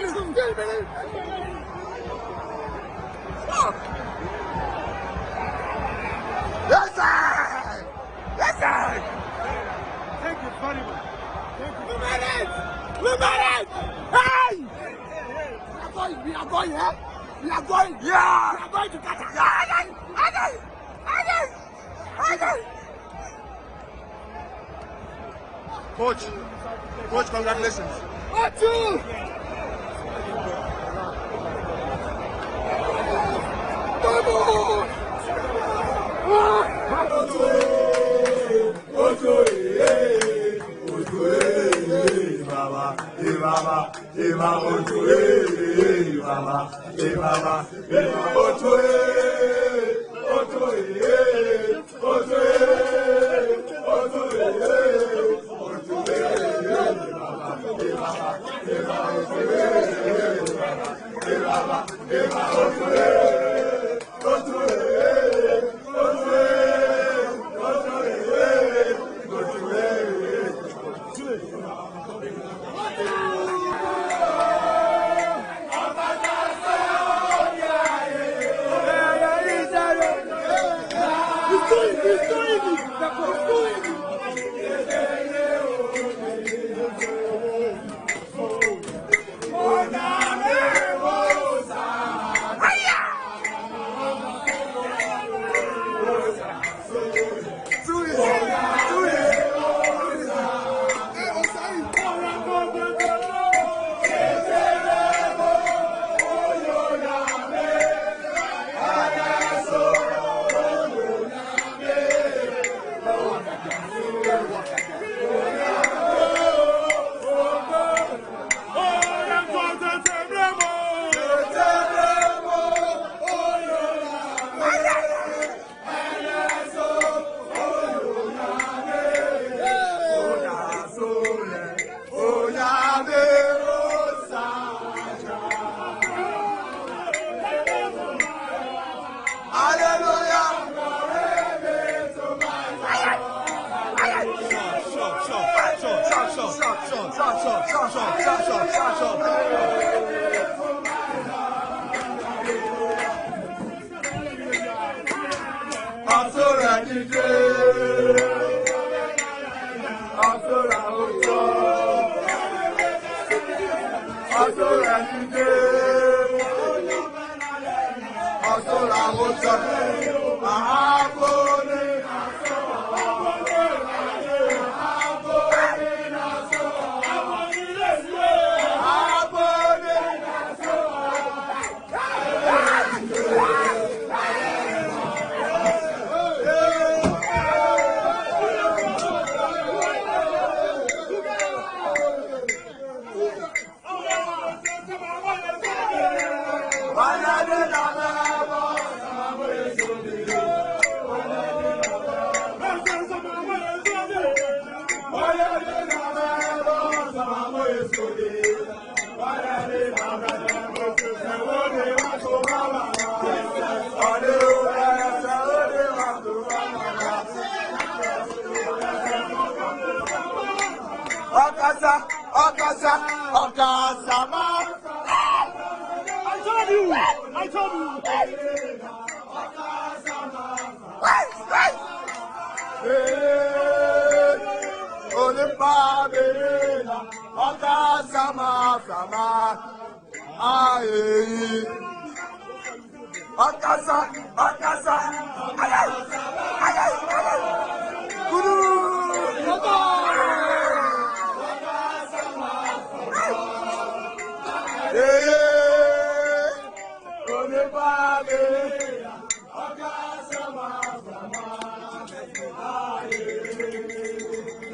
Thank you very much. Thank you. We made it! Hey! We are going, eh? We are going. Yeah! We are going to Qatar. Yeah! Coach, congratulations. I told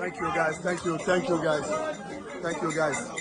Thank you guys. Thank you guys. Thank you guys.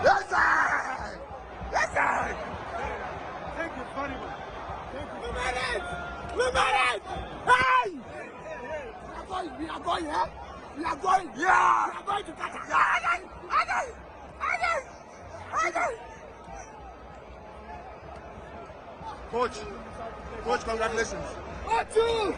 Yes, sir! Yes, sir! Thank you very much. Thank you. Hey! We are going, yeah? We are going. Yeah! We are going to Qatar. Yeah, Coach, congratulations. I told you.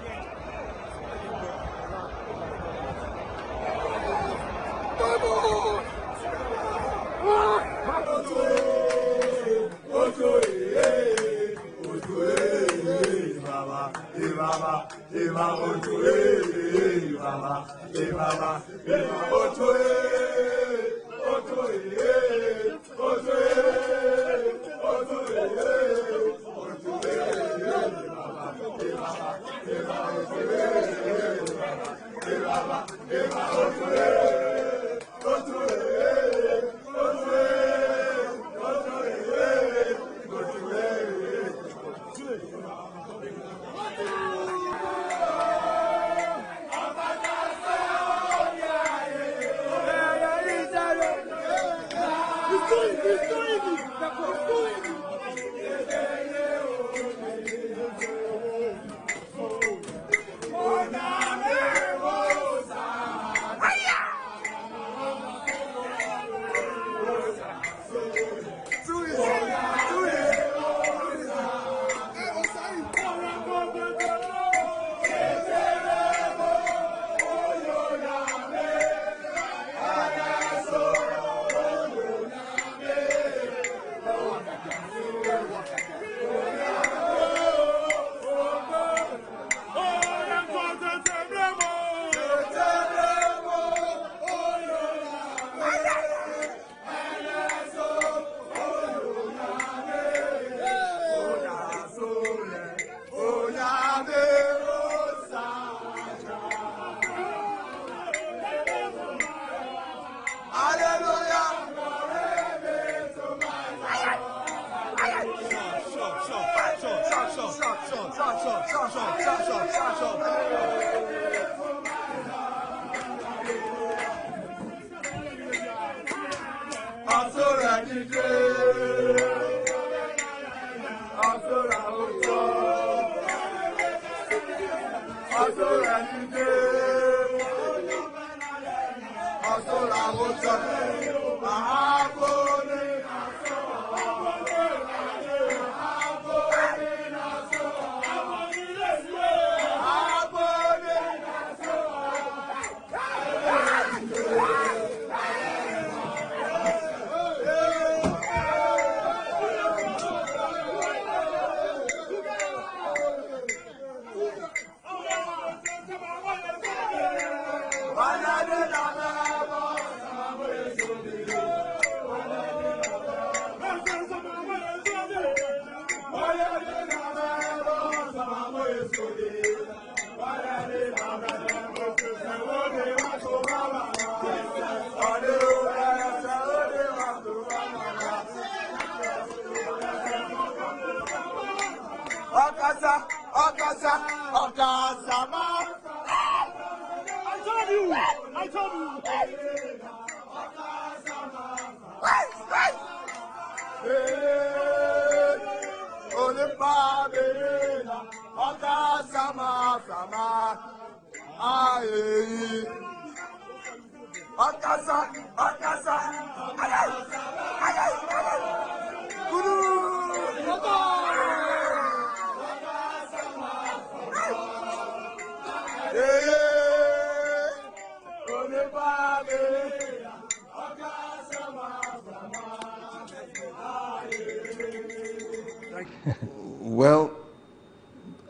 Well,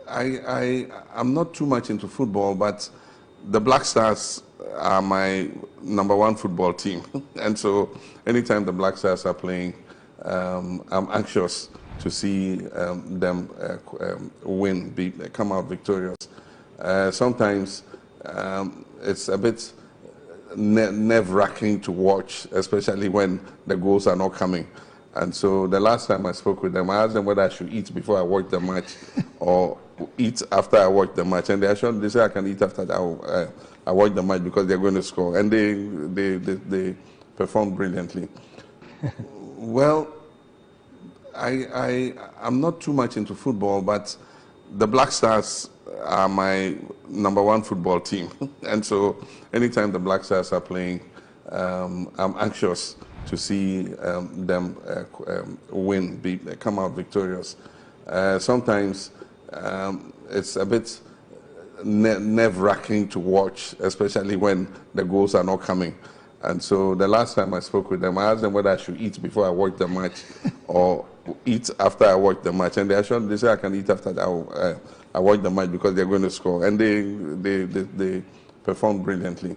I'm not too much into football, but the Black Stars are my #1 football team. And so anytime the Black Stars are playing, I'm anxious to see them win, come out victorious. Sometimes it's a bit nerve-wracking to watch, especially when the goals are not coming. And so the last time I spoke with them, I asked them whether I should eat before I watch the match or eat after I watch the match, and they say I can eat after I watch the match because they're going to score, and they perform brilliantly. Well, I'm not too much into football, but the Black Stars are my #1 football team, and so anytime the Black Stars are playing, I'm anxious to see them come out victorious. Sometimes it's a bit nerve-wracking to watch, especially when the goals are not coming. And so the last time I spoke with them, I asked them whether I should eat before I watch the match or eat after I watch the match. And they say I can eat after I watch the match because they're going to score. And they perform brilliantly.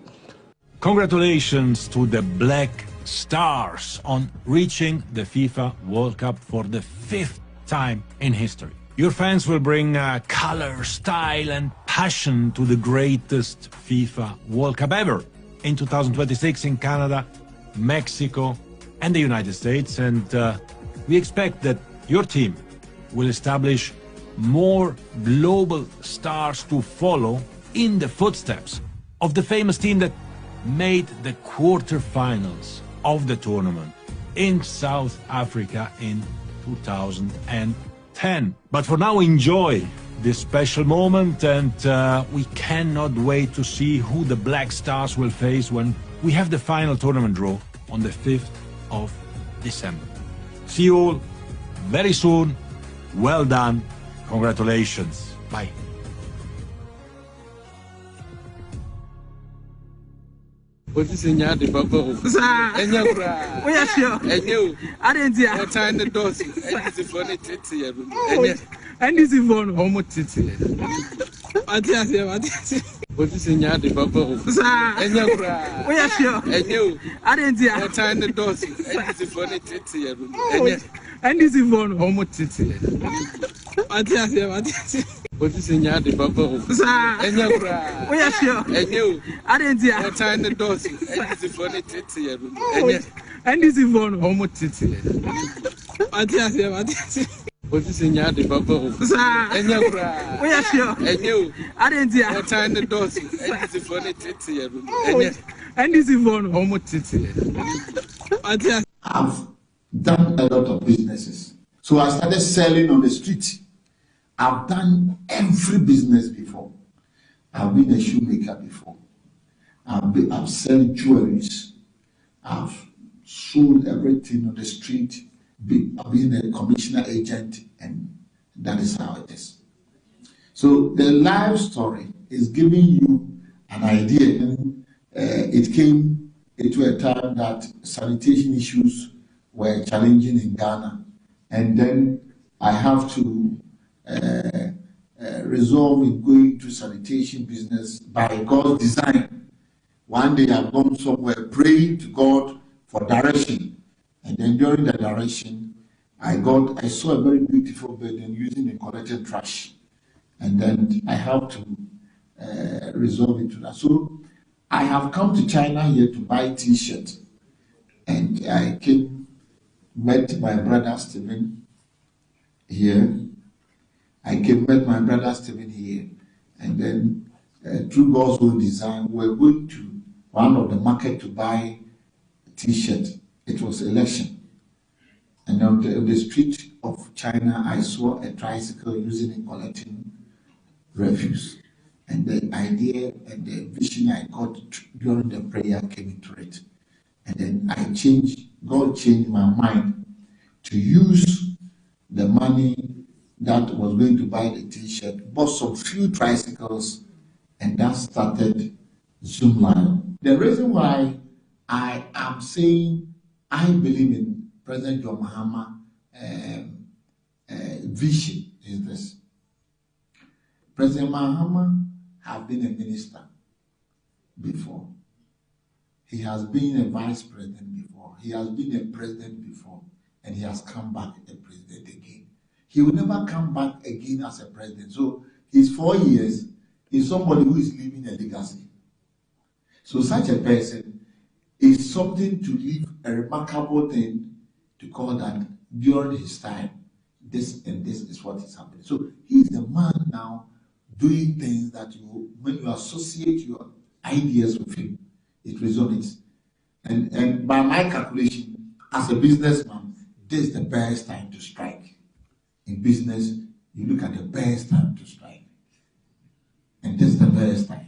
Congratulations to the Black Stars on reaching the FIFA World Cup for the 5th time in history. Your fans will bring color, style and passion to the greatest FIFA World Cup ever in 2026 in Canada, Mexico and the United States. And we expect that your team will establish more global stars to follow in the footsteps of the famous team that made the quarterfinals of the tournament in South Africa in 2010. But for now, enjoy this special moment, and we cannot wait to see who the Black Stars will face when we have the final tournament draw on the 5th of December. See you all very soon. Well done. Congratulations. Bye. What is in your bubble? And your cry. We are sure. And you, I didn't see a tiny dose. And it's a funny titty. And it's a phone. Homo titty. What is in your bubble? And your cry. We are sure. And you, I didn't see a tiny dose. And it's a funny titty. And it's a phone. Homo titty. What is in your bubble? And your cry. We are sure. And you, I didn't see a tiny dose. And it's a funny titty. And it's a phone. Homo titty. What is in your bubble? And your cry. We are sure. And you, I didn't see a tiny dose. And it's a funny titty. And it's a phone. Homo titty. I've done a lot of businesses. So I started selling on the street. I've done every business before. I've been a shoemaker before. I've sold jewelries. I've sold everything on the street. I've been a commissioner agent, and that is how it is. So the life story is giving you an idea. It came into a time that sanitation issues were challenging in Ghana, and then I have to resolve in going to sanitation business by God's design. One day I've gone somewhere praying to God for direction, and then during the direction I saw a very beautiful building using the collected trash, and then I have to resolve it to that. So I have come to China here to buy T-shirts, and I met my brother Stephen here. Met my brother Stephen here, and then through God's own design, we were going to one of the market to buy a T-shirt. It was election, and on the street of China, I saw a tricycle using and collecting refuse, and the idea and the vision I got during the prayer came into it, and then God changed my mind to use the money that was going to buy the T-shirt, bought some few tricycles, and that started Zoomlion. The reason why I am saying I believe in President John Mahama vision is this. President Mahama has been a minister before. He has been a vice president before. He has been a president before, and he has come back a president again. He will never come back again as a president. So his 4 years is somebody who is leaving a legacy. So such a person is something to leave a remarkable thing to call that during his time, this and this is what is happening. So he's the man now doing things that when you associate your ideas with him, it resonates. And by my calculation, as a businessman, this is the best time to strike. In business, you look at the best time to strike. And this is the best time.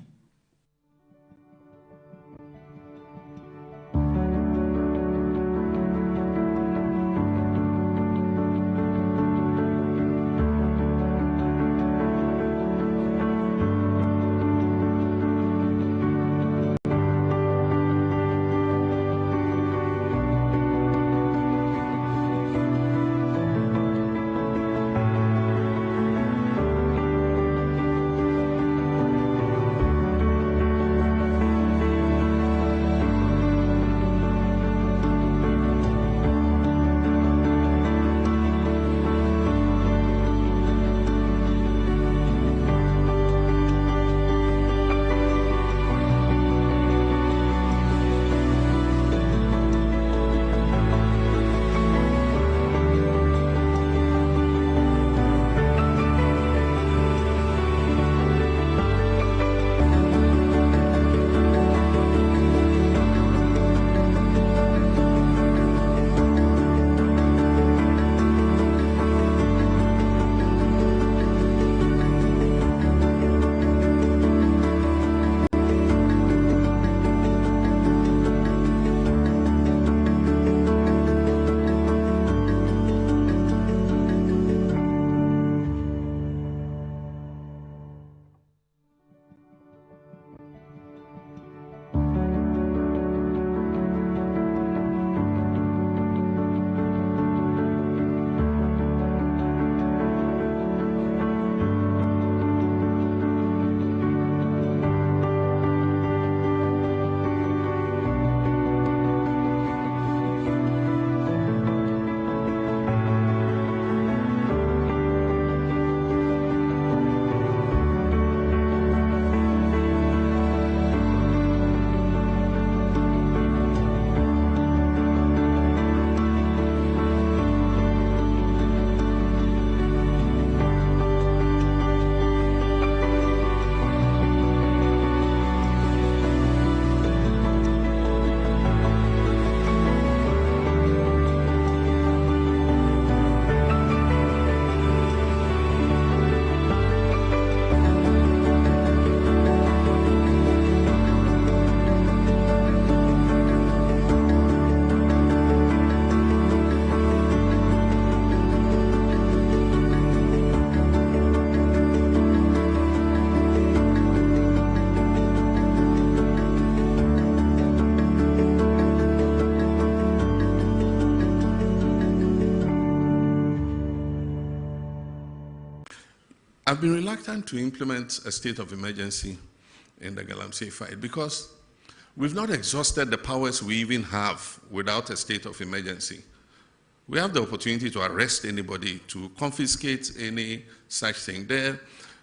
I've been reluctant to implement a state of emergency in the Galamsey fight because we've not exhausted the powers we even have without a state of emergency. We have the opportunity to arrest anybody, to confiscate any such thing. There are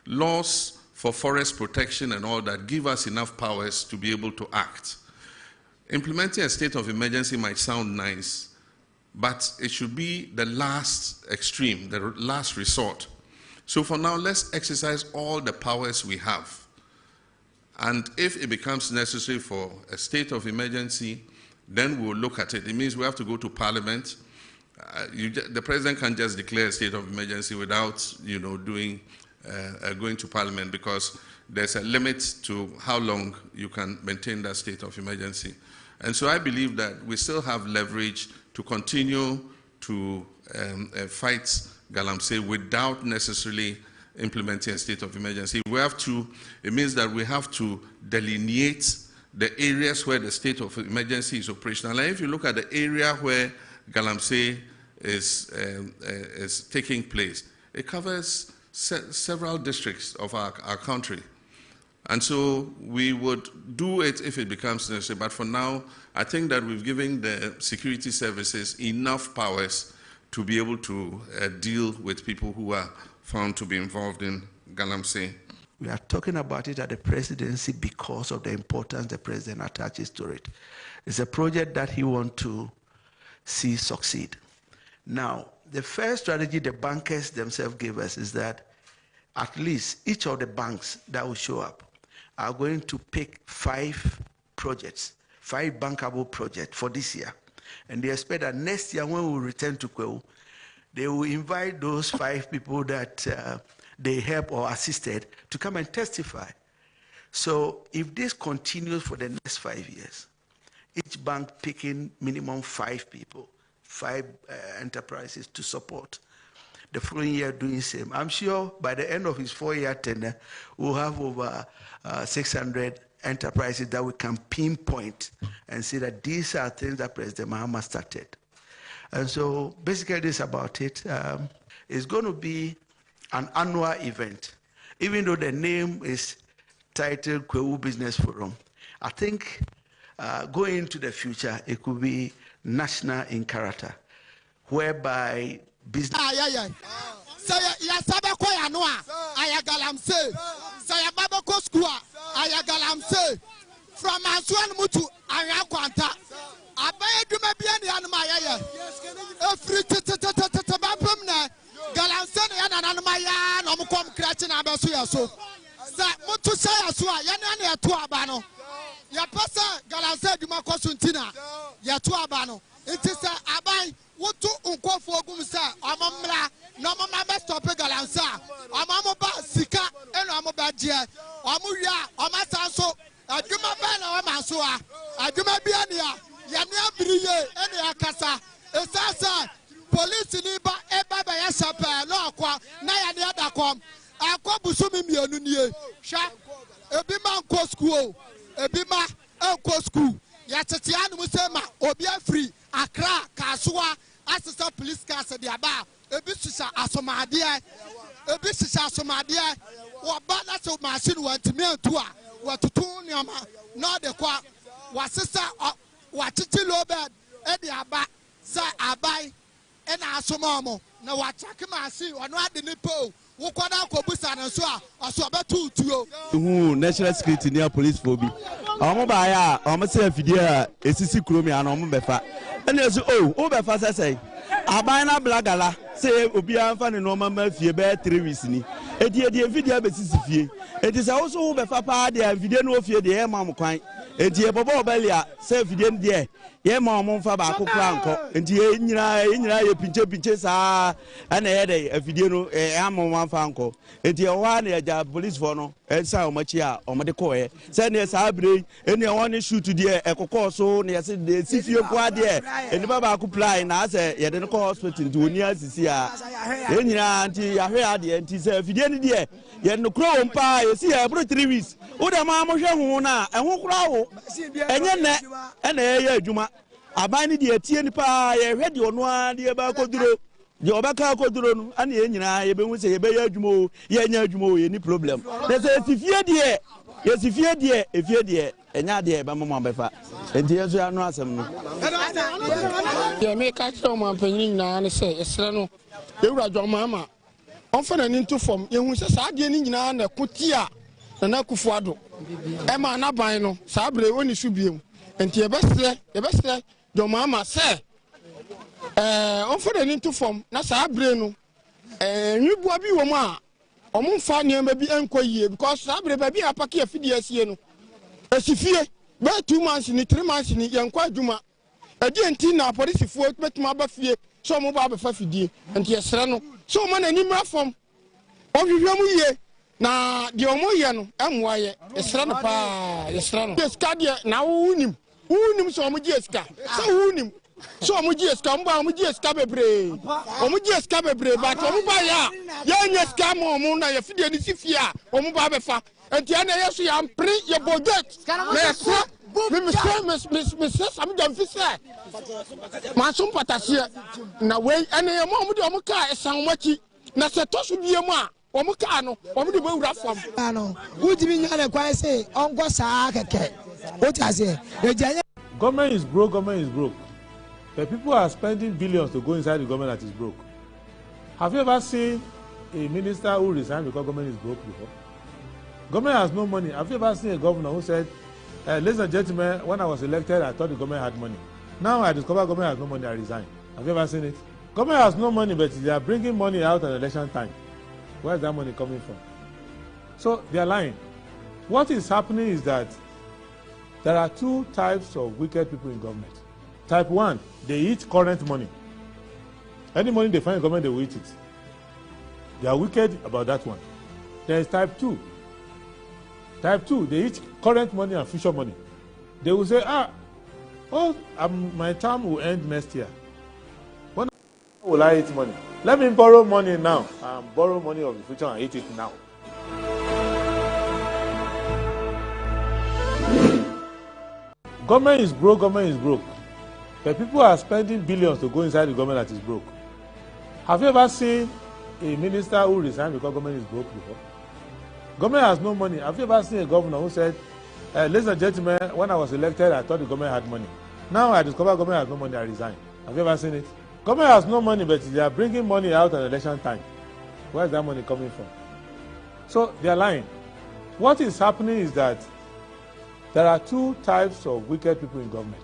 laws for forest protection and all that give us enough powers to be able to act. Implementing a state of emergency might sound nice, but it should be the last extreme, the last resort. So for now, let's exercise all the powers we have. And if it becomes necessary for a state of emergency, then we'll look at it. It means we have to go to Parliament. The President can't just declare a state of emergency without, going to Parliament, because there's a limit to how long you can maintain that state of emergency. And so I believe that we still have leverage to continue to fight Galamsey without necessarily implementing a state of emergency. It means that we have to delineate the areas where the state of emergency is operational. And if you look at the area where Galamsey is taking place, it covers several districts of our country. And so we would do it if it becomes necessary. But for now, I think that we've given the security services enough powers to be able to deal with people who are found to be involved in Galamsey. We are talking about it at the presidency because of the importance the president attaches to it. It's a project that he wants to see succeed. Now, the first strategy the bankers themselves gave us is that at least each of the banks that will show up are going to pick 5 projects, 5 bankable projects for this year. And they expect that next year when we return to Kwewu, they will invite those 5 people that they helped or assisted to come and testify. So if this continues for the next 5 years, each bank picking minimum 5 people, 5 enterprises to support, the following year doing same. I'm sure by the end of his 4-year tenure, we'll have over 600 enterprises that we can pinpoint and say that these are things that President Mahama started. And so basically this is about it. It's going to be an annual event. Even though the name is titled Kwewu Business Forum, I think going into the future, it could be national in character, whereby business. From Ansuan Mutu, Ayakwanta, Abay Dumabian Yanmaya, every Tabapumna, Galamsen and Anamaya, Nomukom Kratin Abasuya so. Mutu Sayasua, Yanania Tuabano, Yapasa, Galamse Dumakosuntina, Yatuabano. It is a Abay, what to Unko for Gumsa, Amamla, Nomama Stop Galamsa, Amamoba Sika, and Amobajia, Amuya, Amasanso. Aduma bana amasoa aduma biania yamia briye ene akasa esasa police ni ba eba ba ya sapa no akwa na ya ne adakom akwa busumi mienu nie hwa ebi ma nko school ebi ma enko school ya tete anu musema obi afri Accra Kasoa asesa police cars de aba ebi sisa asomade wo ba na so machine wantimi antu a Watutuniama, not the qua, was sister, watching low bed, Eddie Abba, Sir Abai, and Asomomo. Now, what Chakimasi, or not the Nipo, who called out Kobusan and so or so about 2 national security near police phobia. Omobaya, almost a video, a Sisi Krumi and Omobefa. And there's Obefa say, Abana Blagala, say Obian Fan and Norman Murphy, about 3 weeks. Et the video basis. It is also over Papa, the video no fear the air mamma quine. And the Bobo Belia, say video dear, ye mamma Fabaco Cranco, and the Inra pinches are and a video a ammo one fanco. And the one a police fono, and Sao Machia or Madacoe, send us Abri, and the one shoot to the Eco so near the Sifio Quadia, and the Baba comply and as a yet hospital to near Sisia. Then Auntie, I heard the anti say, if you didn't dear, yet no crow and pie, you see, every 3 weeks. What a mamma Shamona, and who crow, and then and a Juma. I bind the TN pie, read your one, the Abacodro, the Obaca Codron, and the Enina, you been with a Bayajmo, Yanajmo, any problem. There's a if you're dear, yes, if you're dear, and not dear, Mamma Befa. And here's your answer. Yeah, make catch some opinion and say, Eslano, you are your mamma. Often an into form, you says, I didn't know Kutia and Akufuado. Emma Nabino, Sabre, when you should be, and your best, your mamma, sir. Often an into form, Nasa Breno, and you Bobby Woma, or Monfania may be enquiry because Sabre baby a packet of Fidiasiano. As if you, but 2 months in 3 months in young Quaduma. A Gentina, police for it, but my buffet, so mobile 5 day, and yes, so man any from of you na the Omoyano, and why a son of yes, Cadia now wound him so Mujeska, so wound him. So Mujeska, Mujeska Cabebre, Mujeska Cabebre, but Omubaya, young Scamo, Mona, Fidia, Omubabefa, and Tiana, yes, I am pre your bodet. Miss, I'm done for say. Masum Patasia, na way, and a moment of Muka, San Wachi, Nasatosu Biama, or Mukano, or the Bow Raffam. Would you mean I say, on Gosa? What I say? Government is broke, But people are spending billions to go inside the government that is broke. Have you ever seen a minister who resigned because government is broke before? Government has no money. Have you ever seen a governor who said, ladies and gentlemen, when I was elected, I thought the government had money. Now I discover government has no money, I resign. Have you ever seen it? Government has no money, but they are bringing money out at election time. Where is that money coming from? So they are lying. What is happening is that there are two types of wicked people in government. Type 1, they eat current money. Any money they find in government, they will eat it. They are wicked about that one. There is type 2. Type 2, they eat current money and future money. They will say, my term will end next year. When will I eat money? Let me borrow money now and borrow money of the future and eat it now. Government is broke, government is broke. But people are spending billions to go inside the government that is broke. Have you ever seen a minister who resigned because government is broke before? Government has no money. Have you ever seen a governor who said, ladies and gentlemen, when I was elected, I thought the government had money. Now I discover government has no money, I resign. Have you ever seen it? Government has no money, but they are bringing money out at election time. Where is that money coming from? So they are lying. What is happening is that there are two types of wicked people in government.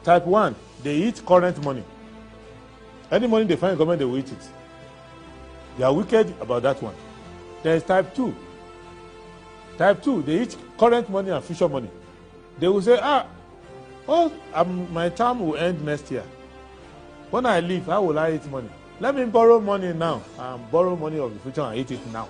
Type 1, they eat current money. Any money they find in government, they will eat it. They are wicked about that one. There is type 2. Type 2, they eat current money and future money. They will say, my term will end next year. When I leave, how will I eat money? Let me borrow money now and borrow money of the future and eat it now.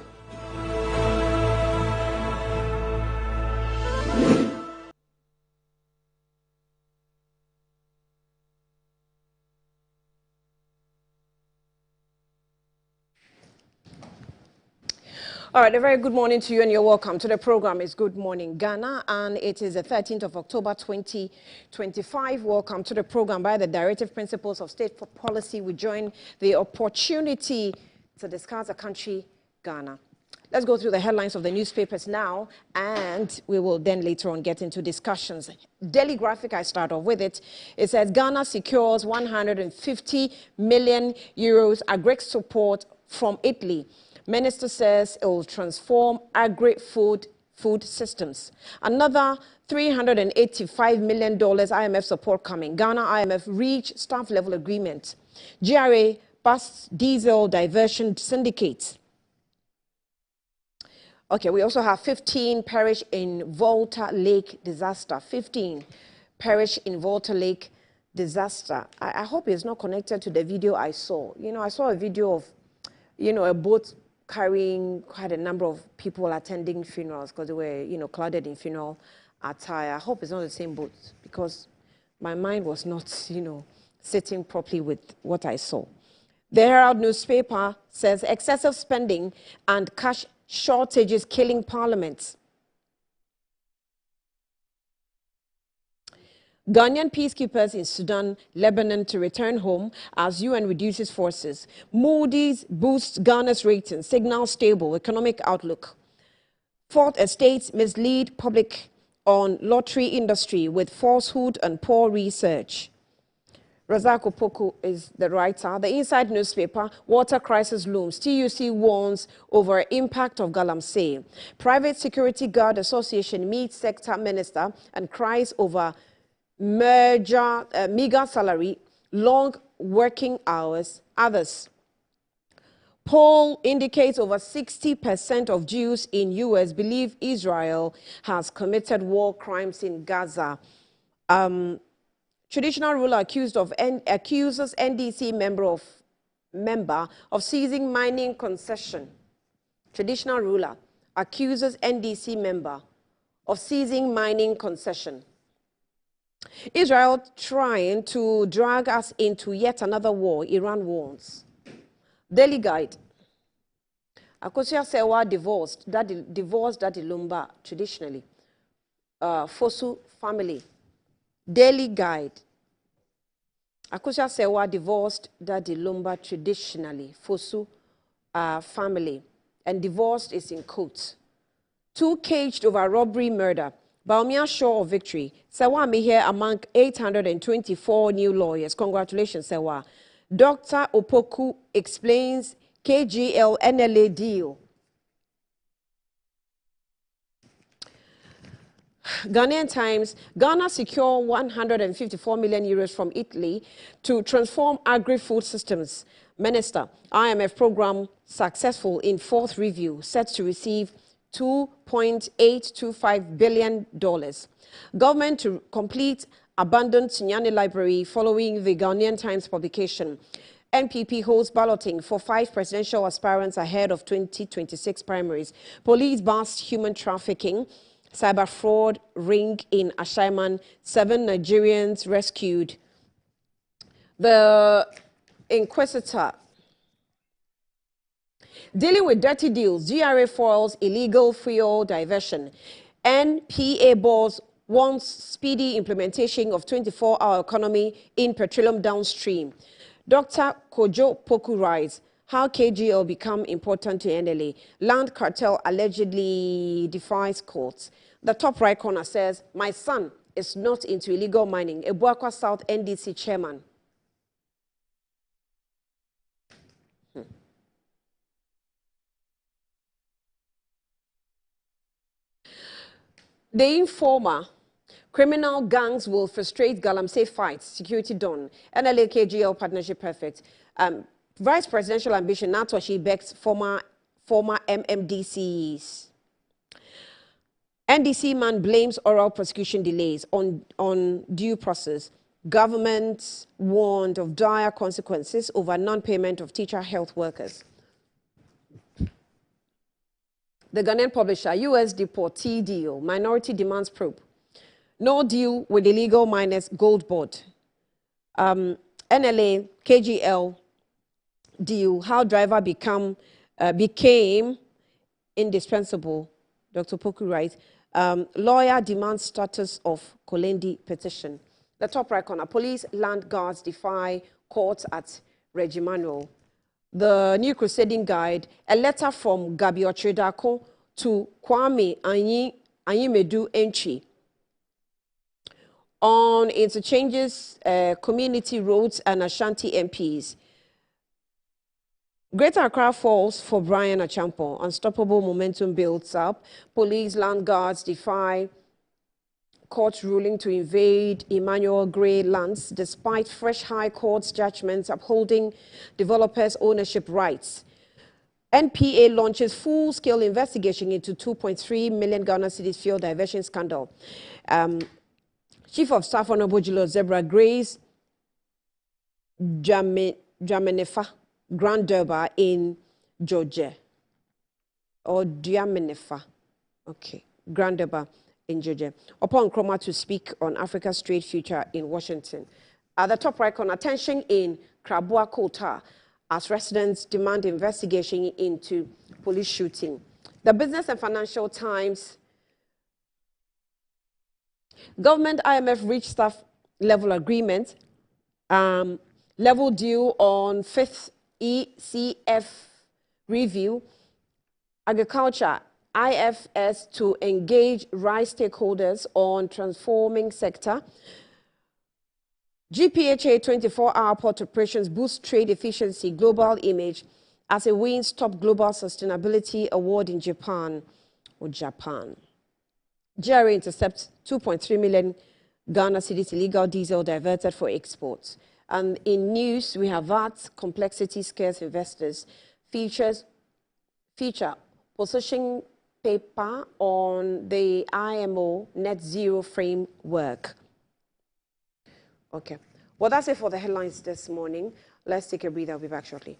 All right, a very good morning to you and you're welcome to the program. It's Good Morning Ghana and it is the 13th of October 2025. Welcome to the program. By the directive principles of state policy, we join the opportunity to discuss the country, Ghana. Let's go through the headlines of the newspapers now and we will then later on get into discussions. Daily Graphic, I start off with it. It says Ghana secures 150 million euros agri support from Italy. Minister says it will transform agri-food systems. Another $385 million IMF support coming. Ghana IMF reached staff level agreement. GRA bus diesel diversion syndicate. Okay, we also have 15 perish in Volta Lake disaster. 15 perish in Volta Lake disaster. I hope it's not connected to the video I saw. You know, I saw a video of, a boat carrying quite a number of people attending funerals because they were, clouded in funeral attire. I hope it's not the same boat because my mind was not, sitting properly with what I saw. The Herald newspaper says excessive spending and cash shortages killing parliament. Ghanaian peacekeepers in Sudan, Lebanon to return home as UN reduces forces. Moody's boosts Ghana's rating, signals stable economic outlook. Fourth Estate mislead public on lottery industry with falsehood and poor research. Razak Opoku is the writer. The Inside newspaper, water crisis looms. TUC warns over impact of Galamsey. Private Security Guard Association meets sector minister and cries over meager salary, long working hours, others. Poll indicates over 60% of Jews in US believe Israel has committed war crimes in Gaza. Traditional ruler accuses NDC member of seizing mining concession. Traditional ruler accuses NDC member of seizing mining concession. Israel trying to drag us into yet another war, Iran warns. Daily Guide. Akosua Sewa divorced Daddy Lumba traditionally. Fosu family. Daily Guide. Akosua Sewa divorced Daddy Lumba traditionally. Fosu family. And divorced is in quotes. Two caged over robbery murder. Baumia sure of victory. Sewa may here among 824 new lawyers. Congratulations, Sewa. Dr. Opoku explains KGL NLA deal. Ghanaian Times, Ghana secure 154 million euros from Italy to transform agri-food systems. Minister, IMF program successful in fourth review, set to receive $2.825 billion. Government to complete abandoned Nyane library following the Ghanaian Times publication. NPP holds balloting for 5 presidential aspirants ahead of 2026 primaries. Police bust human trafficking. Cyber fraud ring in Ashaiman, 7 Nigerians rescued. The Inquisitor. Dealing with dirty deals, GRA foils illegal fuel diversion. NPA boss wants speedy implementation of 24-hour economy in petroleum downstream. Dr. Kojo Poku writes, how KGL become important to NLA. Land cartel allegedly defies courts. The top right corner says, my son is not into illegal mining. Ebuakwa South NDC chairman. The Informer. Criminal gangs will frustrate Galamsey fights. Security done. NLA KGL partnership perfect. Vice presidential ambition. Natwashi Beck's former MMDCs. NDC man blames oral prosecution delays on due process. Government warned of dire consequences over non-payment of teacher health workers. The Ghanaian publisher, US deportee deal, minority demands probe. No deal with illegal miners, gold board. NLA, KGL deal, how driver became indispensable. Dr. Poku writes, lawyer demands status of Kolendi petition. The top right corner, police land guards defy courts at Regimanuel. The New Crusading Guide, a letter from Gabi Ochredako to Kwame Anyimedu Enchi on interchanges, community roads and Ashanti MPs. Greater Accra falls for Brian Achampo. Unstoppable momentum builds up. Police land guards defy court ruling to invade Emmanuel Gray lands despite fresh high court's judgments upholding developers' ownership rights. NPA launches full-scale investigation into 2.3 million Ghana cedis fuel diversion scandal. Chief of Staff Honorable Julius Zebra Grace Jamenefa Grand Durbar in Georgia. Or Diamenefa. Okay. Grand Durbar in Georgia. Upon Nkrumah to speak on Africa's trade future in Washington. At the top right corner, attention in Krabua Kota as residents demand investigation into police shooting. The Business and Financial Times. Government IMF reached staff level agreement. Level deal on 5th ECF review. Agriculture, IFS to engage rice stakeholders on transforming sector. GPHA 24-hour port operations boost trade efficiency, global image as it wins top global sustainability award in Japan. GRA intercepts 2.3 million Ghana cedis illegal diesel diverted for exports. And in news, we have that complexity scares investors. Feature position paper on the IMO net zero framework. Okay. Well, that's it for the headlines this morning. Let's take a breather. I'll be back shortly.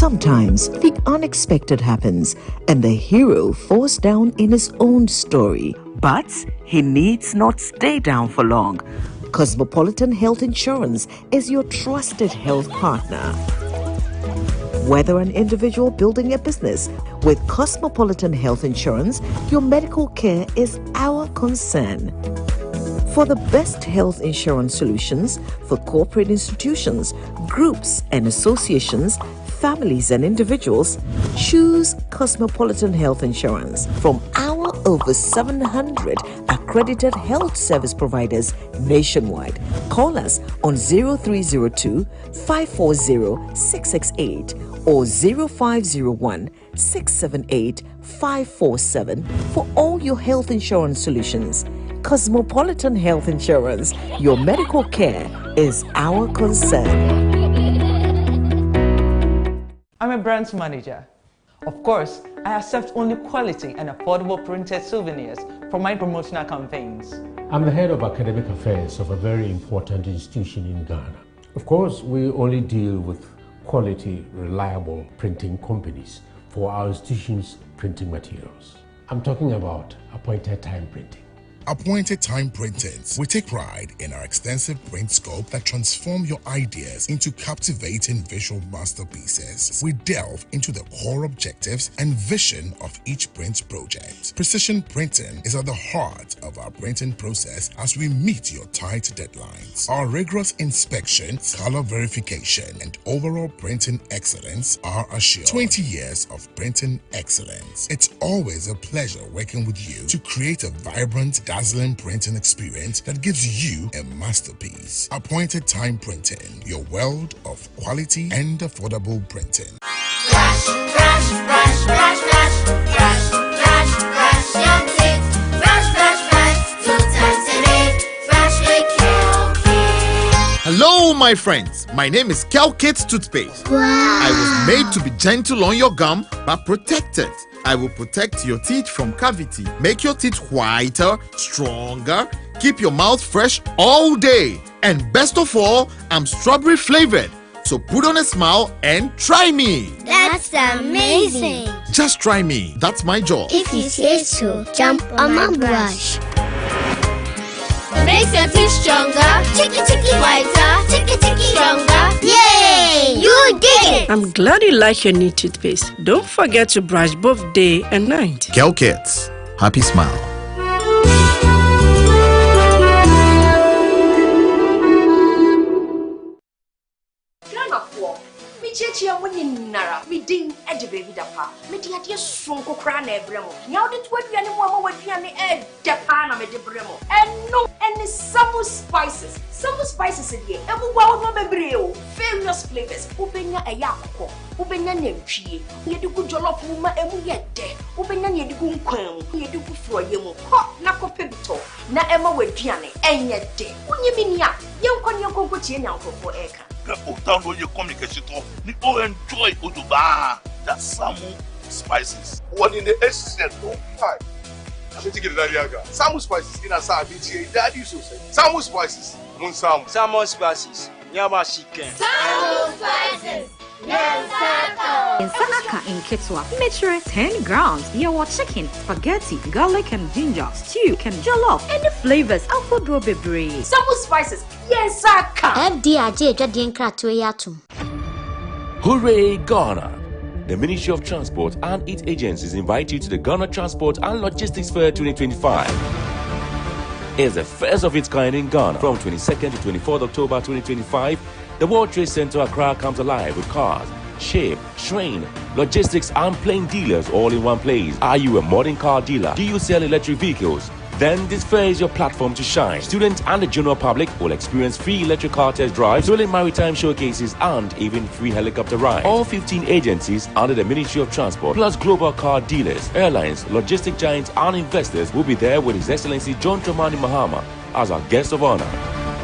Sometimes the unexpected happens and the hero falls down in his own story. But he needs not stay down for long. Cosmopolitan Health Insurance is your trusted health partner. Whether an individual building a business, with Cosmopolitan Health Insurance, your medical care is our concern. For the best health insurance solutions for corporate institutions, groups and associations, families and individuals, choose Cosmopolitan Health Insurance from our over 700 accredited health service providers nationwide. Call us on 0302 540 668 or 0501 678 547 for all your health insurance solutions. Cosmopolitan Health Insurance, your medical care is our concern. I'm a brand manager. Of course, I accept only quality and affordable printed souvenirs for my promotional campaigns. I'm the head of academic affairs of a very important institution in Ghana. Of course, we only deal with quality, reliable printing companies for our institution's printing materials. I'm talking about appointed time printing. Appointed Time Printings. We take pride in our extensive print scope that transform your ideas into captivating visual masterpieces. We delve into the core objectives and vision of each print project. Precision printing is at the heart of our printing process as we meet your tight deadlines. Our rigorous inspection, color verification, and overall printing excellence are assured. 20 years of printing excellence. It's always a pleasure working with you to create a vibrant, dazzling printing experience that gives you a masterpiece. Appointed Time Printing, your world of quality and affordable printing. Brush, brush, brush, brush, brush, brush, brush, brush your teeth. Brush, brush, brush, 2 times a day. Brush with Kel-Kit. Hello, my friends. My name is Kel-Kit Toothpaste. Wow. I was made to be gentle on your gum, but protected. I will protect your teeth from cavity, make your teeth whiter, stronger, keep your mouth fresh all day. And best of all, I'm strawberry flavored. So put on a smile and try me. That's amazing. Just try me. That's my job. If you say so, jump on my brush. Makes your teeth stronger, chicky chicky whiter, chicky chicky stronger. Yay! You did it! I'm glad you like your new toothpaste. Don't forget to brush both day and night. Kel-Kit, happy smile. Chia winning Nara, me ding at the baby dapa, me dear son cocran bremo. Now that what we are with the air, Japan, me de bremo. And no any summer spices. Summer spices in here, and we wow no breo. Various flavors, Ubenya a yakko, Ubenya nemchi, you do good jollof muma and we get there. Ubenya you do quam, you do for you. Hot nako pibito, na Emma with Gianni, and yet day. When you mean ya, young con your cocoa for Eka. Down your communication, we all enjoy Uduba, that Samu spices. One in the essence, no time. I'm going to get that. Samu spices in a Sabi, Daddy so say. Samu spices, Munsam. Samu spices, Yama chicken. Samu spices. Nsaka in Ketwa, measure 10 grams. Yawa chicken, spaghetti, garlic and ginger, stew, and jollof, and the flavors of Bebre. Samu spices, yes, Saka. FDIJ Jadien Kratoyatum. Hooray, Ghana! The Ministry of Transport and its agencies invite you to the Ghana Transport and Logistics Fair 2025. It's the first of its kind in Ghana. From 22nd to 24th October 2025, the World Trade Center Accra comes alive with cars, ship, train, logistics and plane dealers all in one place. Are you a modern car dealer? Do you sell electric vehicles? Then this fair is your platform to shine. Students and the general public will experience free electric car test drives, thrilling maritime showcases and even free helicopter rides. All 15 agencies under the Ministry of Transport, plus global car dealers, airlines, logistic giants and investors will be there with His Excellency John Dramani Mahama as our guest of honor.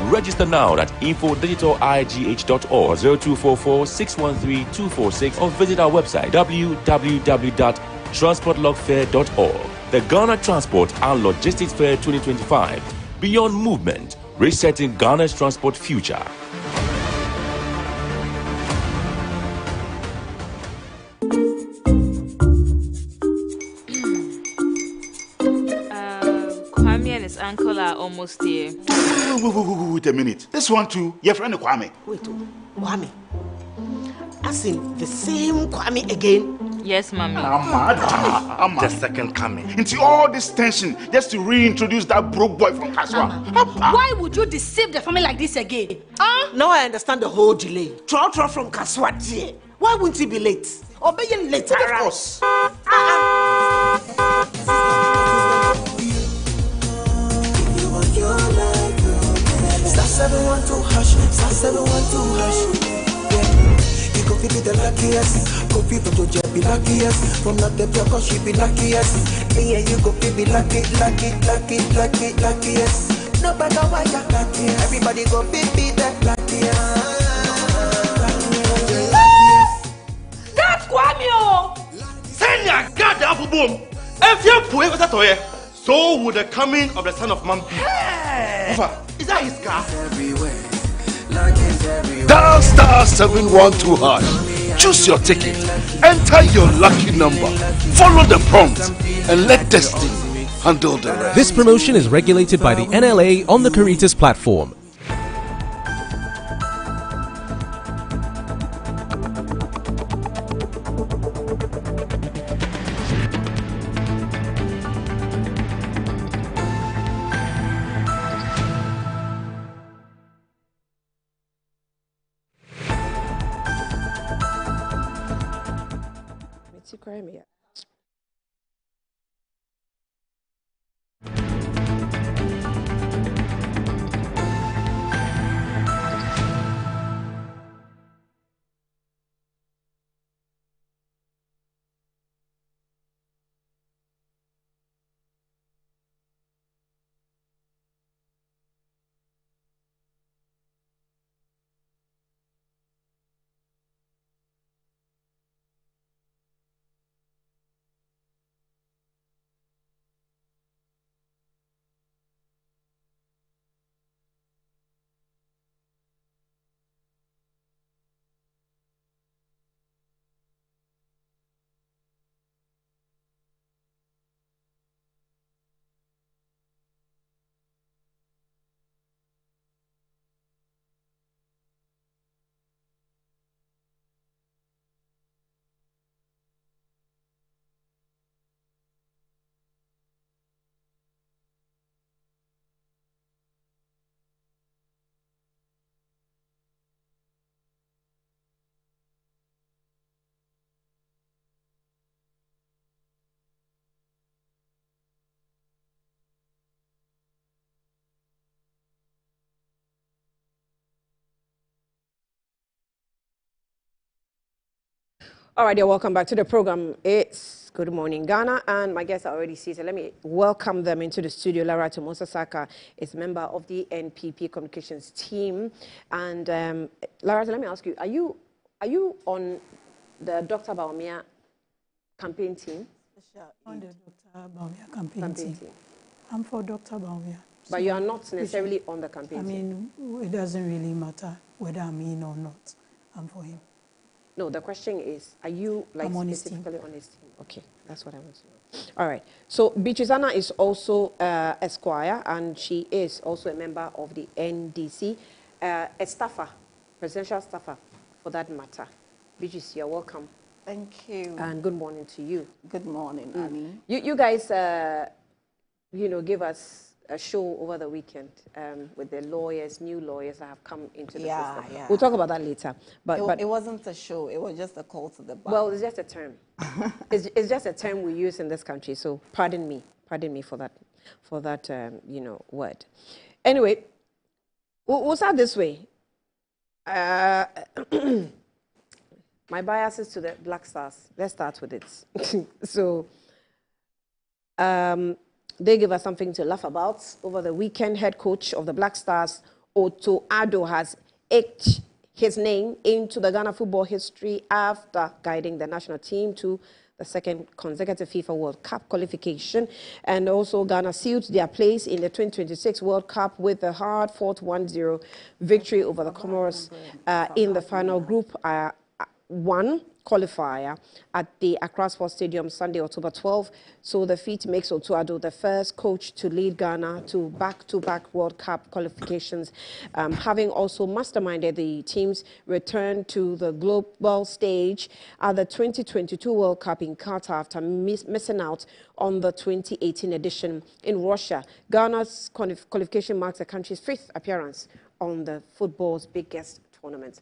Register now at info.digitaligh.org 0244-613-246 or visit our website www.transportlogfair.org. The Ghana Transport and Logistics Fair 2025. Beyond movement, resetting Ghana's transport future. almost here. Wait a minute. This one too, your friend Kwame. Wait, Kwame. As in the same Kwame again? Yes, Mommy. The second coming. Into all this tension just to reintroduce that broke boy from Kaswa. Why would you deceive the family like this again? Now I understand the whole delay. Troll from Kaswa dear. Why wouldn't he be late? Or be late? Of course. Star 712 hash, star 712 hash. You go be the luckiest. Go people to just be luckiest. From not the cause she be luckiest. Yeah, you go be luckiest. No matter why you're luckiest. Everybody go be that luckiest. That's Kwame! Send your goddamn for boom. If you're poor, so would the coming of the Son of Man be. Hey! Is that his car? Dial star 712 hash. Choose your ticket. Enter your lucky number. Follow the prompt and let destiny handle the rest. This promotion is regulated by the NLA on the Caritas platform. Crimea. All right, welcome back to the program. It's Good Morning Ghana, and my guests are already seated. Let me welcome them into the studio. Lara Tomosasaka is a member of the NPP communications team. And Lara, let me ask you, are you on the Dr. Bawumia campaign team? On the Dr. Bawumia campaign team. I'm for Dr. Bawumia. But you are not necessarily on the campaign team? I mean, it doesn't really matter whether I'm in or not. I'm for him. No, the question is, are you specifically on his team? Okay, that's what I want to know. All right. So Bichizana is also a squire, and she is also a member of the NDC, a staffer, presidential staffer, for that matter. Bichis, you're welcome. Thank you. And good morning to you. Good morning, Annie. You guys, gave us a show over the weekend with the lawyers, new lawyers that have come into the system. Yeah. We'll talk about that later. But it wasn't a show. It was just a call to the bar. Well, it's just a term. it's just a term we use in this country. So pardon me for that word. Anyway, we'll start this way. My bias is to the Black Stars. Let's start with it. So. They give us something to laugh about. Over the weekend, head coach of the Black Stars, Otto Addo, has etched his name into the Ghana football history after guiding the national team to the second consecutive FIFA World Cup qualification. And also, Ghana sealed their place in the 2026 World Cup with a hard-fought 1-0 victory over the Comoros in the final group. 1 qualifier at the Accra Sports Stadium Sunday, October 12. So the feat makes Otto Addo the first coach to lead Ghana to back-to-back World Cup qualifications, having also masterminded the team's return to the global stage at the 2022 World Cup in Qatar after missing out on the 2018 edition in Russia. Ghana's qualification marks the country's 5th appearance on the football's biggest tournament.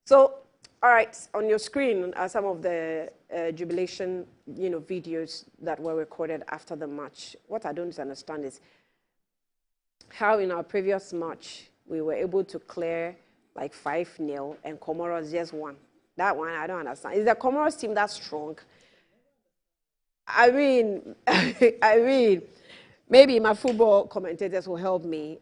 So, all right, on your screen are some of the jubilation, videos that were recorded after the match. What I don't understand is how in our previous match we were able to clear like 5-0 and Comoros just won. That one I don't understand. Is the Comoros team that strong? I mean, maybe my football commentators will help me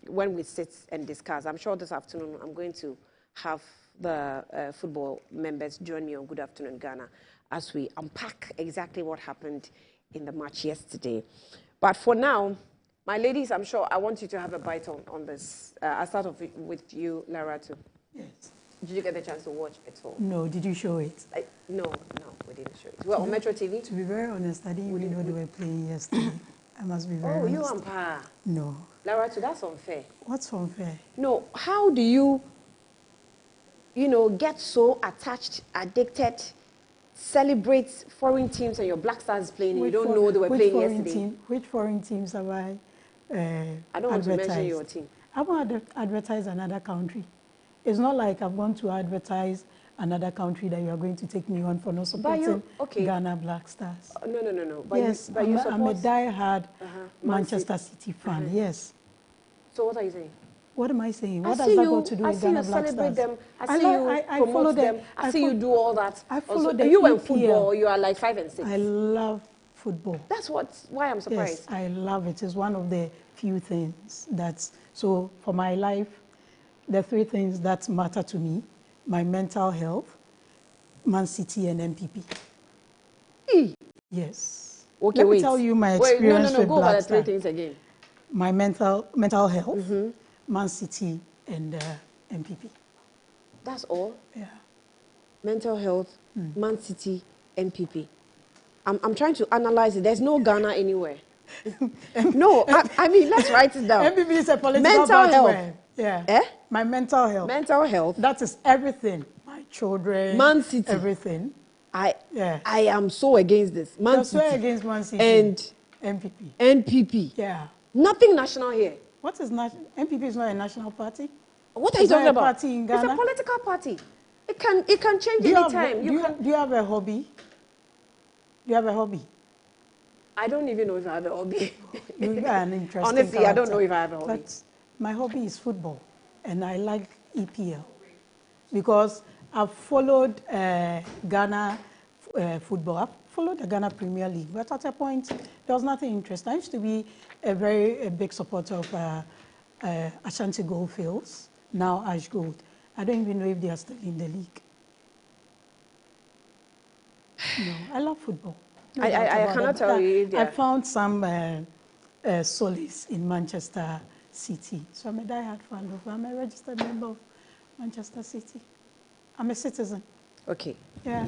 when we sit and discuss. I'm sure this afternoon I'm going to have the football members join me on Good Afternoon Ghana as we unpack exactly what happened in the match yesterday. But for now, my ladies, I'm sure I want you to have a bite on this. I'll start off with you, Lara, too. Yes. Did you get the chance to watch it all? No, did you show it? No, we didn't show it. Well, on Metro TV? To be very honest, I didn't even know they were playing yesterday. I must be very honest. Oh, you and Pa? No. Lara, too, that's unfair. What's unfair? No, how do you get so attached, addicted, celebrate foreign teams and your Black Stars playing and you don't know they were playing yesterday? Which foreign teams have I I don't want to mention your team. I want to advertise another country. It's not like I'm going to advertise another country that you are going to take me on for not supporting Ghana Black Stars. No. But yes, I'm a die-hard Manchester City fan, yes. So what are you saying? What am I saying? What does that got to do with Ghana Black Stars? I see you celebrate them. I see you promote them. I see you do all that. I follow them. You and football, you are like 5 and 6. I love football. That's why I'm surprised. Yes, I love it. It's one of the few things that's... So for my life, the 3 things that matter to me, my mental health, Man City and MPP. Yes. Okay, Let me tell you my experience with go Black over the 3 Star. things again. My mental health, Man City and MPP. That's all? Yeah. Mental health, Man City, MPP. I'm trying to analyze it. There's no Ghana anywhere. No, I mean, let's write it down. MPP is a political mental party. Health. Yeah. My mental health. Mental health. That is everything. My children. Man City. Everything. I am so against this. Man City. So against Man City. And MPP. NPP. Yeah. Nothing national here. What is national? MPP is not a national party. What are you talking about? Party in Ghana? It's a political party. It can change any time. Do you have a hobby? Do you have a hobby? I don't even know if I have a hobby. You are an interesting Honestly, character. I don't know if I have a hobby. But my hobby is football, and I like EPL because I've followed Ghana football. I've followed the Ghana Premier League, but at a point, there was nothing interesting. I used to be a big supporter of Ashanti Goldfields, now Ash Gold. I don't even know if they are still in the league. No, I love football. No I cannot tell you if they I are. found some solace in Manchester City. So I'm a die-hard fan of. I'm a registered member of Manchester City. I'm a citizen. Okay. Yeah.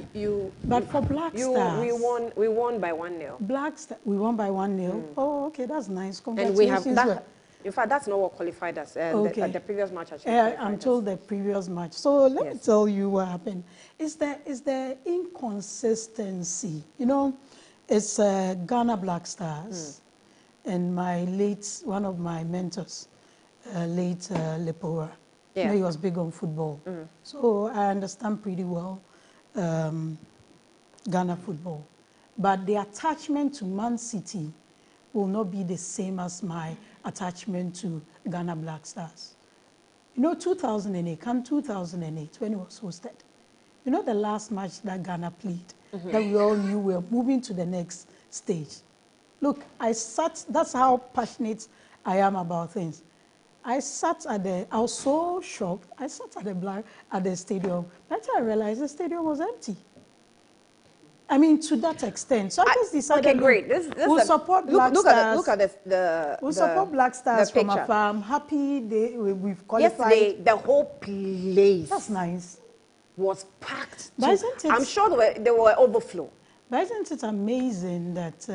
But for Black Stars, we won by 1-0. Black Stars, we won by 1-0. Oh, okay, that's nice. And Congratulations. we have that. In fact, that's not what qualified us. The previous match actually. I'm told the previous match. So let me tell you what happened. Is the inconsistency? It's Ghana Black Stars, and one of my mentors, late Lepora. Yeah. He was big on football, so I understand pretty well Ghana football. But the attachment to Man City will not be the same as my attachment to Ghana Black Stars. 2008, when it was hosted, the last match that Ghana played, that we all knew we were moving to the next stage. Look, that's how passionate I am about things. I was so shocked. I sat at the stadium. That's how I realized the stadium was empty. I mean, to that extent. So I just decided, okay, great. We'll support Black Stars. Look at We'll support Black Stars from afar. I'm happy we've qualified. Yesterday, the whole place. That's nice. was packed. But isn't it- I'm sure there were overflow. But isn't it amazing that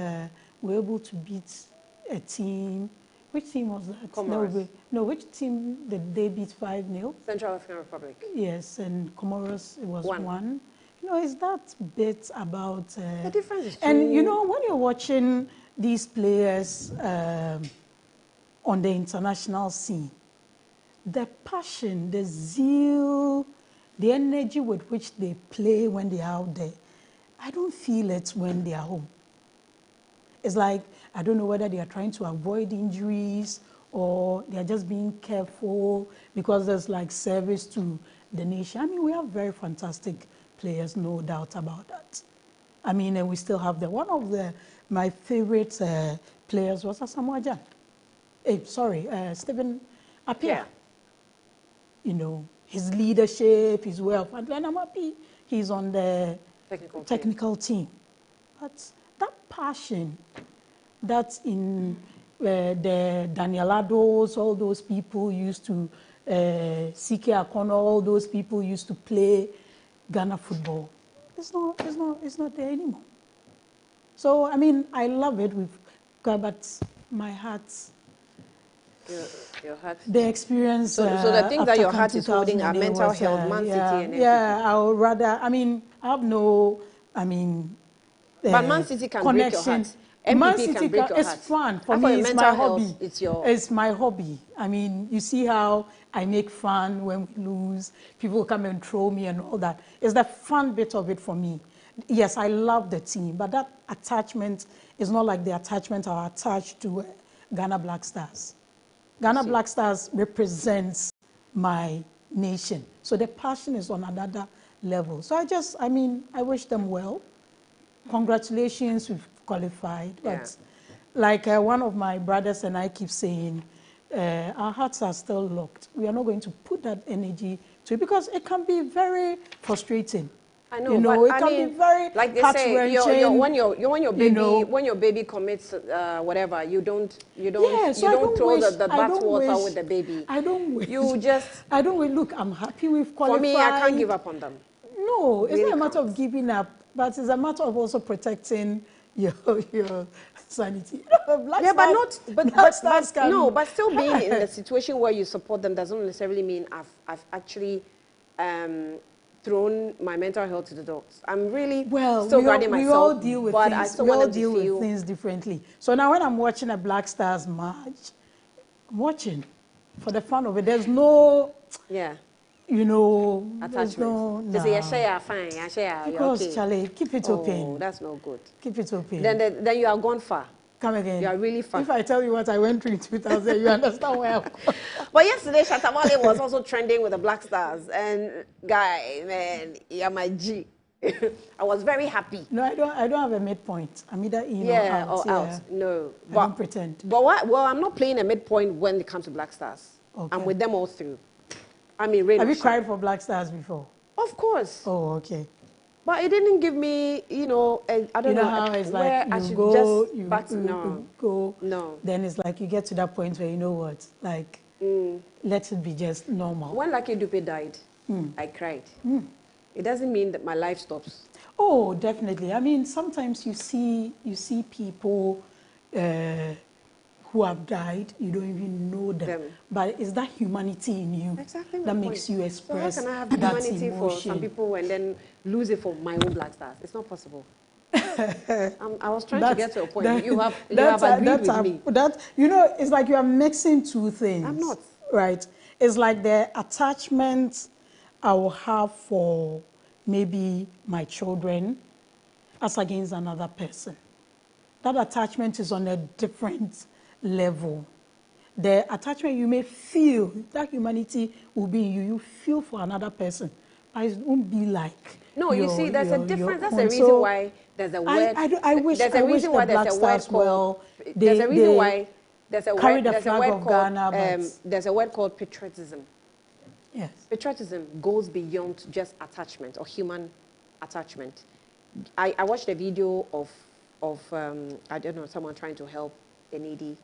we're able to beat a team? Which team was that? Comoros. No, which team did they beat 5-0? Central African Republic. Yes, and Comoros, it was 1. 1. You know, it's that bit about... the difference is And, too- you know, when you're watching these players on the international scene, the passion, the zeal, the energy with which they play when they're out there, I don't feel it when they are home. It's like, I don't know whether they are trying to avoid injuries or they are just being careful because there's like service to the nation. I mean, we have very fantastic players, no doubt about that. I mean, and we still have one of my favorite players was Asamoah Gyan. Stephen Appiah. Yeah. You know, his leadership, his wealth, and I'm happy he's on the technical team. But that passion that's in the Daniel Addos, all those people used to, CK Akono, all those people used to play Ghana football. It's not there anymore. So, I mean, I love it, but my heart... Your heart. The experience. So the thing that after your heart is holding are 2008 mental was, health, Man City, and everything. Yeah, I would rather. I mean, I have no. I mean. But Man City can break your heart. Man MPP City can break your it's heart. fun for And me. your It's mental my health, hobby. it's It's my hobby. I mean, you see how I make fun when we lose. People come and throw me and all that. It's the fun bit of it for me. Yes, I love the team, but that attachment is not like the attachment are attached to Ghana Black Stars. Ghana Black Stars represents my nation. So the passion is on another level. So I wish them well. Congratulations, we've qualified. But like one of my brothers and I keep saying, our hearts are still locked. We are not going to put that energy to it because it can be very frustrating. I know, you know, but it can be very like they say, when your baby commits whatever, you don't throw the bath water with the baby. I don't wish. You just. I don't wish. Look, I'm happy we've qualified. For me, I can't give up on them. No, it's really not a matter of giving up, but it's a matter of also protecting your sanity. But still being in the situation where you support them doesn't necessarily mean I've actually thrown my mental health to the dogs. I'm really still guarding myself. We all deal with but things. I still we all want them deal to feel with things differently. So now when I'm watching a Black Stars match, I'm watching for the fun of it. There's no, you know, there's no. They say, yeah, fine, yeah, because okay. Charlie, keep it open. That's not good. Keep it open. Then you are gone far. Come again. You are really far. If I tell you what I went through in 2000, you understand where I'm going. But yesterday, Shatta Wale was also trending with the Black Stars. And guy, man, you're my G. I was very happy. No, I don't have a midpoint. I'm either in or out. Out. No. I don't pretend. But what? Well, I'm not playing a midpoint when it comes to Black Stars. Okay. I'm with them all through. I mean, really. Have you cried for Black Stars before? Of course. Oh, okay. But it didn't give me, I don't know how it's where like I you should go, just you go. No. Then it's like you get to that point where you know what, like, let it be just normal. When Lucky Dube died, I cried. It doesn't mean that my life stops. Oh, definitely. I mean, sometimes you see people who have died, you don't even know them. But it's that humanity in you that makes you express so how can I have that humanity emotion. for some people and then lose it for my own Black Stars? It's not possible. I was trying to get to a point. You have agreed with me. It's like you are mixing two things. I'm not. Right. It's like the attachment I will have for maybe my children as against another person. That attachment is on a different level. The attachment you may feel, that humanity will be in you. You feel for another person. But it won't be like. No, you see, there's a difference. That's the reason why there's a word. I wish the Black Stars well. There's a reason why there's a carry word. the There's a flag word of called. Ghana, there's a word called patriotism. Yes. Patriotism goes beyond just attachment or human attachment. I watched a video of I don't know, someone trying to help a needy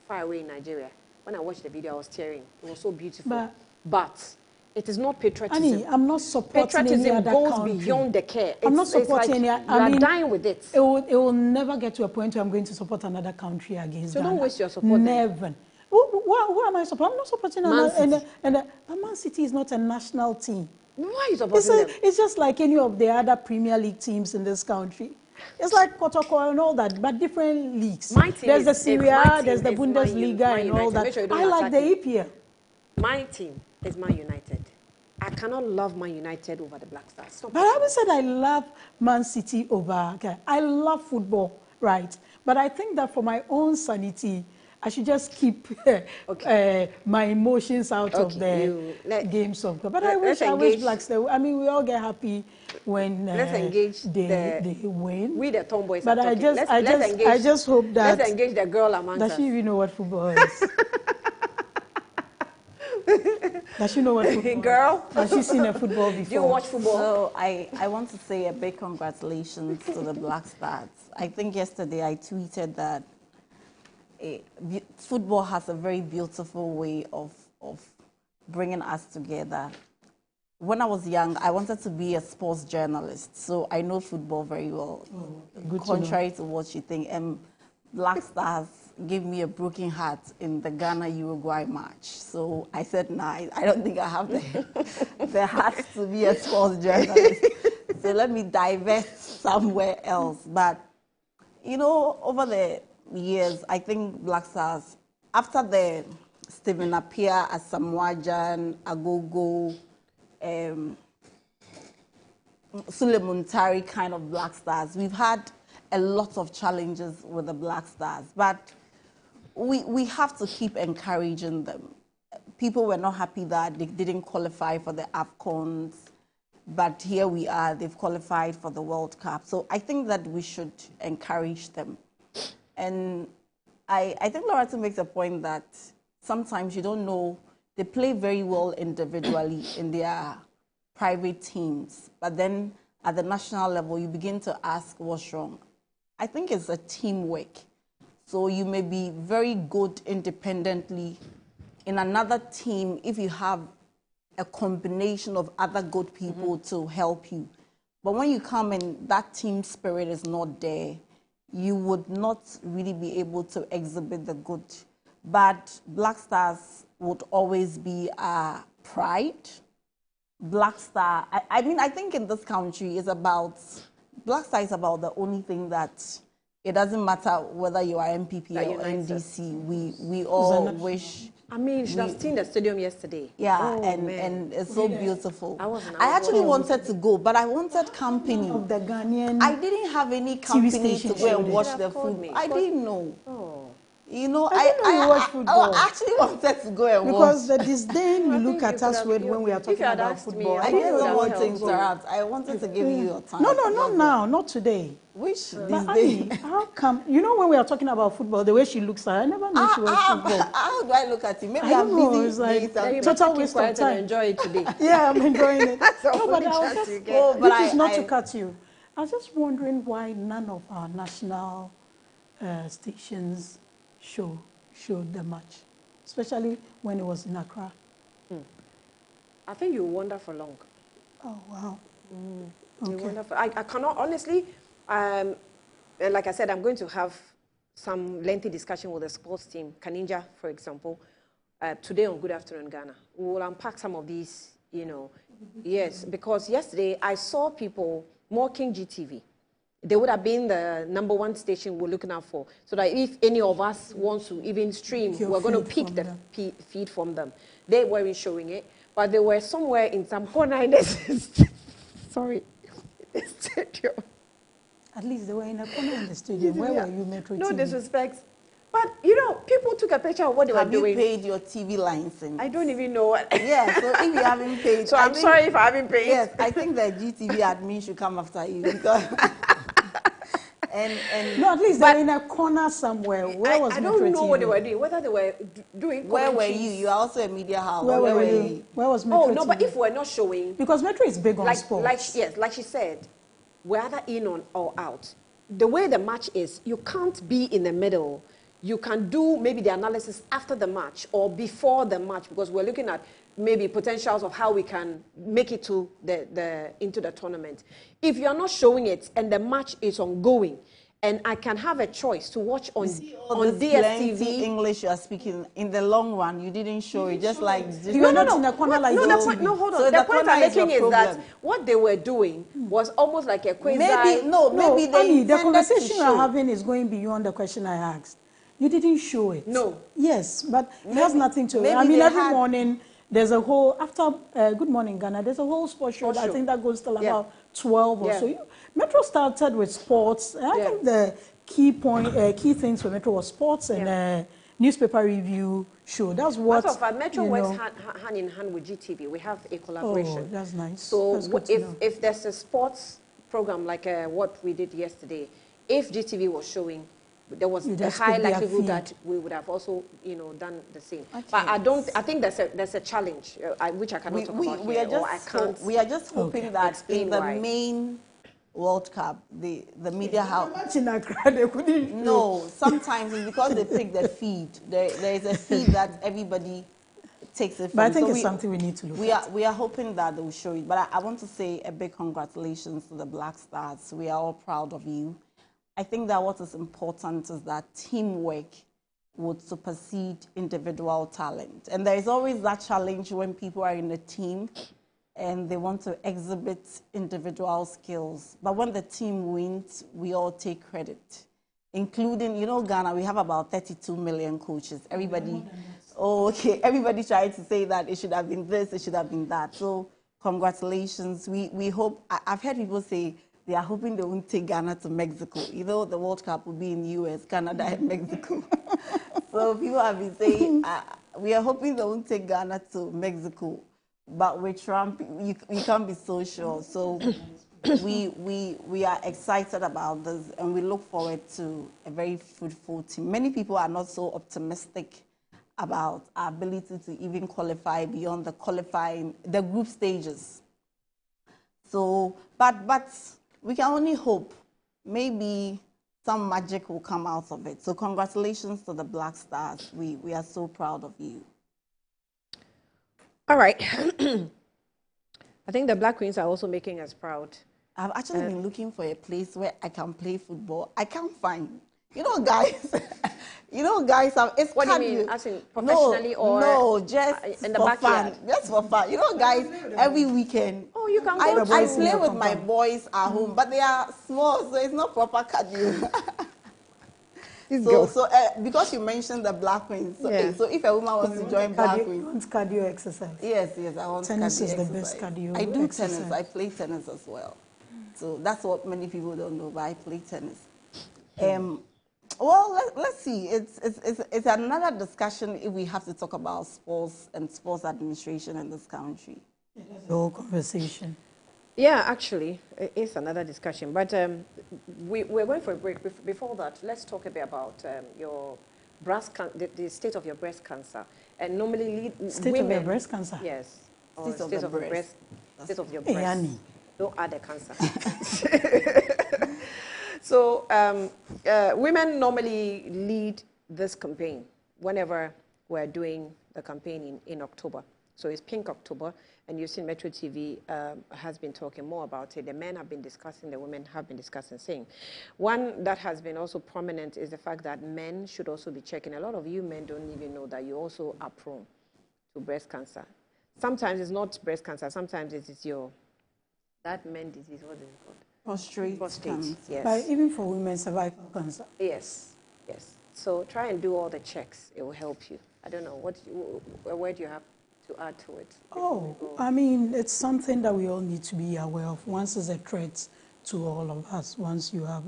far away in Nigeria. When I watched the video, I was tearing. It was so beautiful. But It is not patriotism. Annie, I'm not supporting any Patriotism other goes country. beyond the care. I'm not It's like supporting you any. are dying with it. It will never get to a point where I'm going to support another country against So Ghana. don't waste your support. Never. Who am I supporting? I'm not supporting Man City. but Man City is not a national team. Why are you supporting them? It's just like any of the other Premier League teams in this country. It's like Kotoko and all that, but different leagues. My team There's the is- Serie my A, team there's the is Man Bundesliga and all United. that. Make sure you don't I like attack the me. EPL. My team is Man United. I cannot love Man United over the Black Stars. Stop But I haven't said I love Man City over. Okay, I love football, right? But I think that for my own sanity, I should just keep my emotions out of the games of. But I wish Black Stars. I mean, we all get happy when let's engage they win. We the tomboys. But are I talking. I just hope that. Let's engage the girl amongst us. Does she even know what football is? Does she know what football is? Girl, has she seen a football before? Do you watch football? So I want to say a big congratulations to the Black Stars. I think yesterday I tweeted that football has a very beautiful way of bringing us together. When I was young, I wanted to be a sports journalist, so I know football very well. Good Contrary to what you think, Black Stars gave me a broken heart in the Ghana-Uruguay match. So I said, nah, I don't think I have the heart to be a sports journalist. So let me divest somewhere else. But, you know, over the years, I think Black Stars, after the Stephen Appiah, Asamoah Gyan, Agogo, Suleiman Tari kind of Black Stars, we've had a lot of challenges with the Black Stars, but we have to keep encouraging them. People were not happy that they didn't qualify for the AFCONs, but here we are, they've qualified for the World Cup. So I think that we should encourage them. And I think Loretta makes a point that sometimes you don't know, they play very well individually in their private teams, but then at the national level, you begin to ask what's wrong. I think it's a teamwork. So you may be very good independently. In another team, if you have a combination of other good people to help you. But when you come in, that team spirit is not there. You would not really be able to exhibit the good. But Black Stars would always be our pride. Black Star, I mean, I think in this country, Black Star is about the only thing that it doesn't matter whether you are MPP or NDC. We all wish. I mean, you should have seen the stadium yesterday. Yeah, and it's so beautiful. I actually wanted to go, but I wanted company. Of the Ghanaian I didn't have any company to go and watch the football. I didn't know. You know, I actually wanted to go and because watch. the disdain you look at us with when we are talking about football. I didn't want to interrupt. I wanted to give you your time. No, not now, not today. Which disdain? How come? You know, when we are talking about football, the way she looks at, I never knew she watched football. How do I look at you? Maybe I I'm don't know, busy. it's like doing total waste of time. Enjoy it today. Yeah, I'm enjoying it. That's the No, but only I was chance just, you get. this is not to cut you. I was just wondering why none of our national stations showed the match, especially when it was in Accra. I think you wonder for long. Oh, wow. You Okay. wonder for, I cannot, honestly, like I said, I'm going to have some lengthy discussion with the sports team, Kaninja, for example, today on Good Afternoon Ghana. We will unpack some of these, you know. Yes, because yesterday I saw people mocking GTV. They would have been the #1 station we're looking out for. So that if any of us wants to even stream, we're going to pick the feed from them. They weren't showing it, but they were somewhere in some corner in this, sorry, the stadium. At least they were in a corner in the stadium. Where were you, Metro No TV? disrespect. But, you know, people took a picture of what they were doing. Have you paid your TV license? I don't even know what. Yeah, so if you haven't paid... So I'm sorry if I haven't paid. Yes, I think the GTV admin should come after you because... No, at least they were in a corner somewhere. Where was I Metro don't know TV? what they were doing, whether they were doing Where were commentaries. you? You are also a media house. Where were you? Where was Metro Oh, no, TV? but if we're not showing... Because Metro is big on sports. Like she said, we're either in or out. The way the match is, you can't be in the middle. You can do maybe the analysis after the match or before the match because we're looking at maybe potentials of how we can make it to into the tournament. If you are not showing it and the match is ongoing, and I can have a choice to watch on DSTV. English you are speaking, in the long run, you didn't show it, just like... You're not in a corner like no, hold on. So the point I'm making is that what they were doing was almost like a quasi... Maybe the conversation we're having is going beyond the question I asked. You didn't show it. No. Yes, but it has nothing to... I mean, every morning, there's a whole... After Good Morning Ghana, there's a whole sports show. I think that goes till about 12 or so. Metro started with sports. I think the key things for Metro was sports and newspaper review show. That's what... Matter of fact, Metro works hand in hand with GTV. We have a collaboration. Oh, that's nice. So that's if there's a sports program like what we did yesterday, if GTV was showing, there was a high likelihood that we would have also, done the same. Okay. But I think there's a challenge which I cannot talk about here. We are just hoping that in the main World Cup, the media house... No, sometimes it's because they pick the feed. There is a feed that everybody takes it from. But I think it's something we need to look at. We are hoping that they will show it. But I want to say a big congratulations to the Black Stars. We are all proud of you. I think that what is important is that teamwork would supersede individual talent. And there is always that challenge when people are in a team and they want to exhibit individual skills. But when the team wins, we all take credit, including, Ghana, we have about 32 million coaches. Everybody, everybody tried to say that it should have been this, it should have been that. So congratulations. We hope, I've heard people say they are hoping they won't take Ghana to Mexico. The World Cup will be in the US, Canada, and Mexico. So people have been saying, we are hoping they won't take Ghana to Mexico. But with Trump, you can't be so sure. So we are excited about this, and we look forward to a very fruitful team. Many people are not so optimistic about our ability to even qualify beyond the group stages. So, but we can only hope. Maybe some magic will come out of it. So congratulations to the Black Stars. We are so proud of you. All right. I think the Black Queens are also making us proud. I've actually been looking for a place where I can play football. I can't find. Guys. It's what do you mean? As in professionally no, just in the for backyard? fun. Just for fun. Guys, every weekend. Oh, you can go. I play with my boys at home, but they are small, so it's not proper cardio. So because you mentioned the Black Queens, so if a woman wants to join Black Queens, cardio exercise. Yes, I want tennis cardio is the exercise. best cardio. I do exercise. tennis. I play tennis as well. So that's what many people don't know, but I play tennis. Well, let's see. It's another discussion if we have to talk about sports and sports administration in this country. The whole conversation. Yeah, actually, it's another discussion. But we're going for a break. Before that, let's talk a bit about your the state of your breast cancer. And normally, state of your breast cancer. Yes. State of your breast. State of your breast. Annie. Don't add the cancer. So women normally lead this campaign whenever we're doing the campaign in October. So it's Pink October, and you've seen Metro TV has been talking more about it. The men have been discussing, the women have been discussing, saying. One that has been also prominent is the fact that men should also be checking. A lot of you men don't even know that you also are prone to breast cancer. Sometimes it's not breast cancer, sometimes it is that men disease, what is it called? Prostate. Yes. But even for women, cervical cancer. Yes. So try and do all the checks. It will help you. I don't know, where do you have to add to it? I mean, it's something that we all need to be aware of. Once it's a threat to all of us, once you have,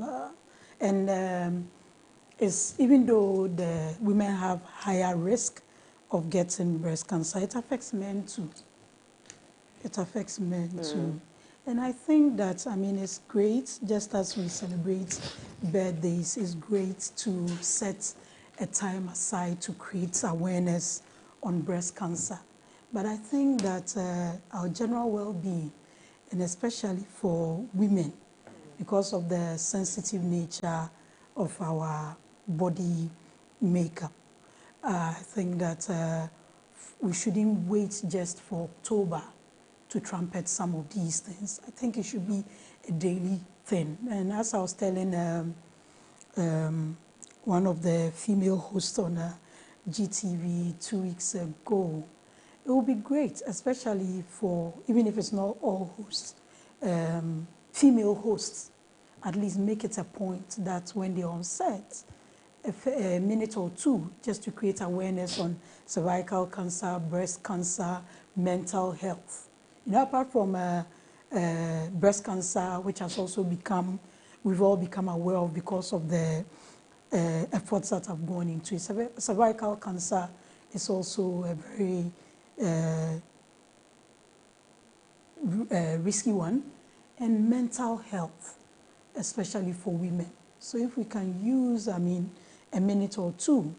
it's even though the women have higher risk of getting breast cancer, it affects men too. And I think that, it's great, just as we celebrate birthdays, it's great to set a time aside to create awareness on breast cancer. But I think that our general well-being, and especially for women, because of the sensitive nature of our body makeup, I think that we shouldn't wait just for October to trumpet some of these things. I think it should be a daily thing. And as I was telling one of the female hosts on GTV 2 weeks ago, it would be great, especially for, even if it's not all hosts, female hosts, at least make it a point that when they're on set, a minute or two just to create awareness on cervical cancer, breast cancer, mental health. You know, apart from breast cancer, which has also become, we've all become aware of because of the efforts that have gone into it. Cervical cancer is also a very risky one, and mental health, especially for women. So if we can use, I mean, a minute or two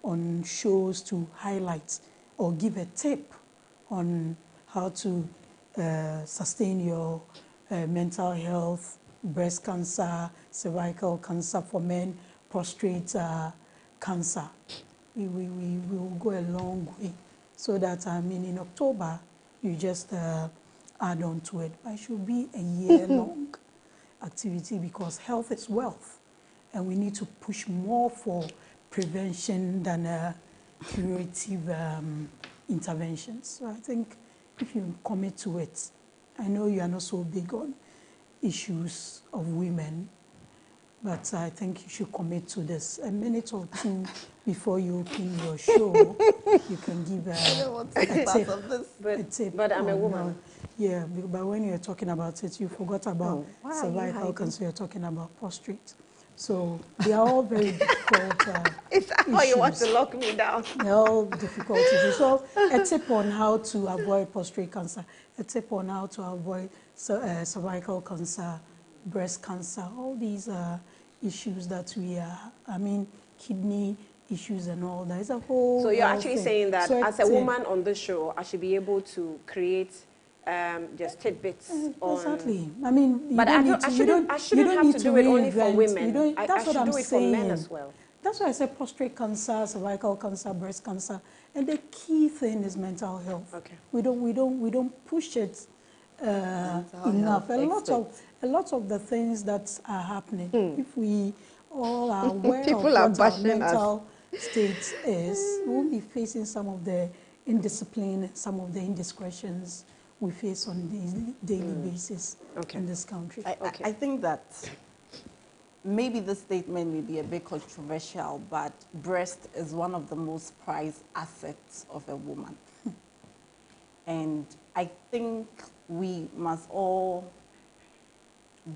on shows to highlight or give a tip on how to sustain your mental health, breast cancer, cervical cancer for men, prostate cancer, we will go a long way. So that, I mean, in October, you just add on to it. But it should be a year-long activity because health is wealth. And we need to push more for prevention than curative interventions. So I think if you commit to it, I know you are not so big on issues of women, but I think you should commit to this. A minute or two before you open your show, you can give a tip. But I'm a woman. Yeah, but when you're talking about it, you forgot about cervical cancer, you're talking about prostate. So they are all very difficult Is that how you want to lock me down? They're all difficult issues. So a tip on how to avoid prostate cancer, a tip on how to avoid cervical cancer, breast cancer, all these issues that we are, I mean, kidney issues and all that. It's a whole. So you're actually thing. saying that So as a woman on this show, I should be able to create just tidbits on... Exactly. I mean, but I shouldn't have to do it only for women. I should do it for men as well. That's why I said prostate cancer, cervical cancer, breast cancer, and the key thing is mental health. Okay. We don't push it enough. A lot of the things that are happening, if we all are aware of what our mental state is, we won't be facing some of the indiscipline, some of the indiscretions we face on a daily basis in this country. I think that maybe this statement may be a bit controversial, but breast is one of the most prized assets of a woman. And I think we must all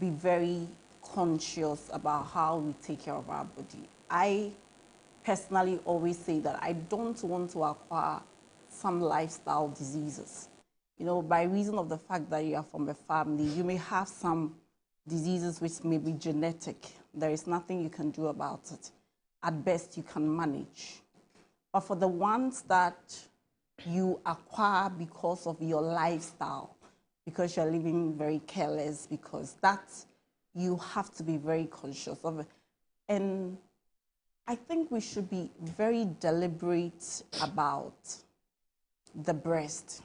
be very conscious about how we take care of our body. I personally always say that I don't want to acquire some lifestyle diseases. You know, by reason of the fact that you are from a family, you may have some diseases which may be genetic. There is nothing you can do about it. At best, you can manage. But for the ones that you acquire because of your lifestyle, because you're living very careless, because that you have to be very conscious of it. And I think we should be very deliberate about the breast.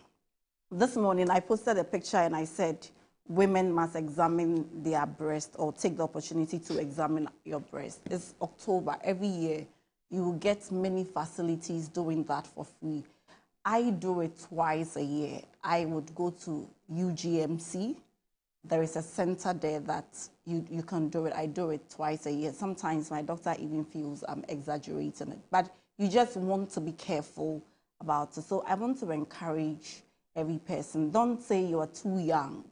This morning, I posted a picture and I said, women must examine their breast or take the opportunity to examine your breast. It's October. Every year, you will get many facilities doing that for free. I do it twice a year. I would go to UGMC. There is a center there that you can do it. I do it twice a year. Sometimes my doctor even feels I'm exaggerating it. But you just want to be careful about it. So I want to encourage every person. Don't say you are too young.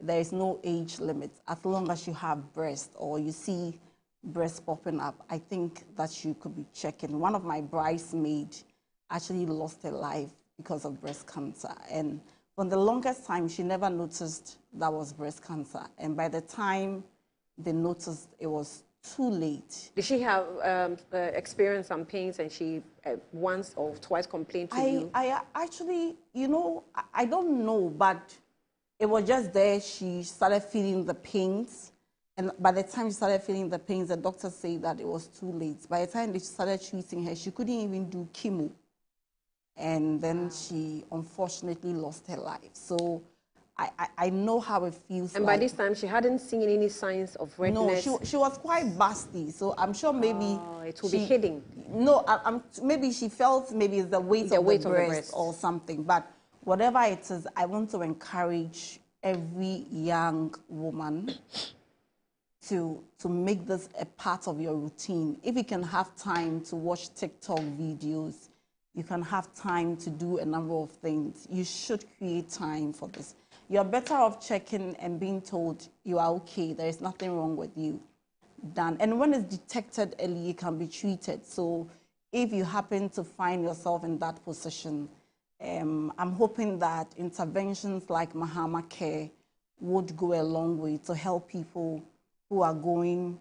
There is no age limit. As long as you have breast or you see breast popping up, I think that you could be checking. One of my bridesmaids actually lost her life because of breast cancer. And for the longest time, she never noticed that was breast cancer. And by the time they noticed, it was too late. Did she have experienced some pains and she once or twice complained to you? I actually, you know, I don't know, but it was just there. She started feeling the pains. And by the time she started feeling the pains, the doctor said that it was too late. By the time they started treating her, she couldn't even do chemo. and then she unfortunately lost her life. So I know how it feels. And by this time, she hadn't seen any signs of redness. No, she was quite busty, so I'm sure maybe it will be hidden. No, maybe she felt maybe it's the weight of the breast or something. But whatever it is, I want to encourage every young woman to make this a part of your routine. If you can have time to watch TikTok videos, you can have time to do a number of things, you should create time for this. You're better off checking and being told you are okay, there is nothing wrong with you, and when it's detected early, it can be treated. So if you happen to find yourself in that position, I'm hoping that interventions like Mahama Care would go a long way to help people who are going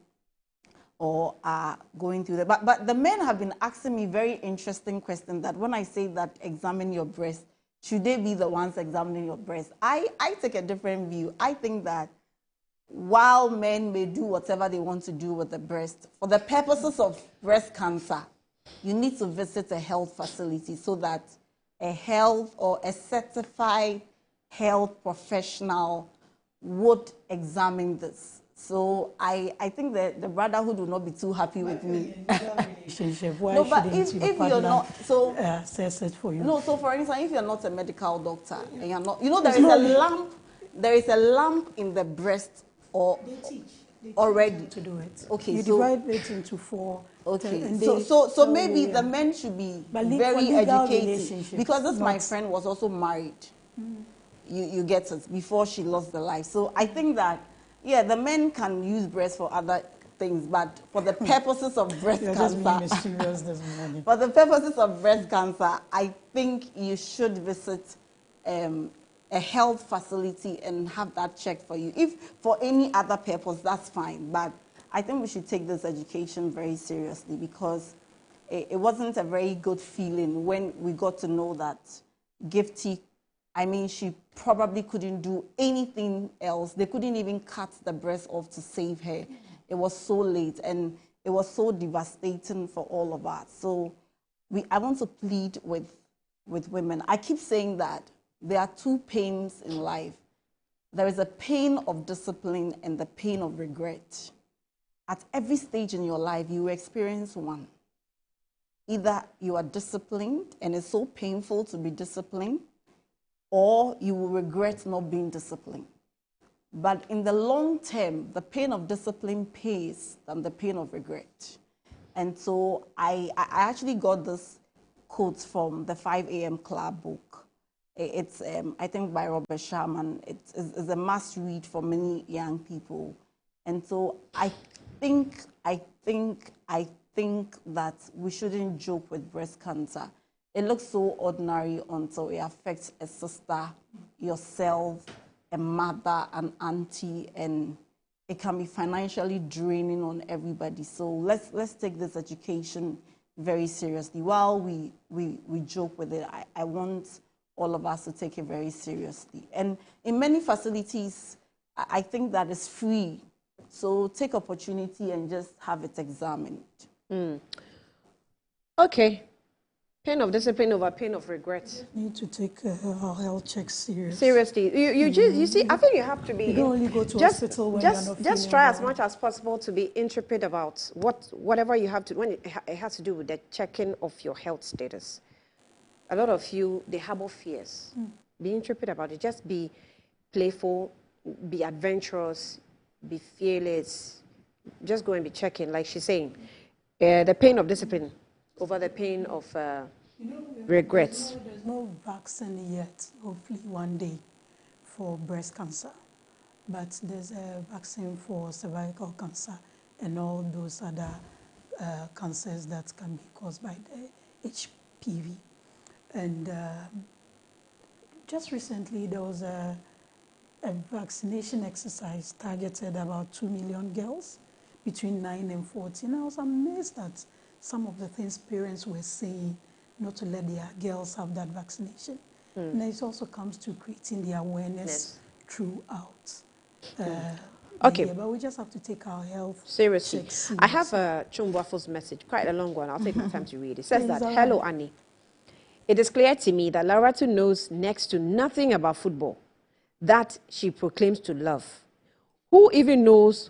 or are going through that. But the men have been asking me very interesting questions that when I say that examine your breast, should they be the ones examining your breast? I take a different view. I think that while men may do whatever they want to do with the breast, for the purposes of breast cancer, you need to visit a health facility so that a health or a certified health professional would examine this. So I think that the brotherhood will not be too happy with me. Why no, but if you're not, so assess it for you. No, so for instance, if you're not a medical doctor and you're not, there is a lump in the breast, or they teach already to do it. Okay, you so divide it into 4. Okay, so maybe the men should be very educated, because this my friend was also married. You get it, before she lost her life. So I think that the men can use breast for other things, but for the purposes of breast cancer, for the purposes of breast cancer, I think you should visit a health facility and have that checked for you. If for any other purpose, that's fine. But I think we should take this education very seriously, because it wasn't a very good feeling when we got to know that Gifty, she probably couldn't do anything else. They couldn't even cut the breast off to save her. It was so late, and it was so devastating for all of us. So I want to plead with women. I keep saying that there are 2 pains in life. There is a pain of discipline and the pain of regret. At every stage in your life, you experience one. Either you are disciplined and it's so painful to be disciplined, or you will regret not being disciplined. But in the long term, the pain of discipline pays than the pain of regret. And so I actually got this quote from the 5 a.m. Club book. It's, I think, by Robert Sharman. It's a must read for many young people. And so I think that we shouldn't joke with breast cancer. It looks so ordinary until it affects a sister, yourself, a mother, an auntie, and it can be financially draining on everybody. So let's take this education very seriously. While we joke with it, I want all of us to take it very seriously. And in many facilities, I think that is free. So take opportunity and just have it examined. Okay. Pain of discipline over pain of regret. Need to take our health checks seriously. You see, I think you have to be. You don't only go to hospital when you're not just try as much as possible to be intrepid about whatever you have to, when it has to do with the checking of your health status. A lot of you, they harbor fears. Be intrepid about it. Just be playful, be adventurous, be fearless. Just go and be checking, like she's saying. The pain of discipline over the pain of regrets. There's no vaccine yet, hopefully one day, for breast cancer. But there's a vaccine for cervical cancer and all those other cancers that can be caused by the HPV. And just recently, there was a vaccination exercise targeted about 2 million girls between 9 and 14. I was amazed at some of the things parents were saying not to let their girls have that vaccination. And it also comes to creating the awareness throughout. Okay. But we just have to take our health seriously. checks I have a Chumwaffle's message, quite a long one. I'll take my time to read it. It says that, hello, Annie. It is clear to me that Laratu knows next to nothing about football that she proclaims to love. Who even knows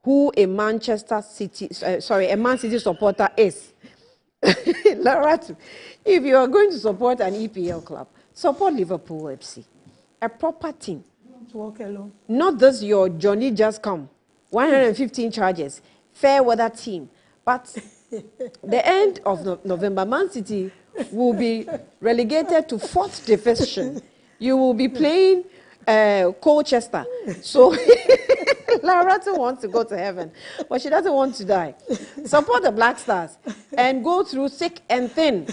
who a Man City supporter is? Laratu, if you are going to support an EPL club, support Liverpool FC, a proper team. To walk alone. Not this your Johnny just come, 115 charges, fair weather team. But the end of November, Man City will be relegated to 4th division. You will be playing Colchester. So Laratu wants to go to heaven, but she doesn't want to die. Support the Black Stars and go through thick and thin.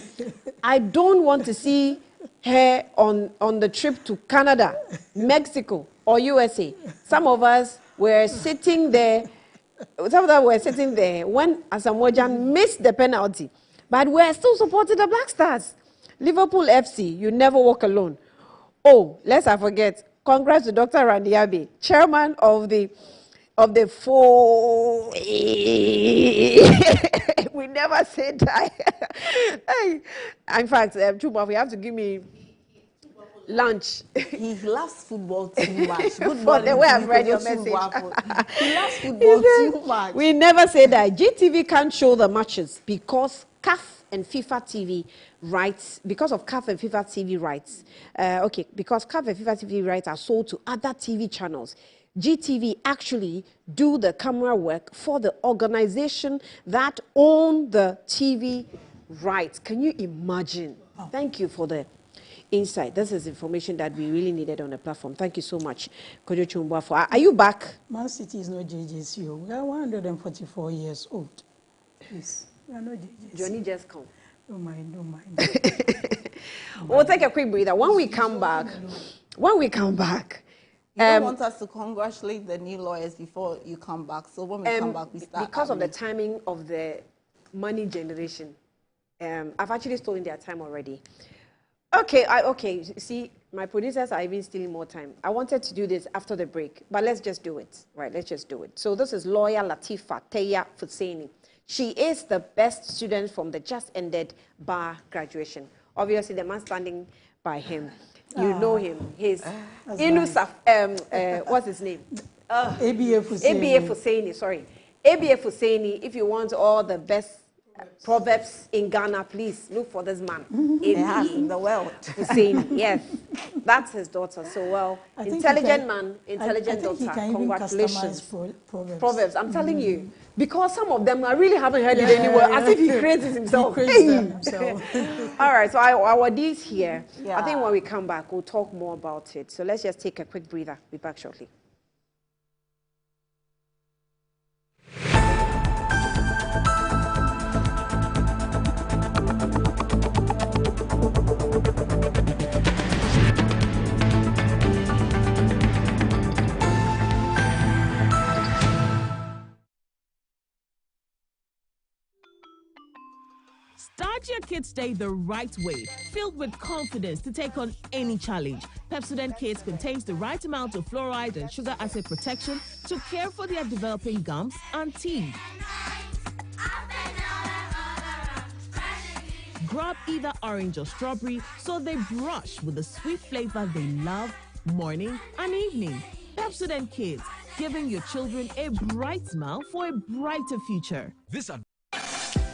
I don't want to see her on the trip to Canada, Mexico, or USA. Some of us were sitting there when Asamoah Gyan missed the penalty. But we're still supporting the Black Stars. Liverpool FC, you never walk alone. Oh, lest I forget, congrats to Dr. Randy Abbey, chairman of the four. We never said that. In fact, Chuba, we have to give me lunch. He loves football too much. For the way I've read your message. He loves football too much. We never said that. GTV can't show the matches because CAF and FIFA TV rights, because of CAF and FIFA TV rights. Because CAF and FIFA TV rights are sold to other TV channels. GTV actually do the camera work for the organization that own the TV rights. Can you imagine? Oh. Thank you for the insight. This is information that we really needed on the platform. Thank you so much, Kojo Chumbwafo. Are you back? Man City is not JJCO. We are 144 years old. Please, we are not JJCO. Johnny just come. Don't mind. We'll take a quick breather. When we come back, you don't want us to congratulate the new lawyers before you come back. So when we come back, we start. Because of the timing of the money generation, I've actually stolen their time already. Okay. See, my producers are even stealing more time. I wanted to do this after the break, but let's just do it. Right, let's just do it. So this is lawyer Latifa Teya Fuseni. She is the best student from the just ended bar graduation. Obviously, the man standing by him, you know him. He's Inusaf. What's his name? ABA Fuseni. ABA Fuseni. Sorry, ABA Fuseni. If you want all the best proverbs in Ghana, please look for this man. In the world. Hussein, yes. That's his daughter. So, intelligent man, intelligent daughter. Congratulations. Proverbs. I'm telling you. Because some of them I really haven't heard it anywhere, as if he creates it himself. All right, so our D's here. Yeah. I think when we come back, we'll talk more about it. So let's just take a quick breather. Be back shortly. Start your kids' day the right way, filled with confidence to take on any challenge. Pepsodent Kids contains the right amount of fluoride and sugar acid protection to care for their developing gums and teeth. Grab either orange or strawberry so they brush with the sweet flavor they love morning and evening. Pepsodent Kids, giving your children a bright smile for a brighter future.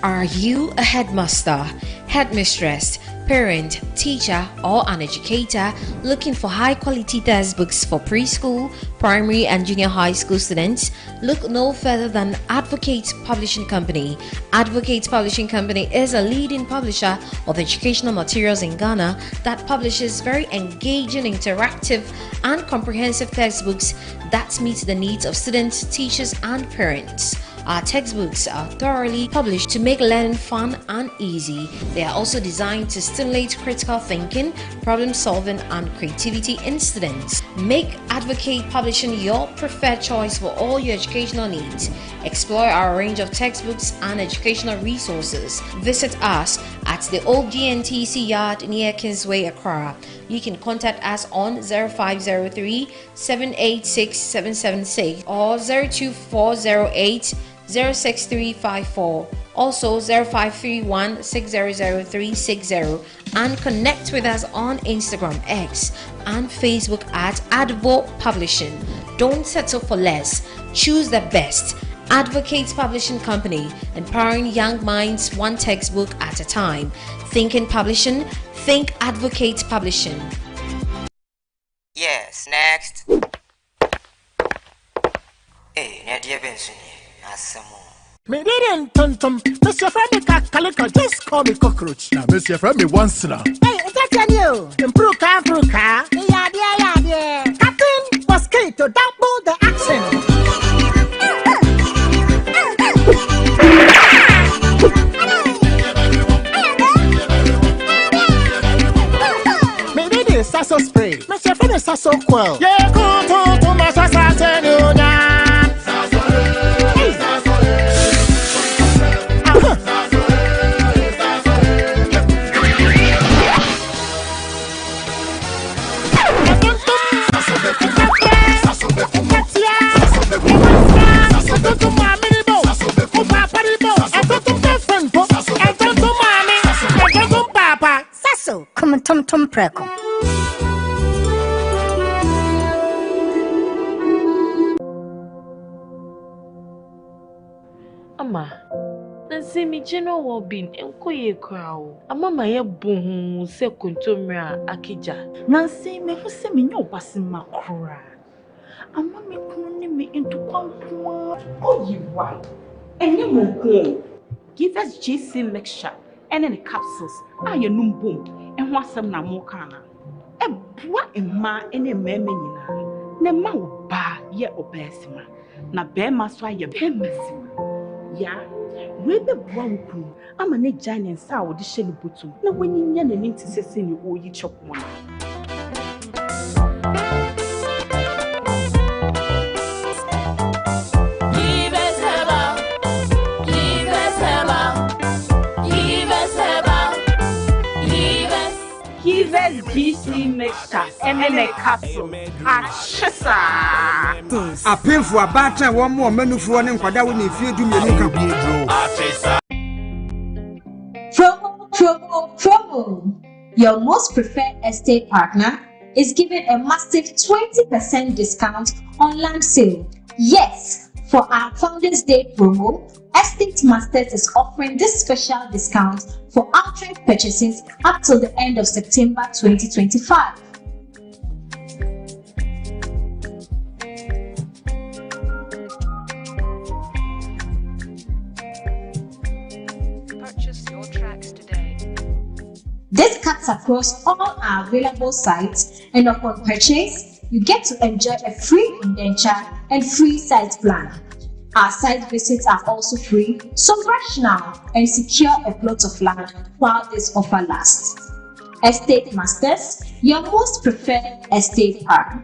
Are you a headmaster, headmistress, parent, teacher, or an educator looking for high-quality textbooks for preschool, primary, and junior high school students? Look no further than Advocate Publishing Company. Advocate Publishing Company is a leading publisher of educational materials in Ghana that publishes very engaging, interactive, and comprehensive textbooks that meet the needs of students, teachers, and parents. Our textbooks are thoroughly published to make learning fun and easy. They are also designed to stimulate critical thinking, problem solving, and creativity in students. Make Advocate Publishing your preferred choice for all your educational needs. Explore our range of textbooks and educational resources. Visit us at the old GNTC yard near Kingsway, Accra. You can contact us on 0503 786 776 or 02408 06354, also 0531 6000360, and connect with us on Instagram, X, and Facebook at Advo Publishing. Don't settle for less. Choose the best. Advocates Publishing Company, empowering young minds one textbook at a time. Thinking Publishing, think Advocate Publishing. Yes, next. Hey, Nadia Benson, me didn't tum. Mr. Friendly Calico, just call me cockroach. Now, Mr. Friendly once now. Hey, that's you. Improve car. Yeah. Captain was key to double the action. Me did this sasso spray. Mr. Friendly sasso quell. Yeah, go to my sasso. Tum preko. Ama, nansi mi general well-being enko ye kwao. Ama ma ye bohu se kontomra akija. Nansi me hu se me nyo basi makura. Ama me kunu ni me into kwankwa. Oh you right. Enye mo ko. Give us JC mixture and any capsules. Aye num boom. And what's some na more kana? A boy and ma and a memina. Ne ma ba ye obesima. Na bear must why ye bear messima. Ya, we be boy who I'm a neck giant and sour the shelly bottom. No, when you yan and into sessing you or you chop one. GC mixture and a capsule. Appeal for a batter, one more menu for one and Quadawi if you do me. Promo. Your most preferred estate partner is given a massive 20% discount on land sale. Yes, for our Founders Day promo, Estate Masters is offering this special discount for outright purchases up till the end of September 2025. Purchase your tracks today. This cuts across all our available sites, and upon purchase, you get to enjoy a free indenture and free site plan. Our site visits are also free, so rush now and secure a plot of land while this offer lasts. Estate Masters, your most preferred estate partner.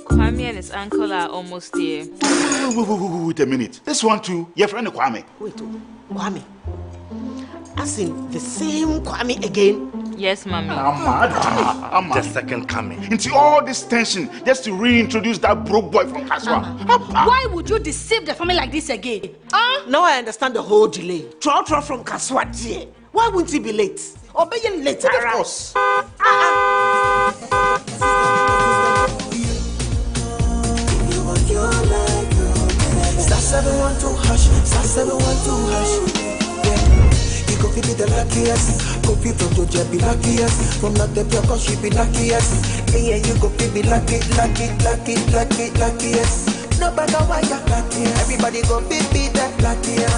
Kwame and his uncle are almost here. Wait a minute. This one too, your friend Kwame. Wait, Kwame. As in the same Kwame again? Yes, Mommy. I'm the second coming. Into all this tension just to reintroduce that broke boy from Kaswa. Why would you deceive the family like this again? Now I understand the whole delay. Troll from Kaswa dear. Why wouldn't he be late? Obey you later. Of course. Star 712 hash, star 712 hash. You go be the luckiest. Go be from Georgia, be luckiest. From not the cause she be luckiest. Yeah, you go be luckiest. No matter why you're lucky, everybody go be the luckiest.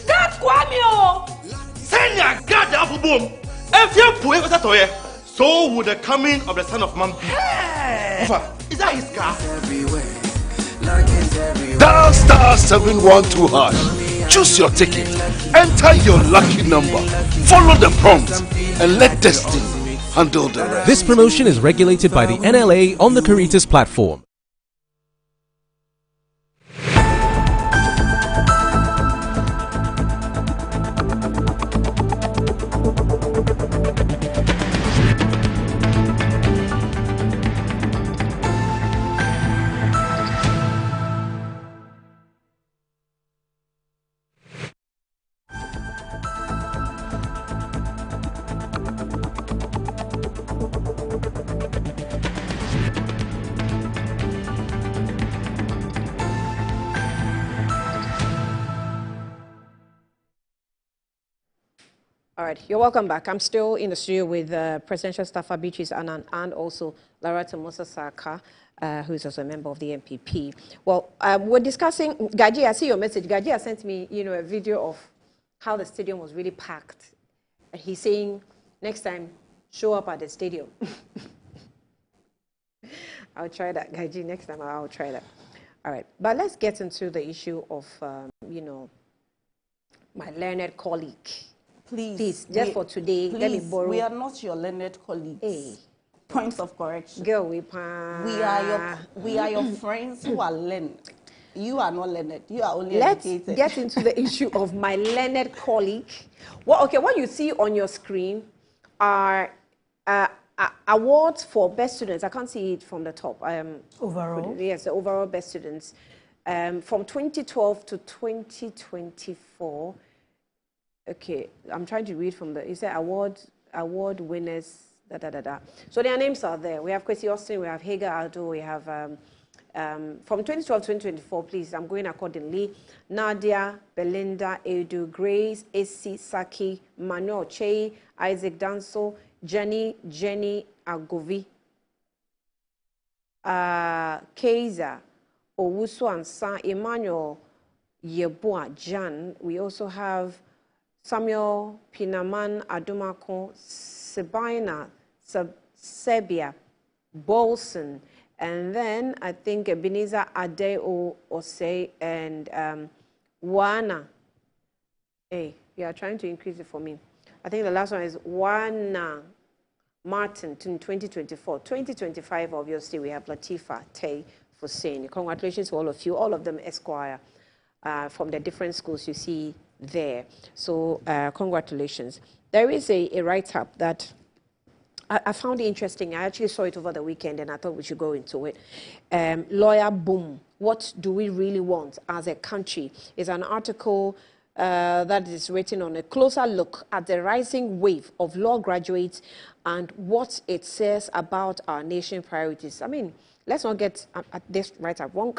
God, Kwame! Send your God up boom. If you put it toye, so would the coming of the Son of Man be. Is that his car? Dial star 712 hash. Choose your ticket. Enter your lucky number. Follow the prompts and let destiny handle the rest. This promotion is regulated by the NLA on the Caritas platform. All right, you're welcome back. I'm still in the studio with Presidential Staffer Beatrice Anand and also Larata Musa Saka, who is also a member of the MPP. Well, we're discussing, Gaji, I see your message. Gaji has sent me, a video of how the stadium was really packed. And he's saying, next time, show up at the stadium. I'll try that, Gaji. Next time, I'll try that. All right, but let's get into the issue of, my learned colleague. Please, just for today, let me borrow. We are not your learned colleagues. Hey. Points of correction. Girl, we are your friends who are learned. You are not learned. You are only educated. Let's get into the issue of my learned colleague. Well, okay, what you see on your screen are awards for best students. I can't see it from the top. Overall? Yes, the overall best students. From 2012 to 2024. Okay, I'm trying to read from the, it said award winners, So their names are there. We have Kwesi Austin, we have Hager Aldo, we have, from 2012 to 2024, please, I'm going accordingly. Nadia, Belinda, Edu, Grace, Esi, Saki, Manuel Che, Isaac Danso, Jenny Agovi, Keiza, Owusu Ansa, Emmanuel Yeboah Jan. We also have Samuel Pinaman Adumako, Sabina Sebia Bolson, and then I think Ebenezer Adeo Osei and Wana. Hey, you are trying to increase it for me. I think the last one is Wana Martin in 2024. 2025, obviously, we have Latifa Tay Hussein. Congratulations to all of you, all of them Esquire, from the different schools you see there. So congratulations. There is a write-up that I found interesting. I actually saw it over the weekend and I thought we should go into it. Lawyer boom. What do we really want as a country? Is an article that is written on a closer look at the rising wave of law graduates and what it says about our nation priorities. I mean, let's not get at this write-up wrong.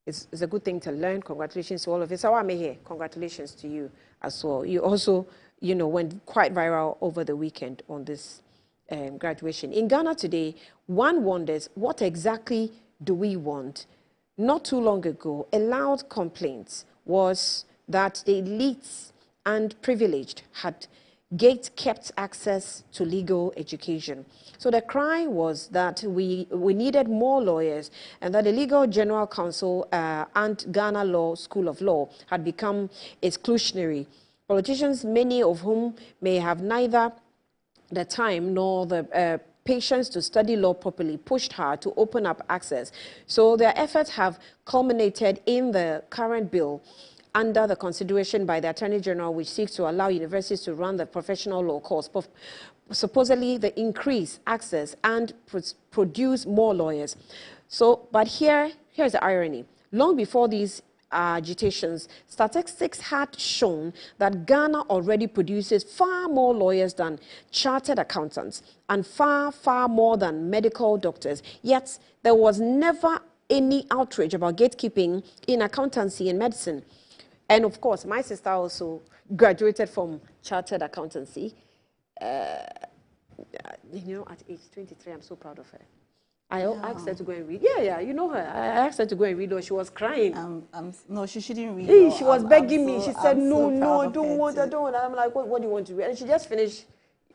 It's a good thing to learn. Congratulations to all of you. So I'm here. Congratulations to you as well. You also, went quite viral over the weekend on this graduation. In Ghana today, one wonders, what exactly do we want? Not too long ago, a loud complaint was that the elites and privileged had gate-kept access to legal education. So the cry was that we needed more lawyers and that the Legal General Council and Ghana Law School of Law had become exclusionary. Politicians, many of whom may have neither the time nor the patience to study law properly, pushed hard to open up access. So their efforts have culminated in the current bill under the consideration by the Attorney General, which seeks to allow universities to run the professional law course, supposedly the increase access and produce more lawyers. So, but here's the irony. Long before these agitations, statistics had shown that Ghana already produces far more lawyers than chartered accountants and far, far more than medical doctors. Yet, there was never any outrage about gatekeeping in accountancy and medicine. And of course, my sister also graduated from chartered accountancy. At age 23, I'm so proud of her. I asked her to go and read. Yeah, you know her. I asked her to go and read, or she was crying. No, she shouldn't read. Hey, she was begging me. She said, no, I don't want. And I'm like, what do you want to read? And she just finished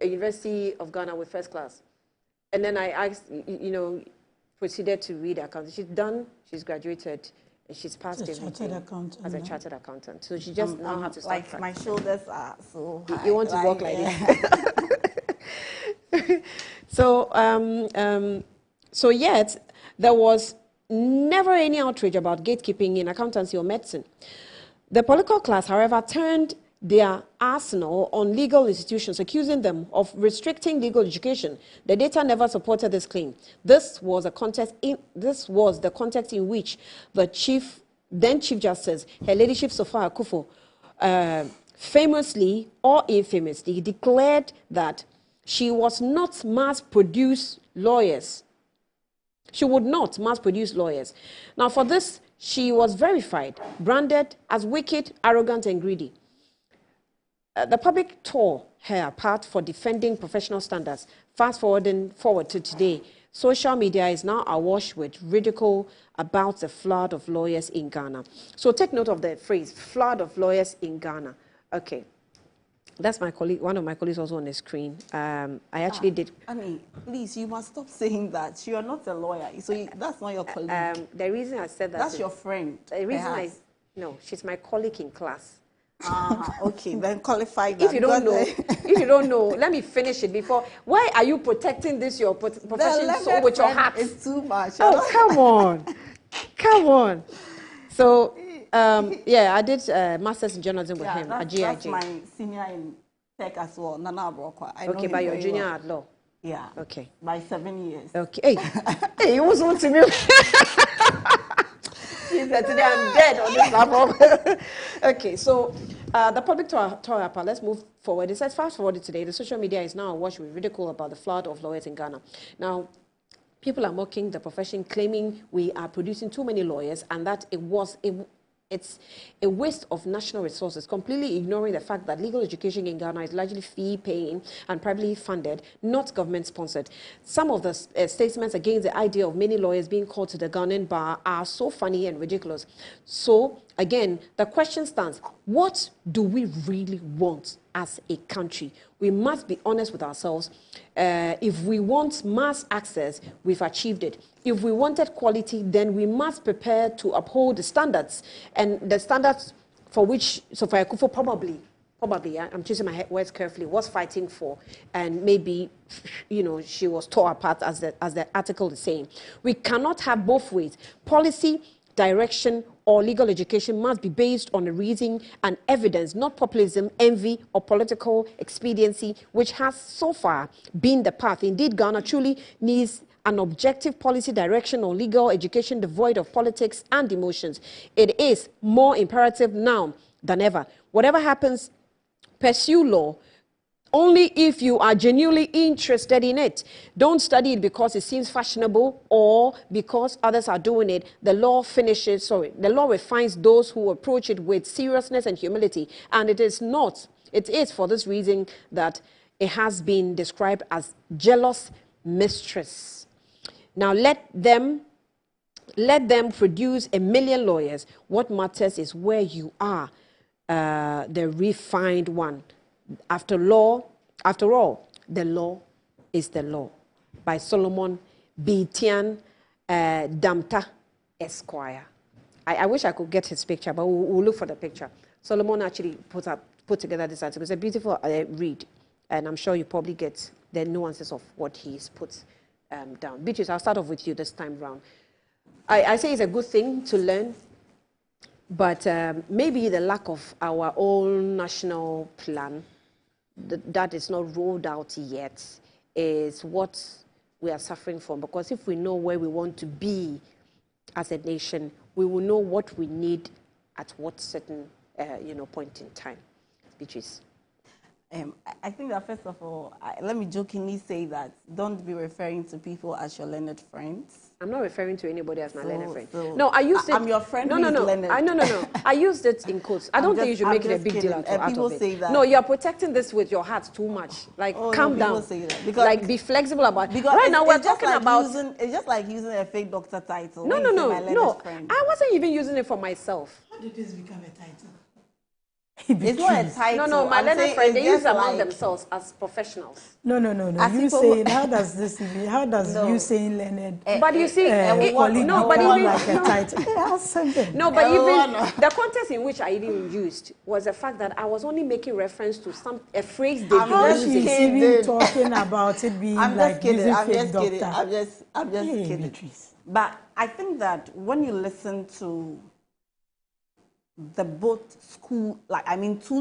a University of Ghana with first class. And then I asked, proceeded to read accounting. She's done. She's graduated. She's passed everything as a chartered accountant. So she just now has to start. Like my shoulders are so high. You want to walk like this. So yet there was never any outrage about gatekeeping in accountancy or medicine. The political class, however, turned their arsenal on legal institutions, accusing them of restricting legal education. The data never supported this claim. This was the context in which the then Chief Justice, Her Ladyship Sophia Akufo, famously or infamously declared that she was not mass-produce lawyers. She would not mass-produce lawyers. Now, for this, she was verified, branded as wicked, arrogant, and greedy. The public tore her apart for defending professional standards. Fast forward to today, social media is now awash with ridicule about the flood of lawyers in Ghana. So take note of the phrase, flood of lawyers in Ghana. Okay. That's my colleague, one of my colleagues also on the screen. I actually did. Annie, please, you must stop saying that. You are not a lawyer, so that's not your colleague. The reason I said that that's your friend. The reason no, she's my colleague in class. Okay, then qualify that. If you don't know, let me finish it before. Why are you protecting this your profession so with your heart? It's too much. Oh, come on, come on. So. Yeah, I did masters in journalism with him at GIJ. That's my senior in tech as well, Nana Abrokwa. Okay, but you're junior at law. Yeah. Okay. By 7 years. Okay. Hey, you was on to me. She said today I'm dead on this platform. Okay, so the public Torah, let's move forward. It says fast forward today. The social media is now awash with ridicule about the flood of lawyers in Ghana. Now, people are mocking the profession, claiming we are producing too many lawyers and that it's a waste of national resources, completely ignoring the fact that legal education in Ghana is largely fee-paying and privately funded, not government-sponsored. Some of the statements against the idea of many lawyers being called to the Ghanaian bar are so funny and ridiculous. So, again, the question stands, what do we really want as a country? We must be honest with ourselves. If we want mass access, we've achieved it. If we wanted quality, then we must prepare to uphold the standards. And the standards for which Sophia Akufo probably, I'm choosing my words carefully, was fighting for. And maybe, she was torn apart as the article is saying. We cannot have both ways. Policy, direction, or legal education must be based on the reason and evidence, not populism, envy, or political expediency, which has so far been the path. Indeed, Ghana truly needs an objective policy direction on legal education devoid of politics and emotions. It is more imperative now than ever. Whatever happens, pursue law only if you are genuinely interested in it. Don't study it because it seems fashionable or because others are doing it. The law refines those who approach it with seriousness and humility. And it is for this reason that it has been described as jealous mistress. Now let them produce 1 million lawyers. What matters is where you are, the refined one. After all, the law is the law. By Solomon Bitian Damta Esquire. I wish I could get his picture, but we'll look for the picture. Solomon actually put together this article. It's a beautiful read, and I'm sure you probably get the nuances of what he's put down. Beatrice, I'll start off with you this time round. I say it's a good thing to learn, but maybe the lack of our own national plan that is not rolled out yet is what we are suffering from. Because if we know where we want to be as a nation, we will know what we need at what certain point in time. Beatrice. I think that first of all, let me jokingly say that don't be referring to people as your learned friends. I'm not referring to anybody as my learned friend. No, I used it. I'm your friend. No. I used it in quotes. I don't think you should make it a big deal out of it. Say that. No, you're protecting this with your heart too much. Like, calm down. Say that because, be flexible about it. Right now, we're talking about. It's just like using a fake doctor title. No. I wasn't even using it for myself. How did this become a title? It's not a title. No, my learned friend, they use among themselves as professionals. No. You saying, how does this mean? How does you saying learned? But you see, like a title. No, but even the context in which I even used was the fact that I was only making reference to a phrase they use. She's even talking about it being like using fake doctor. I'm just kidding. But I think that when you listen to two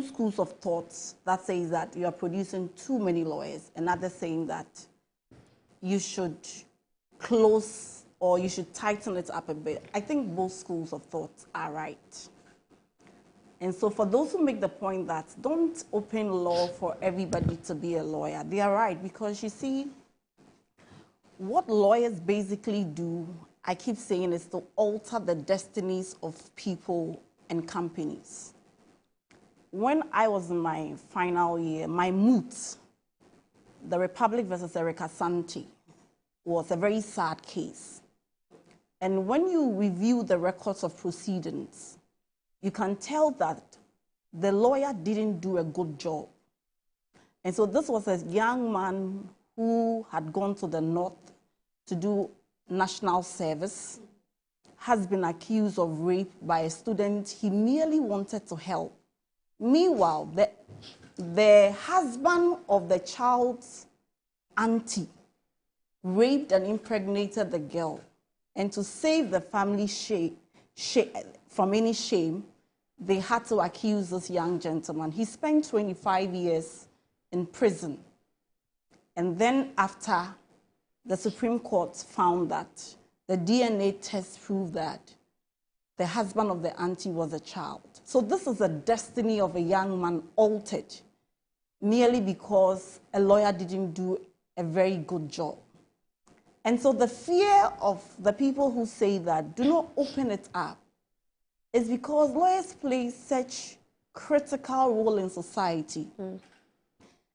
schools of thoughts that says that you are producing too many lawyers, and others saying that you should close or you should tighten it up a bit. I think both schools of thought are right. And so for those who make the point that don't open law for everybody to be a lawyer, they are right, because you see, what lawyers basically do, I keep saying, is to alter the destinies of people and companies. when I was in my final year, my moot, the Republic versus Erica Santi, was a very sad case. And when you review the records of proceedings, you can tell that the lawyer didn't do a good job. And so this was a young man who had gone to the north to do national service, has been accused of rape by a student he merely wanted to help. Meanwhile, the husband of the child's auntie raped and impregnated the girl. And to save the family from any shame, they had to accuse this young gentleman. He spent 25 years in prison. And then after the Supreme Court found that the DNA test proved that the husband of the auntie was a child. So this is the destiny of a young man altered merely because a lawyer didn't do a very good job. And so the fear of the people who say that do not open it up is because lawyers play such critical role in society.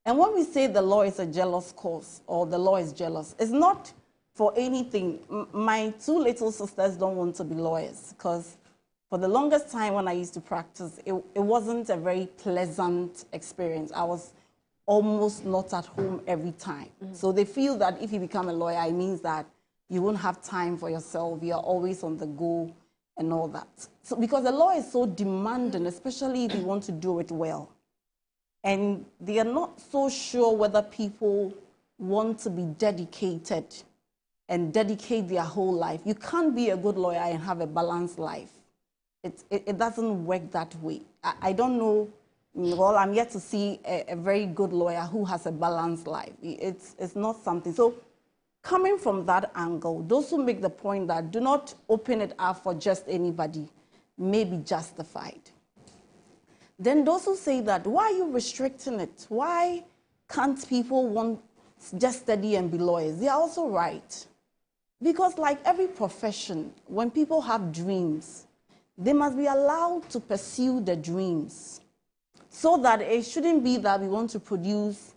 And when we say the law is a jealous cause or the law is jealous, it's not for anything. My two little sisters don't want to be lawyers because for the longest time when I used to practice, it wasn't a very pleasant experience. I was almost not at home every time. So they feel that if you become a lawyer, it means that you won't have time for yourself. You're always on the go and all that. So because the law is so demanding, especially if you want to do it well. And they are not so sure whether people want to be dedicated and dedicate their whole life. You can't be a good lawyer and have a balanced life. It doesn't work that way. I don't know. Well, I'm yet to see a very good lawyer who has a balanced life. It's not something. So coming from that angle, those who make the point that do not open it up for just anybody may be justified. Then those who say that, why are you restricting it? Why can't people want just study and be lawyers? They are also right. Because like every profession, when people have dreams, they must be allowed to pursue the dreams. So that it shouldn't be that we want to produce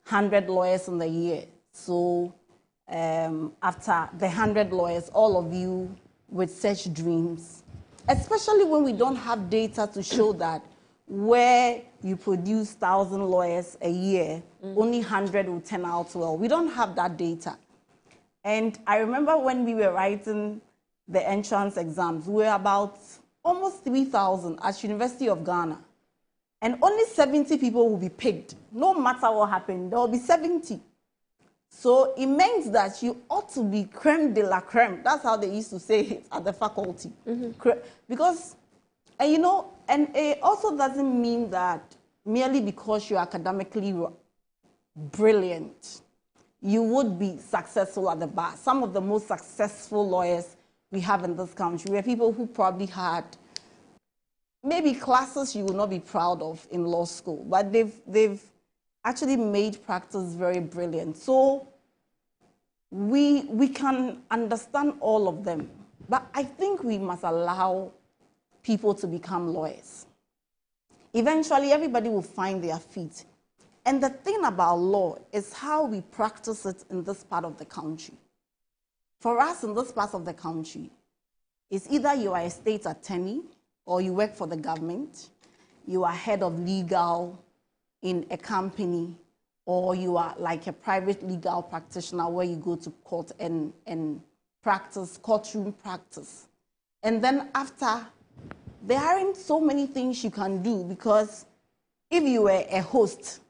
100 lawyers in the year. So after the 100 lawyers, all of you with such dreams, especially when we don't have data to show that where you produce 1,000 lawyers a year, only 100 will turn out well. We don't have that data. And I remember when we were writing the entrance exams, we were about almost 3,000 at University of Ghana. And only 70 people will be picked. No matter what happened, there will be 70. So it means that you ought to be creme de la creme. That's how they used to say it at the faculty. Because, and you know, and it also doesn't mean that merely because you're academically brilliant, you would be successful at the bar. Some of the most successful lawyers we have in this country were people who probably had maybe classes you will not be proud of in law school, but they've actually made practice very brilliant. So we can understand all of them, but I think we must allow people to become lawyers. Eventually, everybody will find their feet. And the thing about law is how we practice it in this part of the country. For us in this part of the country, it's either you are a state attorney or you work for the government, you are head of legal in a company, or you are like a private legal practitioner where you go to court and practice, courtroom practice. And then after, there aren't so many things you can do, because if you were a host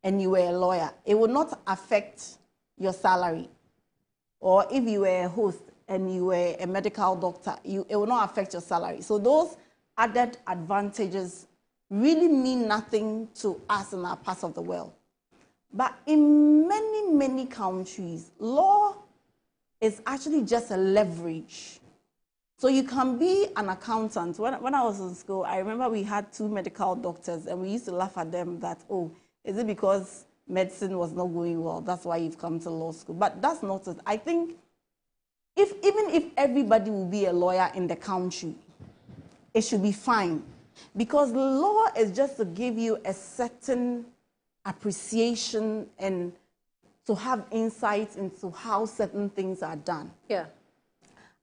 and you were a lawyer, it would not affect your salary. Or if you were a host and you were a medical doctor, it will not affect your salary. So those added advantages really mean nothing to us in our part of the world. But in many, many countries, law is actually just a leverage. So you can be an accountant. When I was in school, I remember we had 2 medical doctors, and we used to laugh at them that, oh, is it because medicine was not going well, that's why you've come to law school? But that's not it. I think even if everybody will be a lawyer in the country, it should be fine. Because law is just to give you a certain appreciation and to have insight into how certain things are done. Yeah.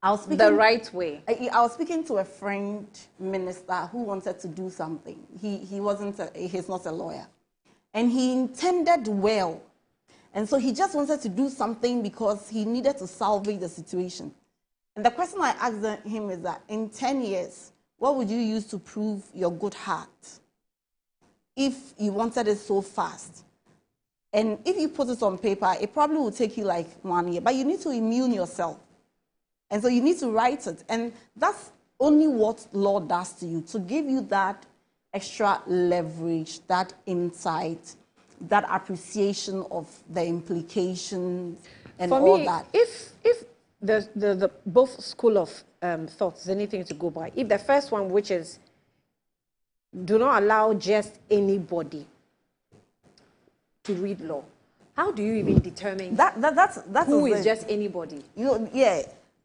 I was speaking the right way. I was speaking to a friend minister who wanted to do something. He's not a lawyer. And he intended well. And so he just wanted to do something because he needed to salvage the situation. And the question I asked him is that in 10 years, what would you use to prove your good heart if you wanted it so fast? And if you put it on paper, it probably will take you like 1 year. But you need to immune yourself. And so you need to write it. And that's only what law does to you, to give you that extra leverage, that insight, that appreciation of the implications and For all me, that. If the both school of thoughts is anything to go by, if the first one, which is do not allow just anybody to read law, how do you even determine that's who is just anybody?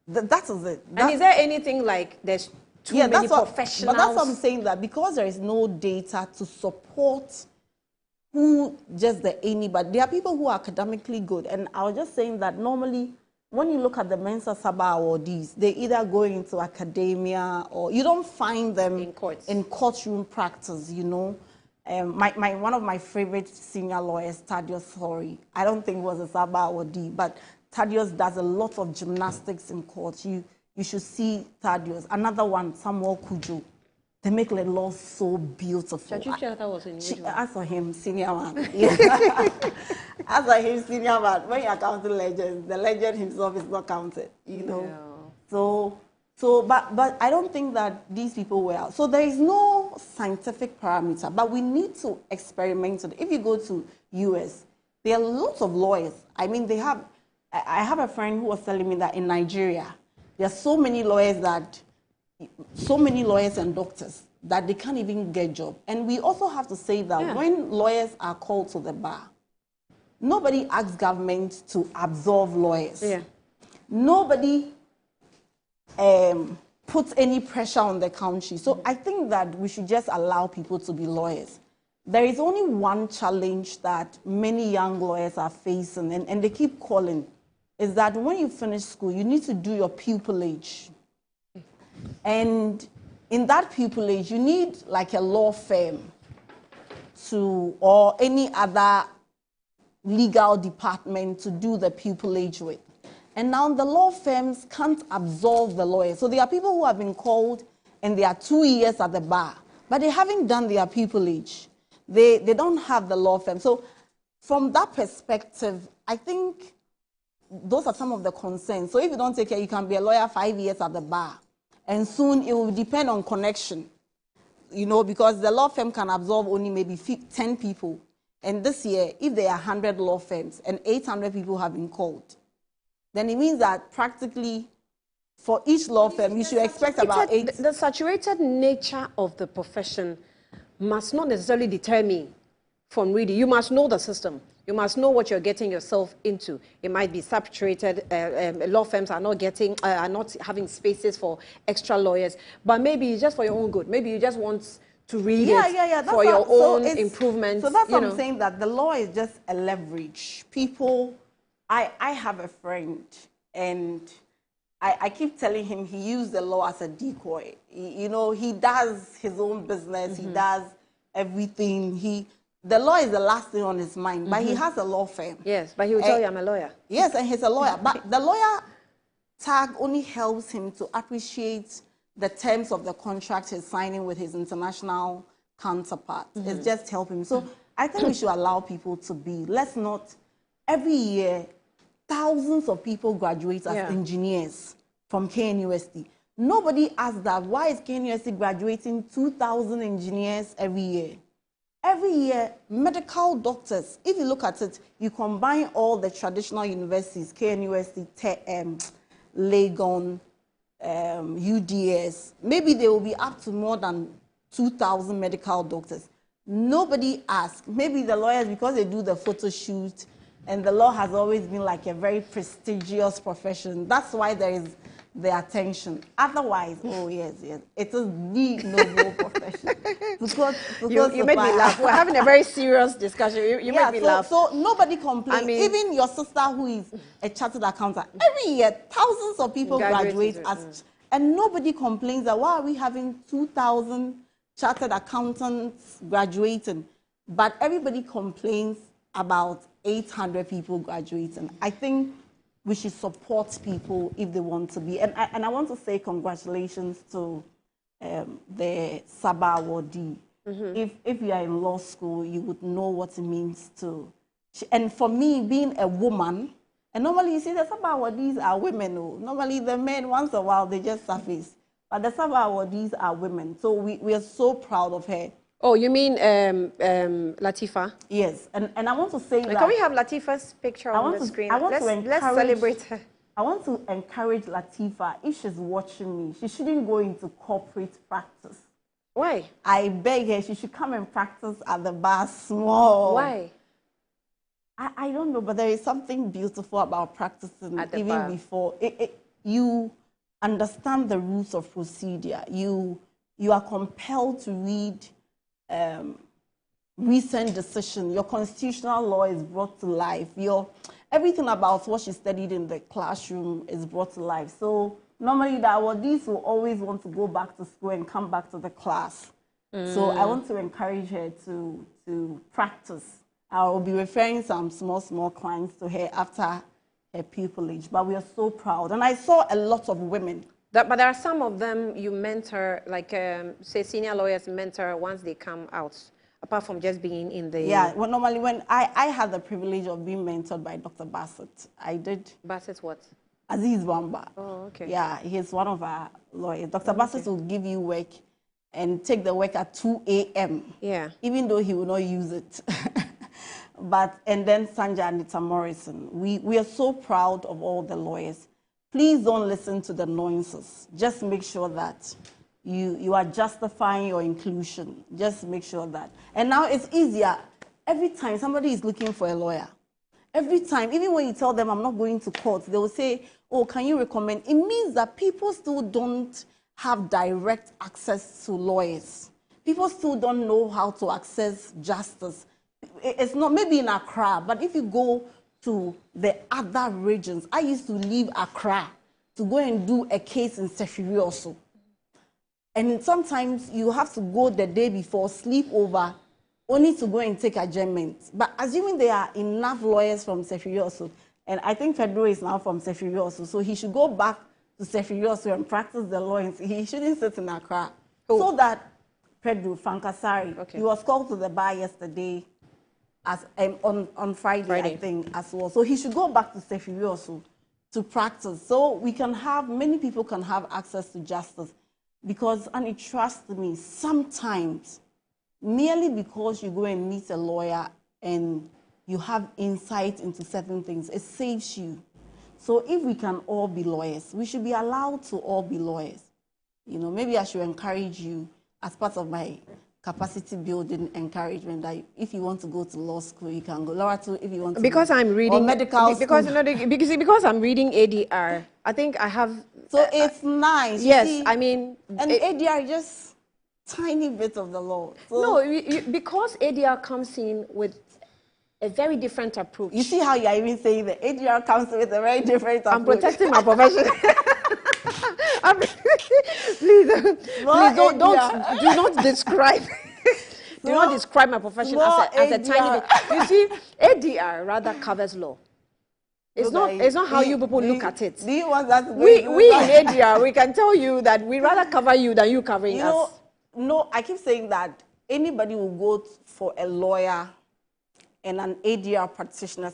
That is it. And is there anything like there's too many professionals? But that's what I'm saying, that because there is no data to support who just the anybody. There are people who are academically good. And I was just saying that normally when you look at the Mensa Saba awardees, they either go into academia or you don't find them in courtroom practice, you know. One of my favorite senior lawyers, Thaddeus Hori, I don't think he was a Saba awardee, but Thaddeus does a lot of gymnastics in court. You should see Thaddeus. Another one, Samuel Kujo. They make the law so beautiful. I saw him, senior man. I saw him, senior man. When you are counting legends, the legend himself is not counted, you know. Yeah. But I don't think that these people were out. So there is no scientific parameter, but we need to experiment it. If you go to US, there are lots of lawyers. I mean, I have a friend who was telling me that in Nigeria, there are so many lawyers and doctors that they can't even get a job. And we also have to say that when lawyers are called to the bar, nobody asks government to absolve lawyers. Yeah. Nobody puts any pressure on the country. So I think that we should just allow people to be lawyers. There is only one challenge that many young lawyers are facing, and they keep calling, is that when you finish school, you need to do your pupillage. And in that pupillage, you need like a law firm or any other legal department to do the pupillage with. And now the law firms can't absolve the lawyers. So there are people who have been called and they are 2 years at the bar, but they haven't done their pupillage. They don't have the law firm. So from that perspective, I think those are some of the concerns. So if you don't take care, you can be a lawyer 5 years at the bar. And soon it will depend on connection, you know, because the law firm can absorb only maybe 10 people. And this year, if there are 100 law firms and 800 people have been called, then it means that practically for each law firm, you should expect about 8. The saturated nature of the profession must not necessarily deter me from reading. You must know the system. You must know what you're getting yourself into. It might be saturated. Law firms are not having spaces for extra lawyers. But maybe it's just for your own good. Maybe you just want to read it for your own improvement. So that's what I'm saying, that the law is just a leverage. People, I have a friend, and I keep telling him he used the law as a decoy. You know, he does his own business. He does everything. The law is the last thing on his mind, but he has a law firm. Yes, but he will tell you I'm a lawyer. Yes, and he's a lawyer. But the lawyer tag only helps him to appreciate the terms of the contract he's signing with his international counterpart. It's just helping him. So I think we should allow people to be. Let's not, every year, thousands of people graduate as engineers from KNUST. Nobody asks that. Why is KNUST graduating 2,000 engineers every year? Every year, medical doctors, if you look at it, you combine all the traditional universities, KNUST, Legon, UDS, maybe they will be up to more than 2,000 medical doctors. Nobody asks. Maybe the lawyers, because they do the photo shoot, and the law has always been like a very prestigious profession. That's why there is the attention. Otherwise, oh yes, it is the noble profession. Because you make me laugh. We're having a very serious discussion. You make me laugh. So nobody complains. I mean, even your sister who is a chartered accountant, every year thousands of people graduate and nobody complains that why are we having 2,000 chartered accountants graduating, but everybody complains about 800 people graduating. I think we should support people if they want to be. And I want to say congratulations to the Saba awardee. If you are in law school, you would know what it means to. And for me, being a woman, and normally you see the Saba awardees are women. Normally the men, once in a while, they just surface. But the Saba awardees are women. So we are so proud of her. Oh, you mean Latifa? Yes, and I want to say that... Can we have Latifa's picture on the screen? Let's celebrate her. I want to encourage Latifa, if she's watching me, she shouldn't go into corporate practice. Why? I beg her, she should come and practice at the bar small. Why? I don't know, but there is something beautiful about practicing at the even bar. Before. You understand the rules of procedure. You are compelled to read recent decision. Your constitutional law is brought to life. Everything about what she studied in the classroom is brought to life. So normally the awardees will always want to go back to school and come back to the class. So I want to encourage her to practice. I will be referring some small clients to her after her pupillage. But we are so proud. And I saw a lot of women. But there are some of them you mentor, like say senior lawyers mentor once they come out, apart from just being in the... Yeah, well, normally when I had the privilege of being mentored by Dr. Bassett. I did. Bassett what? Aziz Wamba. Oh, okay. Yeah, he's one of our lawyers. Dr. Bassett will give you work and take the work at 2 a.m. Yeah. Even though he will not use it. And then Sanja Anita Morrison. We are so proud of all the lawyers. Please don't listen to the nuances. Just make sure that you are justifying your inclusion. Just make sure that. And now it's easier. Every time somebody is looking for a lawyer, every time, even when you tell them I'm not going to court, they will say, oh, can you recommend? It means that people still don't have direct access to lawyers. People still don't know how to access justice. It's not maybe in Accra, but if you go to the other regions. I used to leave Accra to go and do a case in Sefiri also. And sometimes you have to go the day before, sleep over, only to go and take adjournment. But assuming there are enough lawyers from Sefiri also, and I think Pedro is now from Sefiri also, so he should go back to Sefiri also and practice the law. He shouldn't sit in Accra. So that Pedro Fankasari, he was called to the bar yesterday, as on Friday, I think, as well. So he should go back to Sefiri also to practice. So we can have, many people can have access to justice. Because, and trust me, sometimes, merely because you go and meet a lawyer and you have insight into certain things, it saves you. So if we can all be lawyers, we should be allowed to all be lawyers. You know, maybe I should encourage you as part of my capacity building encouragement that if you want to go to law school, you can go. Laura too, if you want to because go. I'm reading or medical because school. because I'm reading ADR, I think I have. So it's nice. Yes, see, I mean, and ADR is just tiny bit of the law. So no, because ADR comes in with a very different approach. You see how you are even saying that ADR comes with a very different approach. I'm protecting my profession. Please do not describe. Do not describe my profession as a tiny bit. You see, ADR rather covers law. It's not how you people look at it. Do you want that? We in ADR, we can tell you that we rather cover you than you covering us. No, I keep saying that anybody will go for a lawyer and an ADR practitioner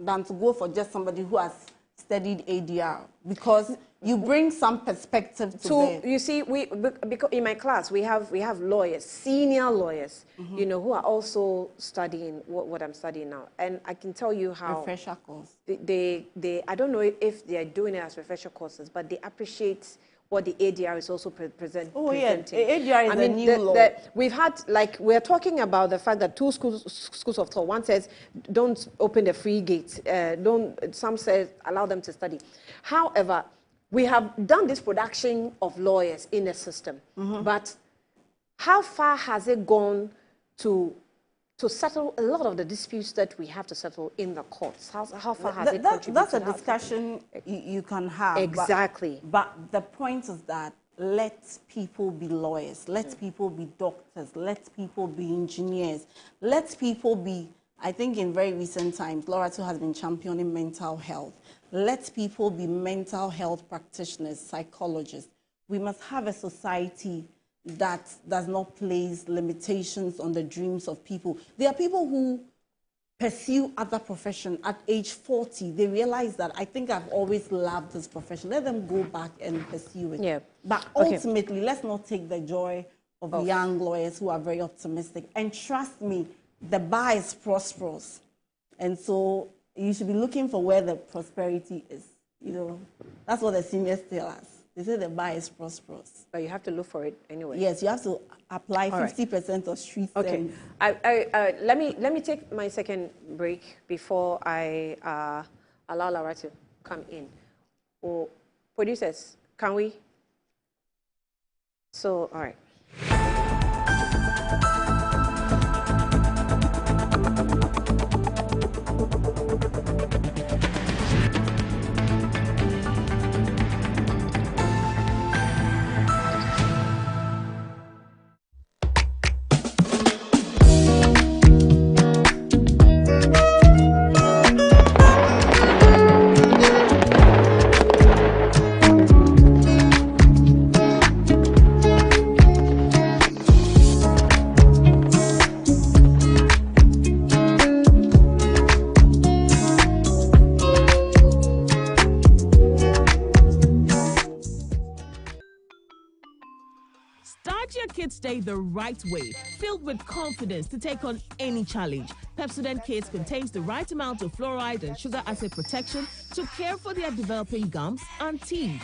than to go for just somebody who has studied ADR, because you bring some perspective to them. You see, because in my class we have lawyers, senior lawyers, you know, who are also studying what I'm studying now, and I can tell you how refresher course. They I don't know if they are doing it as refresher courses, but they appreciate what the ADR is also presenting. Oh yeah, ADR is a new law. We've had, like, we're talking about the fact that two schools of thought. One says, don't open the free gates. Some says, allow them to study. However, we have done this production of lawyers in the system, but how far has it gone to settle a lot of the disputes that we have to settle in the courts? How far has it contributed? That's a discussion you can have. Exactly. But the point is that let people be lawyers, let people be doctors, let people be engineers, let people be, I think in very recent times, Laura too has been championing mental health. Let people be mental health practitioners, psychologists. We must have a society that does not place limitations on the dreams of people. There are people who pursue other profession at age 40. They realize that I think I've always loved this profession. Let them go back and pursue it. Yeah. But ultimately, let's not take the joy of young lawyers who are very optimistic. And trust me, the bar is prosperous. And so you should be looking for where the prosperity is. You know, that's what the seniors tell us. They say the bar is prosperous. But you have to look for it anyway. Yes, you have to apply 50% of street Okay. Let me take my second break before I allow Laura to come in. Oh, producers, can we? So, all right. Stay the right way, filled with confidence to take on any challenge. Pepsodent Kids contains the right amount of fluoride and sugar acid protection to care for their developing gums and teeth.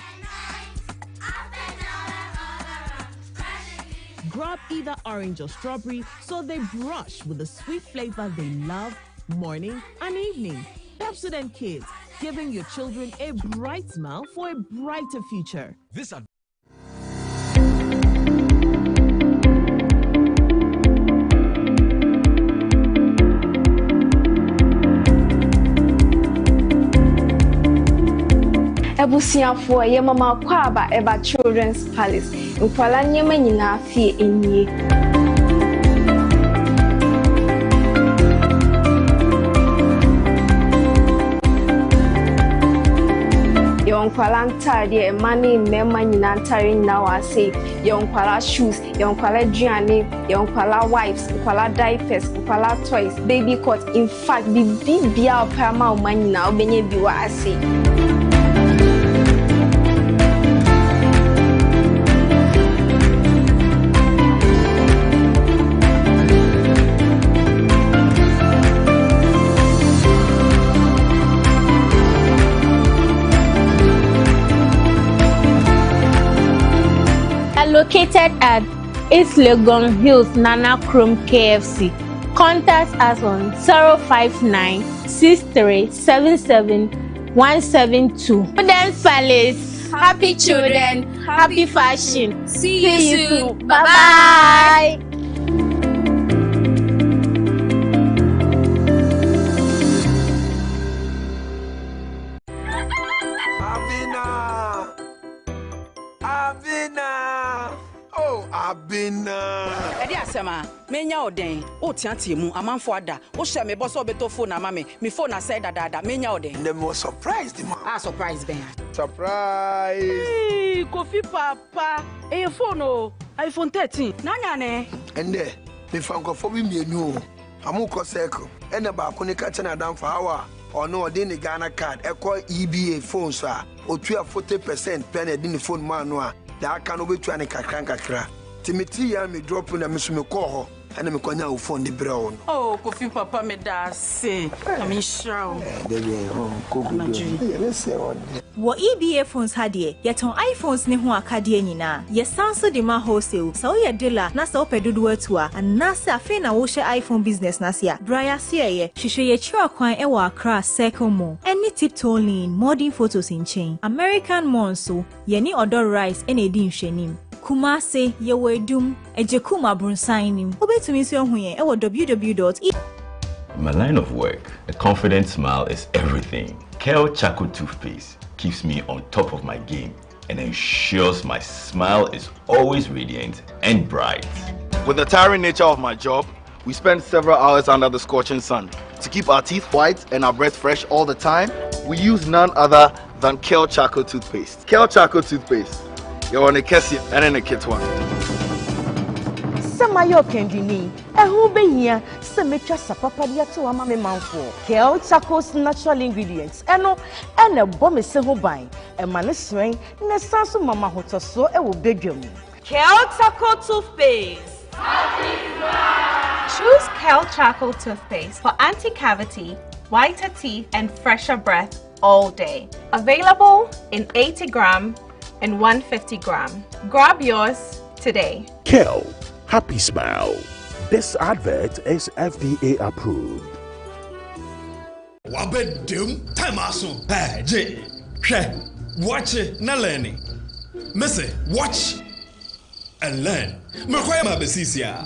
Grab either orange or strawberry so they brush with the sweet flavor they love morning and evening. Pepsodent Kids, giving your children a bright smile for a brighter future. Ebusiafo ye mama kwaba eba Children's Palace. Nkwala nyema nyina fie enye. Yonkwala ntade mani mema nyina ntare nyina wase. Yonkwala shoes, yonkwala duane, yonkwala wipes, yonkwala diapers, yonkwala toys, baby cot. In fact, bibia opama o manyina obenye biwa ase. Located at East Legon Hills, Nana Chrome KFC. Contact us on 059-6377-172. Children's Palace. Happy children, happy fashion. See you soon. Bye-bye. Edi asema menya oden o tiantie mu amanfo ada o hye me boso obeto phone na mame me phone na say dada menya oden the most surprised man surprise ben surprise hey Kofi papa e phone o iPhone 13 nanya ne ende me fankofo bi mienu o amuko circle ene ba ko ne ka chena dan fa hawa ono odi ni Ghana card eko EBA phone so a otua 40% pen edi ni phone man no a da aka no betua ne kakra Timothy ya me drop na me so me call ho ɛna mekwanya wo phone de brɛ wo no. Oh, Kofi Papa me da se. I'm sure. What EBA phones had ye, yet on iPhones ne ho akade nyina. Ye sanso de ma wholesale. So ye dealer na so pedodo atua and na se afi na wo share iPhone business na sia. Braya sia ye, hwehwe ye chira kwan e wa Accra Circle Mall. Any tiptoe lane, modern photos in chain. American Monso, ye ni odor rice ene di nhwenim. Kumase ye wedum ejekuma brunsanim. Obetumi so hu ye e wo www. In my line of work, a confident smile is everything. Kel Charcoal Toothpaste keeps me on top of my game and ensures my smile is always radiant and bright. With the tiring nature of my job, we spend several hours under the scorching sun. To keep our teeth white and our breath fresh all the time, we use none other than Kel Charcoal Toothpaste. Kel Charcoal Toothpaste. You're on a Kessie and in a kit one. Samayo kendini ehu behia se metwa sapapa dia to ama me manfo Kel Charcoal's natural ingredients eno ene bom se ho ban e ma ne sren ne sanso mama hotoso e wo bedwam. Kel Charcoal Toothpaste. Choose Kel Charcoal Toothpaste for anti-cavity, whiter teeth and fresher breath all day. Available in 80 gram and 150 gram. Grab yours today. Kel, happy smile. This advert is FDA approved. Wabedum tamaso. Hey, J. Watch it, na learning. Missy, watch and learn. Makwema besisia.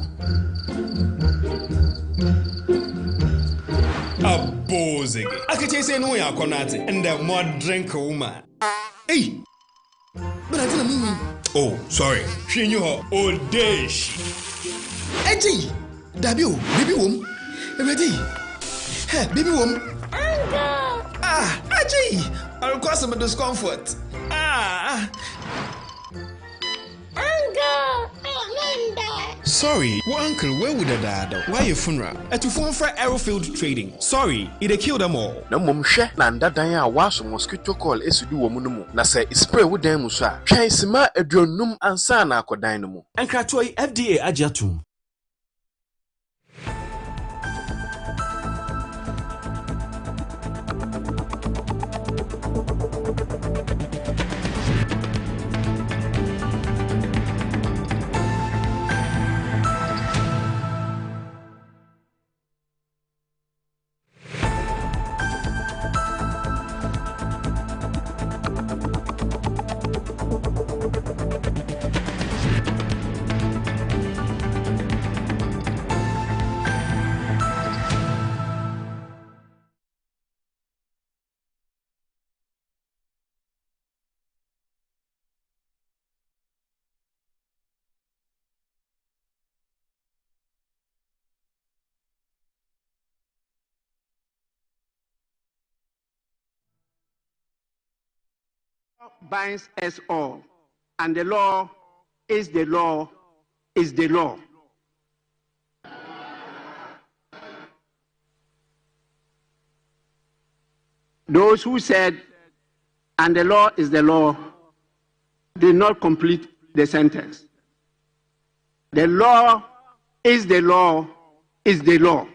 Abozig. Akache say no ya konate and the more drink woman. Hey. But I didn't mean. Oh, sorry. She knew her old days. Eji, Dabio, baby wom. Ready? Hey, baby wom. Ah, Eji. I'll cause some discomfort. Ah. Sorry, well, uncle, where would I die? Why your funeral? At your phone for Aerofield Trading. Sorry, it killed them all. Na mom hwe na ndadanya waso mosquito coil esudu wo mu no mu. Na say spray wo dan mu so a twan sima adronum ansa na akodan no mu. Enkratoi FDA agiatum. Binds us all, and the law is the law is the law. Those who said, and the law is the law, did not complete the sentence. The law is the law is the law.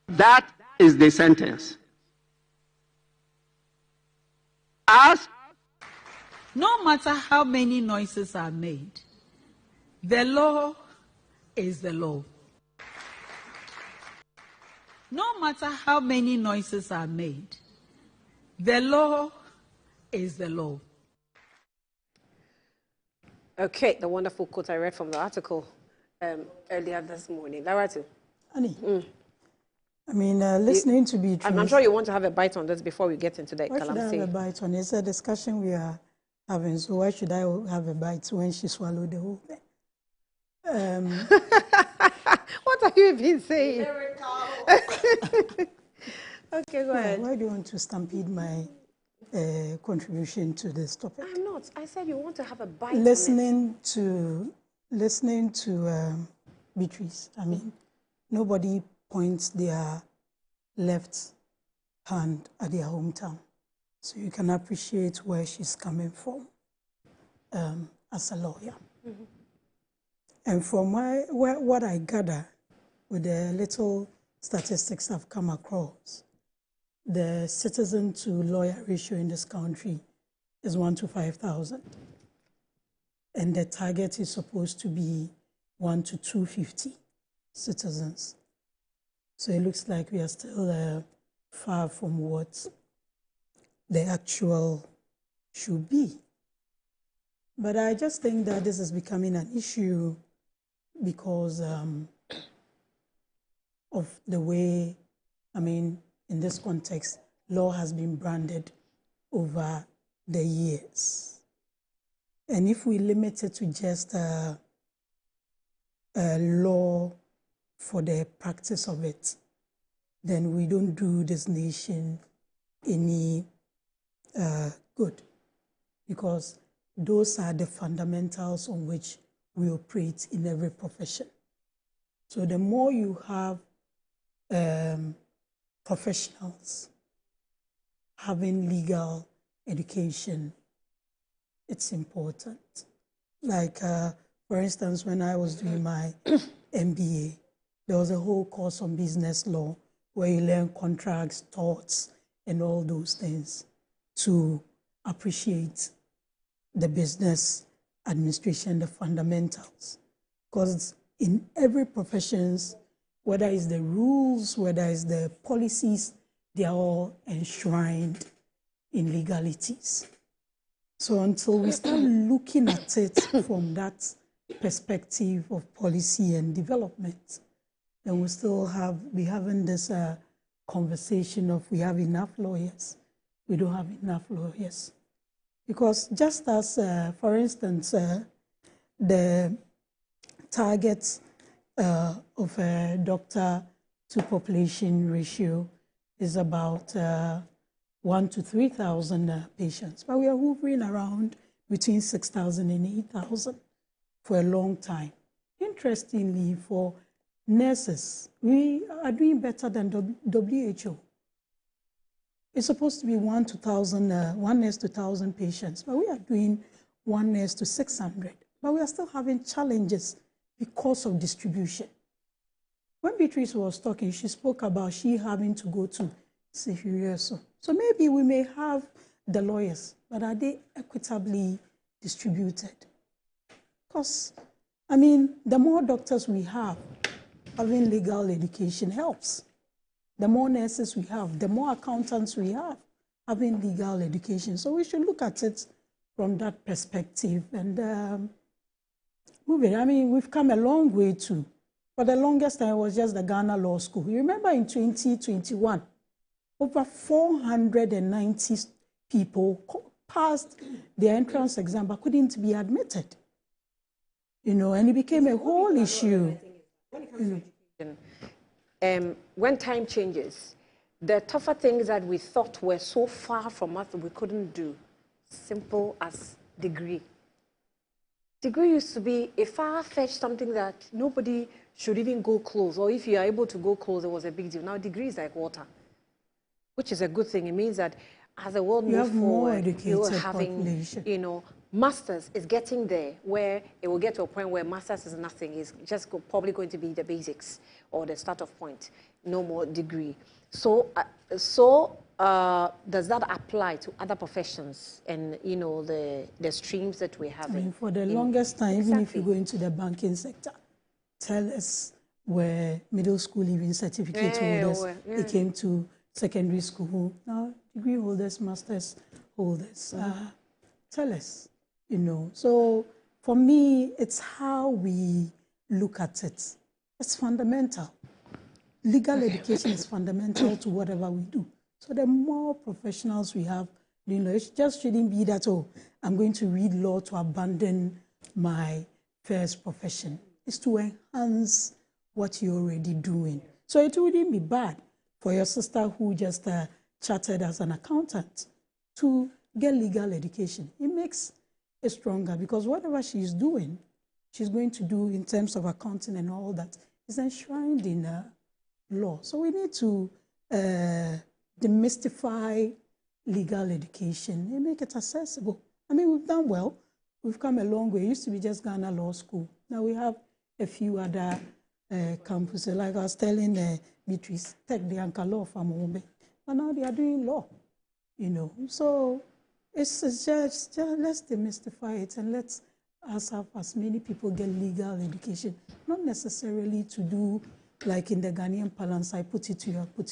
That is the sentence. As no matter how many noises are made, the law is the law. No matter how many noises are made, the law is the law. Okay, the wonderful quote I read from the article earlier this morning. Laratu. Annie, I mean, listening to Beatrice. I'm sure you want to have a bite on this before we get into the Why should I have a bite on it? It's a discussion we are having, so why should I have a bite when she swallowed the whole thing? What are you even saying? Okay, go ahead. Why do you want to stampede my contribution to this topic? I'm not. I said you want to have a bite Listening to Beatrice, I mean, nobody points their left hand at their hometown. So you can appreciate where she's coming from as a lawyer. And from what I gather, with the little statistics I've come across, the citizen to lawyer ratio in this country is 1 to 5,000. And the target is supposed to be 1 to 250 citizens. So it looks like we are still far from what the actual should be. But I just think that this is becoming an issue because of the way, I mean, in this context, law has been branded over the years. And if we limit it to just a law for the practice of it, then we don't do this nation any good, because those are the fundamentals on which we operate in every profession. So the more you have professionals having legal education, it's important. Like, for instance, when I was doing my MBA, there was a whole course on business law where you learn contracts, torts, and all those things to appreciate the business administration, the fundamentals. Because in every profession, whether it's the rules, whether it's the policies, they are all enshrined in legalities. So until we start looking at it from that perspective of policy and development, then we still be having this conversation of we have enough lawyers, we don't have enough lawyers. Because just as, for instance, the target of a doctor to population ratio is about 1 to 3,000 patients, but we are hovering around between 6,000 and 8,000 for a long time. Interestingly, for nurses, we are doing better than WHO. It's supposed to be 1 nurse to 1,000 patients, but we are doing 1 nurse to 600. But we are still having challenges because of distribution. When Beatrice was talking, she spoke about she having to go to Sefirieso. So maybe we may have the lawyers, but are they equitably distributed? Because, I mean, the more doctors we have, having legal education helps. The more nurses we have, the more accountants we have, having legal education. So we should look at it from that perspective and move it. I mean, we've come a long way too. For the longest time, it was just the Ghana Law School. You remember in 2021, over 490 people passed the entrance exam but couldn't be admitted. You know, and it became a whole issue. When time changes, the tougher things that we thought were so far from us that we couldn't do, simple as degree. Degree used to be a far-fetched something that nobody should even go close, or if you are able to go close, it was a big deal. Now degree is like water, which is a good thing. It means that as the world moves forward, you're having, you know, masters is getting there, where it will get to a point where masters is nothing. It's just probably going to be the basics or the start-off point, no more degree. So, does that apply to other professions and, you know, the streams that we have? I mean, for the longest time, even if you go into the banking sector, tell us where middle school even certificate holders, they came to secondary school. Now, degree holders, masters holders, tell us, you know. So for me, it's how we look at it. It's fundamental. Legal education is fundamental to whatever we do. So the more professionals we have doing law, it just shouldn't be that, oh, I'm going to read law to abandon my first profession. It's to enhance what you're already doing. So it wouldn't be bad for your sister who just chartered as an accountant to get legal education. It makes it stronger because whatever she's doing, she's going to do in terms of accounting and all that is enshrined in law. So we need to demystify legal education and make it accessible. I mean, we've done well. We've come a long way. It used to be just Ghana Law School. Now we have a few other campuses. Like I was telling Beatrice, take the Anchor Law from Ombe, and now they are doing law, you know. So it's just let's demystify it and let's us have as many people get legal education, not necessarily to do like in the Ghanaian parlance, I put it to you, but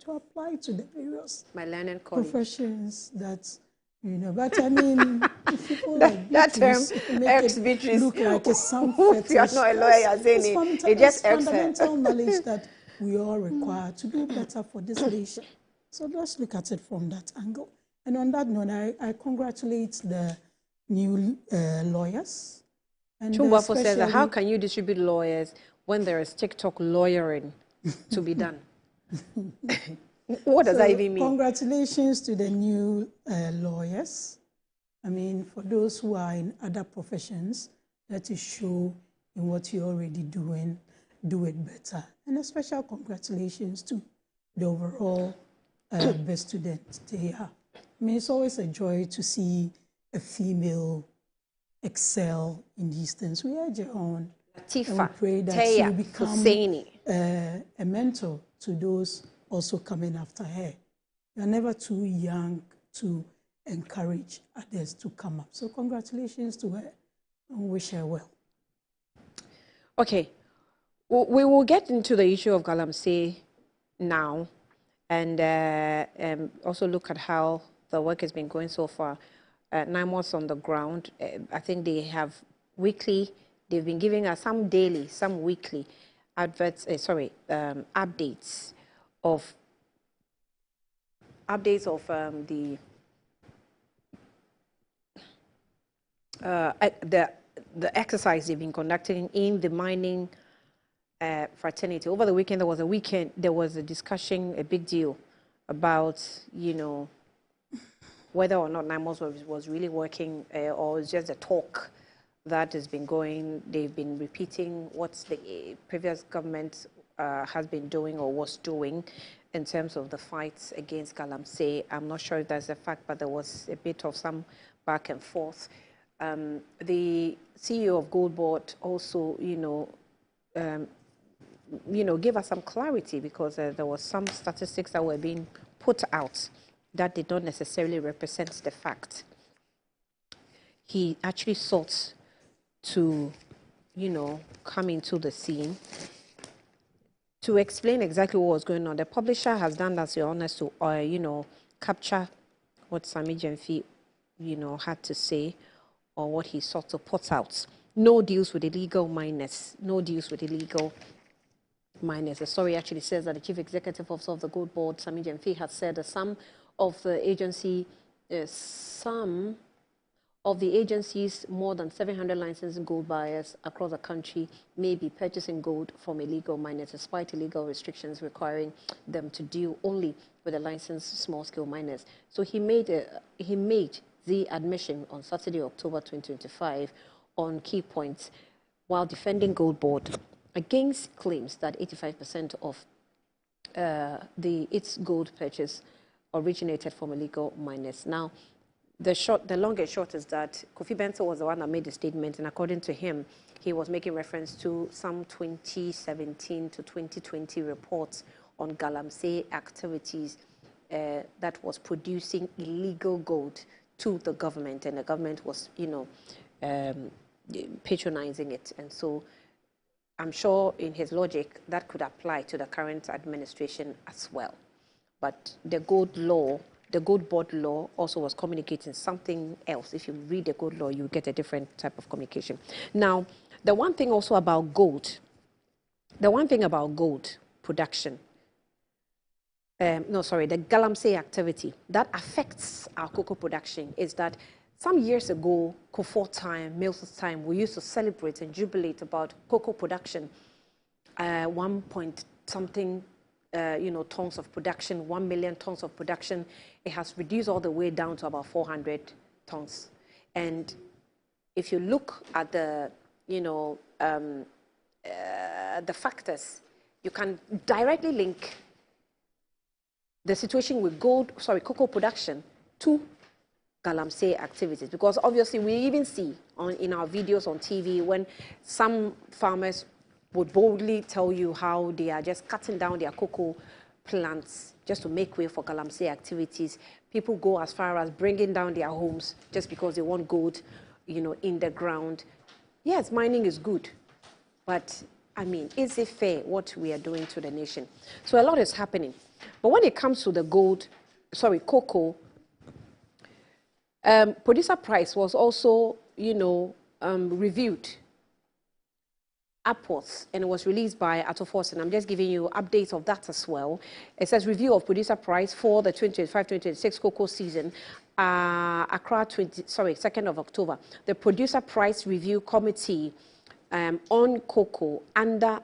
to apply to the various professions that, you know. But I mean, if people like that term, Beatrice look like a sound fetish. You are not a lawyer saying it just fundamental knowledge that we all require to do better for this nation. So let's look at it from that angle. And on that note, I congratulate the new lawyers. And Chumbafo says that how can you distribute lawyers when there is TikTok lawyering to be done? What does that even mean? Congratulations to the new lawyers. I mean, for those who are in other professions, let it show in what you're already doing, do it better. And a special congratulations to the overall best students they are. I mean, it's always a joy to see a female excel in these things. We urge her on. Latifa, and we pray that she will become a mentor to those also coming after her. You're never too young to encourage others to come up. So congratulations to her and wish her well. Okay, we will get into the issue of Galamsey now and also look at how the work has been going so far. 9 months on the ground. I think they have weekly, they've been giving us some daily, some weekly updates of the exercise they've been conducting in the mining fraternity. Over the weekend, there was a discussion, a big deal about, you know, whether or not 9 months was really working or it's just a talk that has been going. They've been repeating what the previous government has been doing or was doing in terms of the fights against Galamsey. I'm not sure if that's a fact, but there was a bit of some back and forth. The CEO of Gold Board also, gave us some clarity because there was some statistics that were being put out that did not necessarily represent the fact. He actually sought to, come into the scene to explain exactly what was going on. The publisher has done that, so honest to, capture what Sammy Gyamfi, had to say or what he sought to put out. No deals with illegal miners. No deals with illegal miners. The story actually says that the chief executive officer of the Gold Board, Sammy Gyamfi, has said that some of the agency's more than 700 licensed gold buyers across the country may be purchasing gold from illegal miners, despite illegal restrictions requiring them to deal only with the licensed small-scale miners. So he made the admission on Saturday, October 2025, on key points while defending Gold Board against claims that 85% of its gold purchase originated from illegal miners. Now, the long and short is that Kofi Benson was the one that made the statement, and according to him, he was making reference to some 2017 to 2020 reports on Galamsey activities that was producing illegal gold to the government, and the government was, patronizing it. And so I'm sure in his logic that could apply to the current administration as well. But the Gold Board law also was communicating something else. If you read the Gold law, you get a different type of communication. Now, the one thing about gold production, the Galamsey activity that affects our cocoa production is that some years ago, Kufuor time, Mills' time, we used to celebrate and jubilate about cocoa production, 1 point something tons of production, 1 million tons of production. It has reduced all the way down to about 400 tons. And if you look at the factors, you can directly link the situation with cocoa production to Galamsey activities? Because obviously we even see in our videos on TV when some farmers would boldly tell you how they are just cutting down their cocoa plants just to make way for Galamsey activities. People go as far as bringing down their homes just because they want gold, in the ground. Yes, mining is good, but I mean, is it fair what we are doing to the nation? So a lot is happening. But when it comes to the cocoa, producer price was also, reviewed upwards, and it was released by Atofos, and I'm just giving you updates of that as well. It says review of producer price for the 2025-2026 cocoa season, Accra 2nd of October. The producer price review committee on cocoa under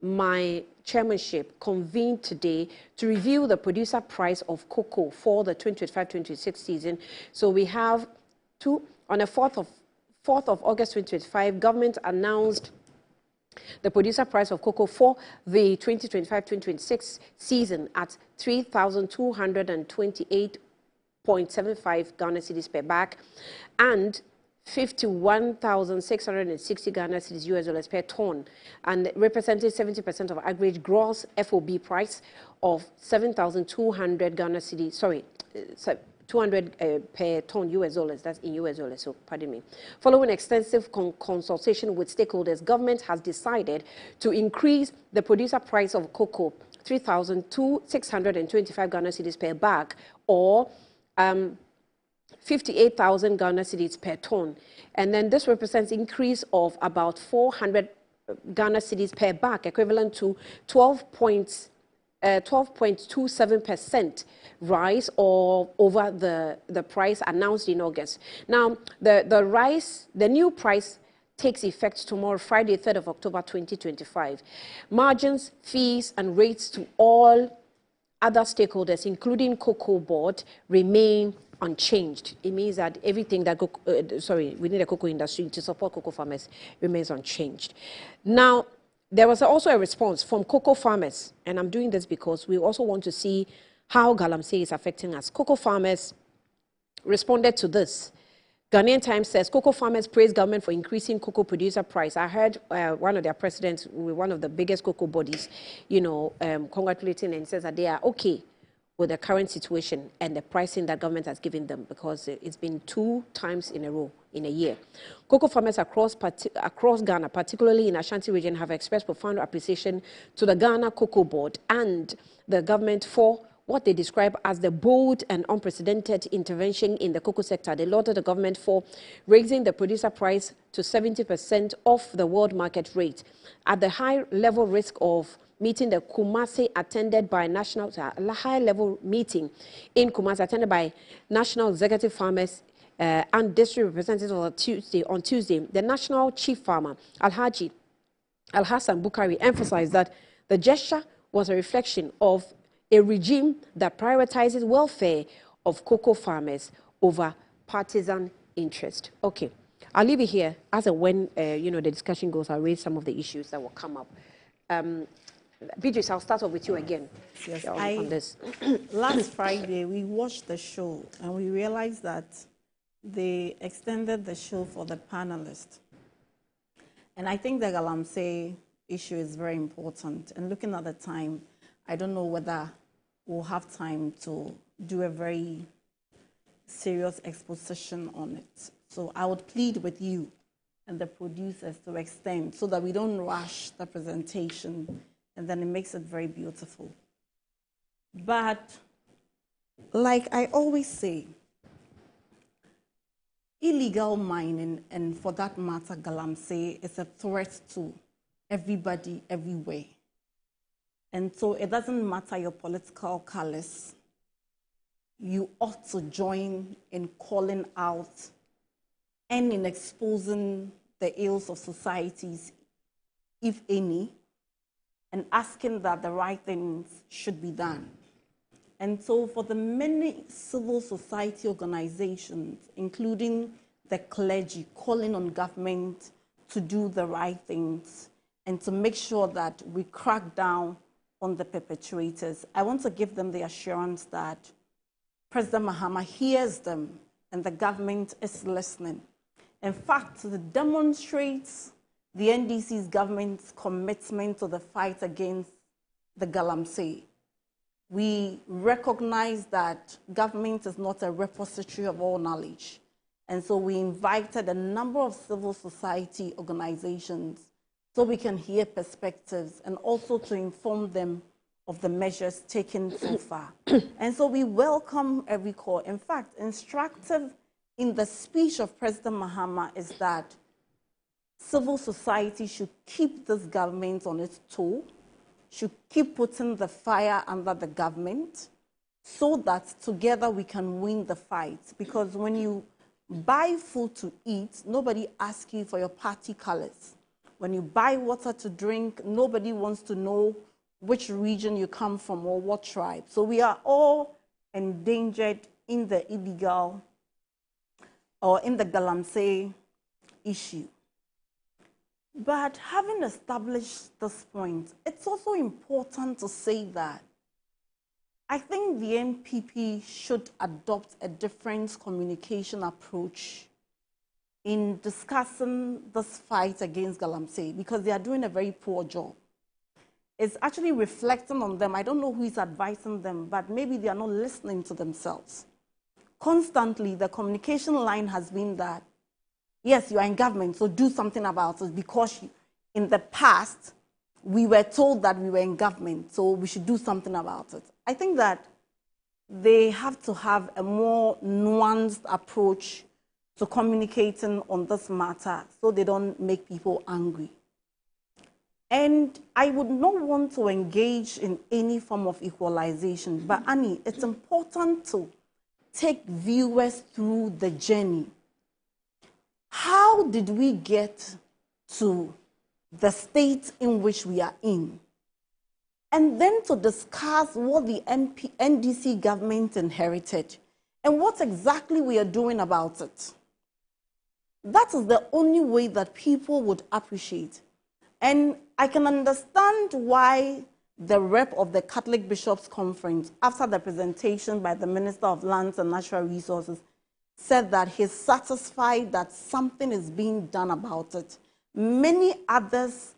my chairmanship convened today to review the producer price of cocoa for the 2025-2026 season. So we have on the 4th of August 2025, government announced the producer price of cocoa for the 2025-2026 season at 3,228.75 Ghana cedis per bag and 51,660 Ghana cedis US dollars per ton, and representing 70% of average gross FOB price of 7,200 Ghana cedis. 200 per ton US dollars, that's in US dollars, so pardon me. Following extensive consultation with stakeholders, government has decided to increase the producer price of cocoa 3,625 Ghana cedis per bag, or 58,000 Ghana cedis per ton. And then this represents increase of about 400 Ghana cedis per bag, equivalent to 12.27% rise or over the price announced in August. Now, the new price takes effect tomorrow, Friday, 3rd of October, 2025. Margins, fees, and rates to all other stakeholders, including Cocoa Board, remain unchanged. It means that everything that within the cocoa industry to support cocoa farmers remains unchanged. Now, there was also a response from cocoa farmers, and I'm doing this because we also want to see how Galamsey is affecting us. Cocoa farmers responded to this. Ghanaian Times says, cocoa farmers praise government for increasing cocoa producer price. I heard one of their presidents, one of the biggest cocoa bodies, congratulating and says that they are okay with the current situation and the pricing that government has given them, because it's been 2 times in a row in a year. Cocoa farmers across Ghana, particularly in Ashanti region, have expressed profound appreciation to the Ghana Cocoa Board and the government for what they describe as the bold and unprecedented intervention in the cocoa sector. They lauded the government for raising the producer price to 70% of the world market rate at the high-level risk of meeting the Kumasi attended by high-level meeting in Kumasi attended by national executive farmers and district representatives on Tuesday. The national chief farmer, Alhaji Al-Hassan Bukari, emphasized that the gesture was a reflection of a regime that prioritizes welfare of cocoa farmers over partisan interest. Okay, I'll leave it here. As and when the discussion goes, I'll raise some of the issues that will come up. Beatrice, I'll start off with you again. Yes, on this. Last Friday, we watched the show and we realized that they extended the show for the panelists. And I think the Galamsey issue is very important. And looking at the time, I don't know whether we'll have time to do a very serious exposition on it. So I would plead with you and the producers to extend so that we don't rush the presentation and then it makes it very beautiful. But like I always say, illegal mining, and for that matter, Galamsey, is a threat to everybody, everywhere. And so it doesn't matter your political colors. You ought to join in calling out and in exposing the ills of societies, if any, and asking that the right things should be done. And so for the many civil society organizations, including the clergy, calling on government to do the right things and to make sure that we crack down on the perpetrators, I want to give them the assurance that President Mahama hears them and the government is listening. In fact, it demonstrates the NDC's government's commitment to the fight against the galamsey. We recognize that government is not a repository of all knowledge. And so we invited a number of civil society organizations so we can hear perspectives and also to inform them of the measures taken so far. And so we welcome every call. In fact, instructive in the speech of President Mahama is that civil society should keep this government on its toe, should keep putting the fire under the government so that together we can win the fight. Because when you buy food to eat, nobody asks you for your party colors. When you buy water to drink, nobody wants to know which region you come from or what tribe. So we are all endangered in the illegal or in the galamsey issue. But having established this point, it's also important to say that I think the NPP should adopt a different communication approach in discussing this fight against galamsey because they are doing a very poor job. It's actually reflecting on them. I don't know who is advising them, but maybe they are not listening to themselves. Constantly, the communication line has been that, yes, you are in government, so do something about it because in the past, we were told that we were in government, so we should do something about it. I think that they have to have a more nuanced approach to communicating on this matter so they don't make people angry. And I would not want to engage in any form of equalization, but Annie, it's important to take viewers through the journey. How did we get to the state in which we are in? And then to discuss what the NDC government inherited and what exactly we are doing about it. That is the only way that people would appreciate. And I can understand why the rep of the Catholic Bishops' Conference, after the presentation by the Minister of Lands and Natural Resources, said that he's satisfied that something is being done about it. Many others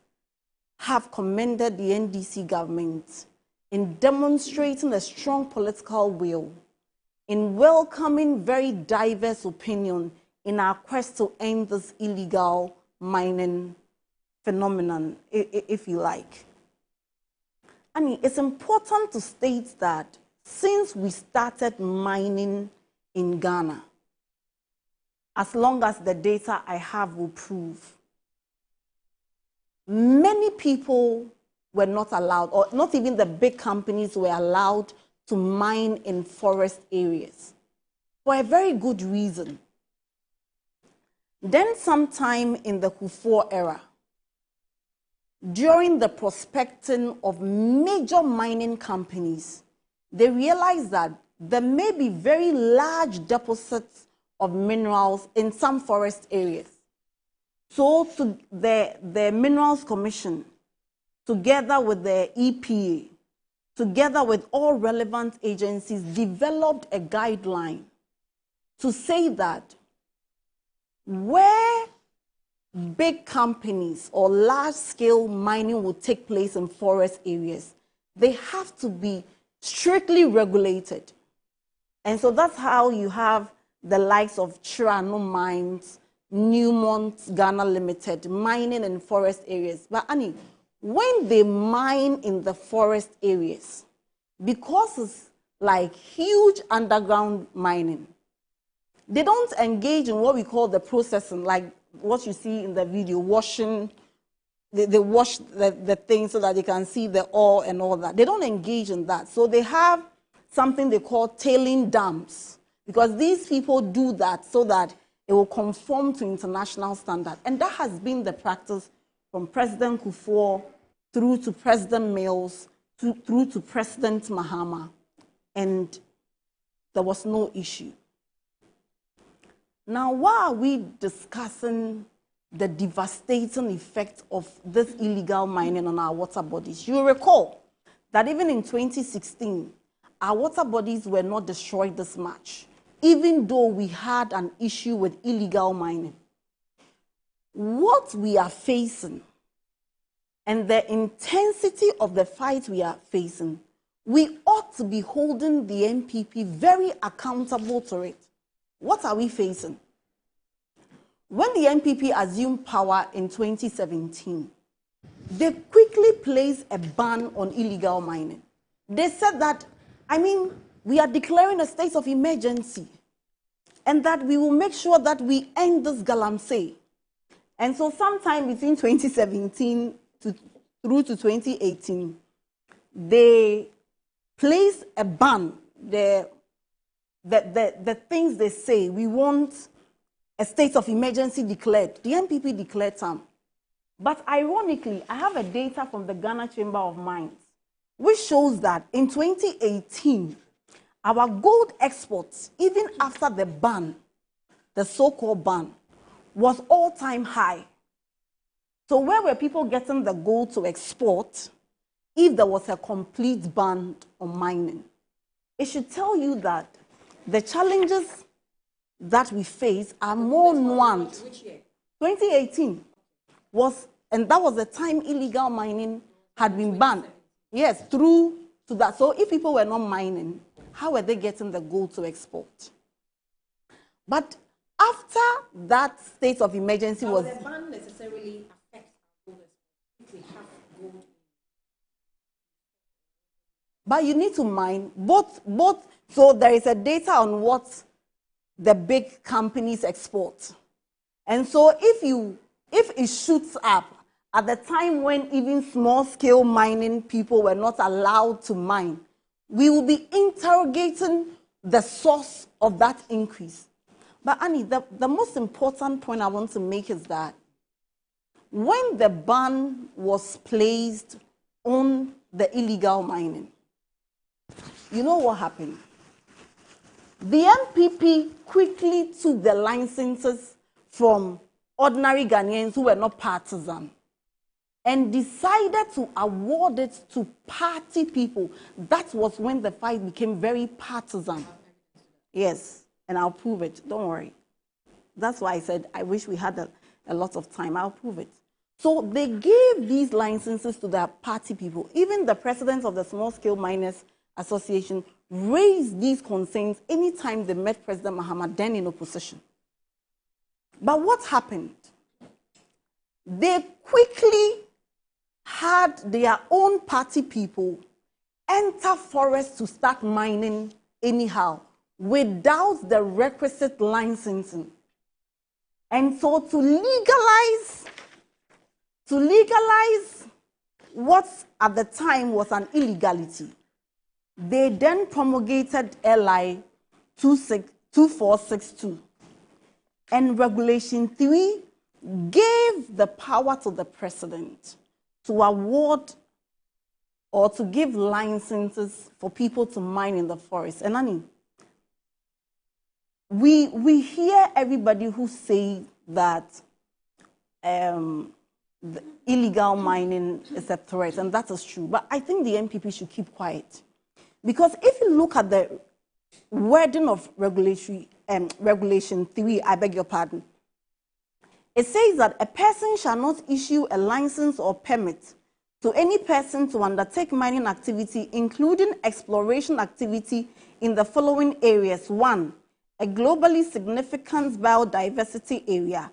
have commended the NDC government in demonstrating a strong political will, in welcoming very diverse opinion in our quest to end this illegal mining phenomenon, if you like. I mean, it's important to state that since we started mining in Ghana, as long as the data I have will prove, many people were not allowed, or not even the big companies were allowed to mine in forest areas for a very good reason. Then sometime in the Kufuor era, during the prospecting of major mining companies, they realized that there may be very large deposits of minerals in some forest areas. So the Minerals Commission, together with the EPA, together with all relevant agencies, developed a guideline to say that where big companies or large-scale mining will take place in forest areas, they have to be strictly regulated. And so that's how you have the likes of Chirano Mines, Newmont Ghana Limited, mining in forest areas. But Annie, when they mine in the forest areas, because it's like huge underground mining, they don't engage in what we call the processing, like what you see in the video, washing, they wash the thing so that they can see the ore and all that. They don't engage in that. So they have something they call tailing dams, because these people do that so that it will conform to international standard. And that has been the practice from President Kufuor through to President Mills, through to President Mahama. And there was no issue. Now, why are we discussing the devastating effect of this illegal mining on our water bodies? You recall that even in 2016, our water bodies were not destroyed this much. even though we had an issue with illegal mining. What we are facing and the intensity of the fight we are facing, we ought to be holding the NPP very accountable to it. What are we facing? When the NPP assumed power in 2017, they quickly placed a ban on illegal mining. They said that, we are declaring a state of emergency and that we will make sure that we end this galamsey. And so sometime between 2017 through to 2018, they placed a ban. The things they say, we want a state of emergency declared. The NPP declared some. But ironically, I have a data from the Ghana Chamber of Mines, which shows that in 2018, our gold exports, even after the ban, the so-called ban, was all-time high. So where were people getting the gold to export if there was a complete ban on mining? It should tell you that the challenges that we face are more nuanced. Which year? 2018 was, and that was the time illegal mining had been banned. Yes, through to that. So if people were not mining, how were they getting the gold to export? But after that state of emergency was... the ban necessarily affect gold if we have gold. But you need to mine both. So there is a data on what the big companies export. And so if it shoots up at the time when even small-scale mining people were not allowed to mine, we will be interrogating the source of that increase. But Annie, the most important point I want to make is that when the ban was placed on the illegal mining, you know what happened? The NPP quickly took the licenses from ordinary Ghanaians who were not partisan and decided to award it to party people. That was when the fight became very partisan. Yes, and I'll prove it. Don't worry. That's why I said I wish we had a lot of time. I'll prove it. So they gave these licenses to their party people. Even the president of the Small Scale Miners Association raised these concerns anytime they met President Mahama, then in opposition. But what happened? They quickly had their own party people enter forests to start mining anyhow without the requisite licensing. And so to legalize what at the time was an illegality, they then promulgated LI 2462. And Regulation 3 gave the power to the president to award or to give licenses for people to mine in the forest. And Annie, we hear everybody who say that the illegal mining is a threat, and that is true. But I think the NPP should keep quiet. Because if you look at the wording of Regulation 3, I beg your pardon, it says that a person shall not issue a license or permit to any person to undertake mining activity, including exploration activity, in the following areas. 1, a globally significant biodiversity area.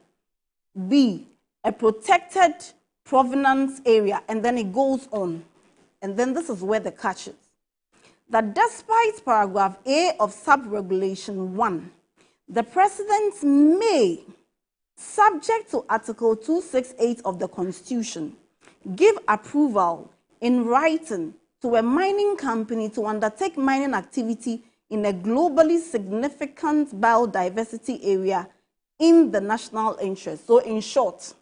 B, a protected provenance area. And then it goes on. And then this is where the catch is. That despite paragraph A of sub-regulation 1, the president may, subject to Article 268 of the Constitution, give approval in writing to a mining company to undertake mining activity in a globally significant biodiversity area in the national interest. So in short,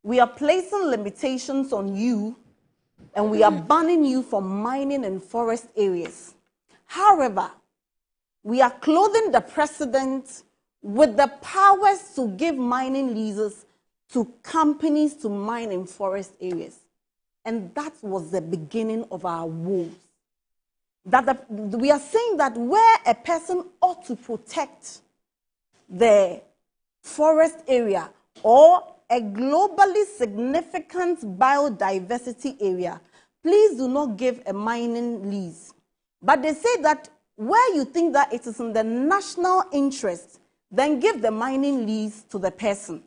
we are placing limitations on you and we are banning you from mining in forest areas. However, we are clothing the president with the powers to give mining leases to companies to mine in forest areas. And that was the beginning of our woes. that we are saying that where a person ought to protect the forest area or a globally significant biodiversity area, please do not give a mining lease. But they say that where you think that it is in the national interest, then give the mining lease to the person.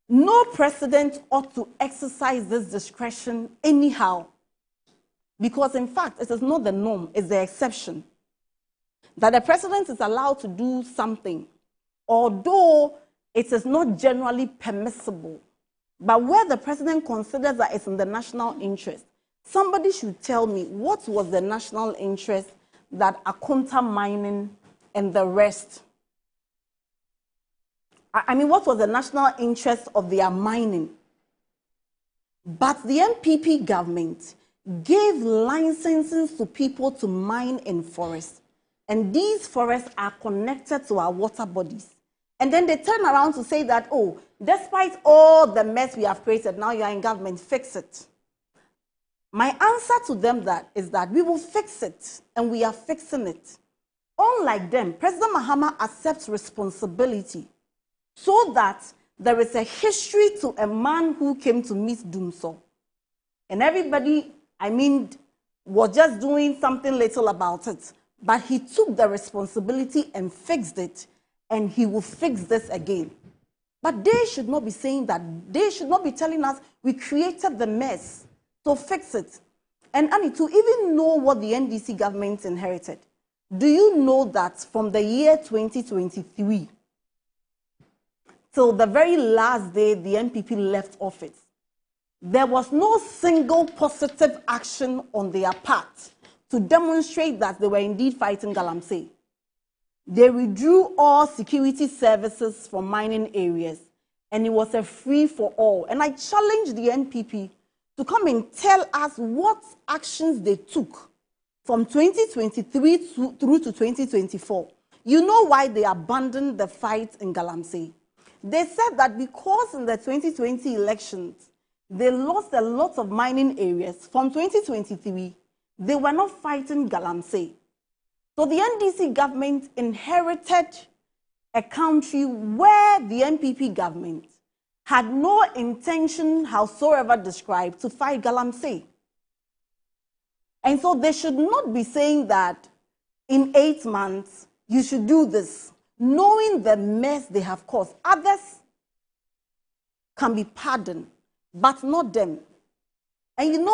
No president ought to exercise this discretion anyhow, because in fact, it is not the norm, it's the exception. That the president is allowed to do something, although it is not generally permissible. But where the president considers that it's in the national interest, somebody should tell me what was the national interest that Akonta mining and the rest. I mean, what was the national interest of their mining? But the NPP government gave licenses to people to mine in forests. And these forests are connected to our water bodies. And then they turn around to say that, oh, despite all the mess we have created, now you are in government, fix it. My answer to them is that we will fix it, and we are fixing it. Unlike them, President Mahama accepts responsibility so that there is a history to a man who came to meet Dumso. And everybody, was just doing something little about it. But he took the responsibility and fixed it, and he will fix this again. But they should not be saying that. They should not be telling us we created the mess, so fix it. And Annie, to even know what the NDC government inherited, do you know that from the year 2023 till the very last day the NPP left office, there was no single positive action on their part to demonstrate that they were indeed fighting Galamsey. They withdrew all security services from mining areas, and it was a free-for-all. And I challenge the NPP to come and tell us what actions they took from 2023 through to 2024. You know why they abandoned the fight in Galamsey. They said that because in the 2020 elections, they lost a lot of mining areas. From 2023, they were not fighting Galamsey. So the NDC government inherited a country where the NPP government had no intention, howsoever described, to fight Galamsey. And so they should not be saying that in 8 months, you should do this, knowing the mess they have caused. Others can be pardoned, but not them. And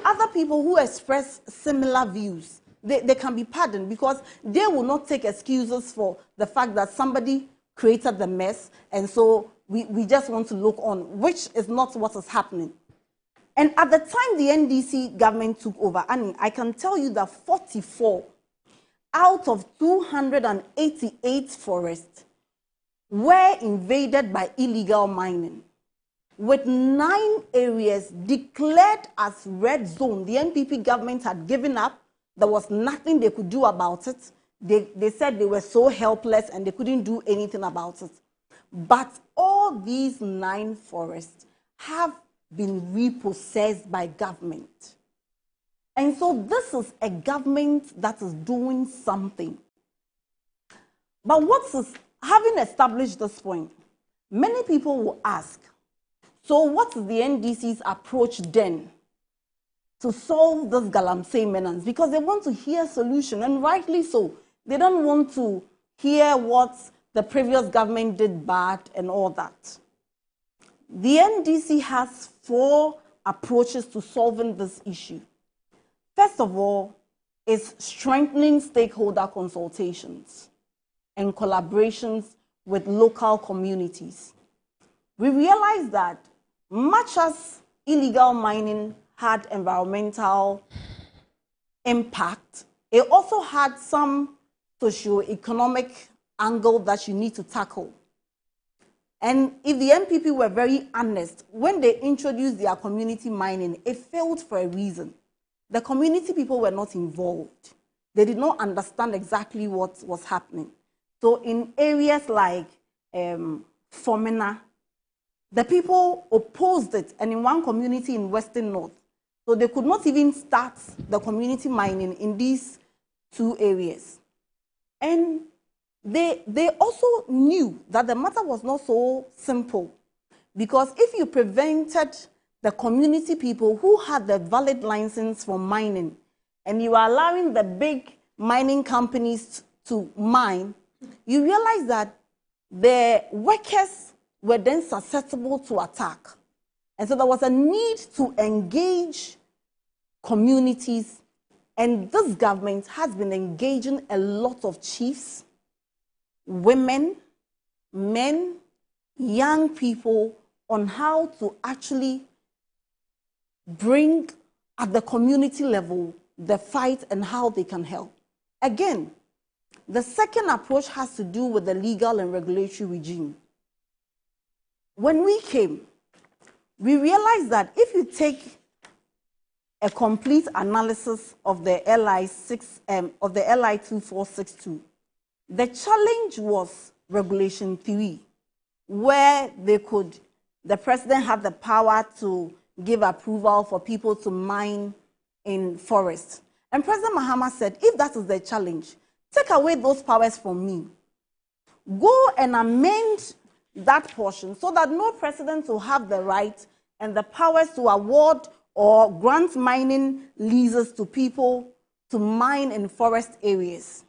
other people who express similar views, they can be pardoned because they will not take excuses for the fact that somebody created the mess, and so we just want to look on, which is not what is happening. And at the time the NDC government took over, Annie, I can tell you that 44 out of 288 forests were invaded by illegal mining, with 9 areas declared as red zone. The NPP government had given up. There was nothing they could do about it. They said they were so helpless and they couldn't do anything about it. But all these 9 forests have been repossessed by government. And so this is a government that is doing something. But having established this point, many people will ask, so what is the NDC's approach then to solve this Galamsey menace? Because they want to hear a solution, and rightly so. They don't want to hear what the previous government did bad and all that. The NDC has 4 approaches to solving this issue. First of all, is strengthening stakeholder consultations and collaborations with local communities. We realize that much as illegal mining had environmental impact, it also had some socio-economic angle that you need to tackle. And if the NPP were very honest, when they introduced their community mining, it failed for a reason. The community people were not involved. They did not understand exactly what was happening. So in areas like Fomena, the people opposed it. And in one community in Western North, So they could not even start the community mining in these 2 areas. And they also knew that the matter was not so simple, because if you prevented the community people who had the valid license for mining and you are allowing the big mining companies to mine, you realize that the workers were then susceptible to attack. And so there was a need to engage communities, and this government has been engaging a lot of chiefs, women, men, young people on how to actually bring at the community level the fight and how they can help. Again, the second approach has to do with the legal and regulatory regime. When we came, we realized that if you take a complete analysis of the LI 2462, the challenge was Regulation 3, where the president had the power to give approval for people to mine in forests. And President Mahama said, if that is the challenge, take away those powers from me. Go and amend that portion so that no president will have the right and the powers to award or grant mining leases to people to mine in forest areas.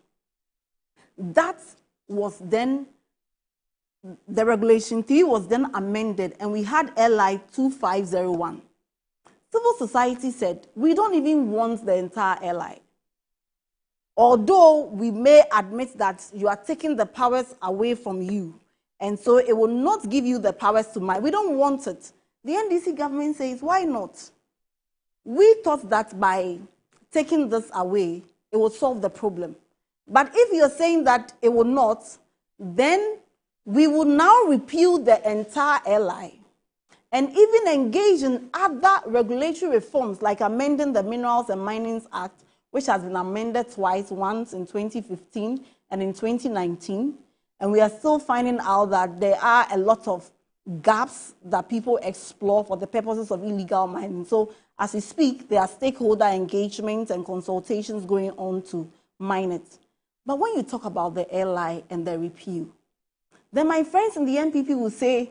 That was then, the Regulation 3 was then amended, and we had LI 2501. Civil society said, we don't even want the entire LI. Although we may admit that you are taking the powers away from you, and so it will not give you the powers to mine. We don't want it. The NDC government says, why not? We thought that by taking this away, it would solve the problem. But if you're saying that it will not, then we will now repeal the entire LI and even engage in other regulatory reforms like amending the Minerals and Minings Act, which has been amended twice, once in 2015 and in 2019. And we are still finding out that there are a lot of gaps that people explore for the purposes of illegal mining. So as we speak, there are stakeholder engagements and consultations going on to mine it. But when you talk about the LI and the repeal, then my friends in the NPP will say,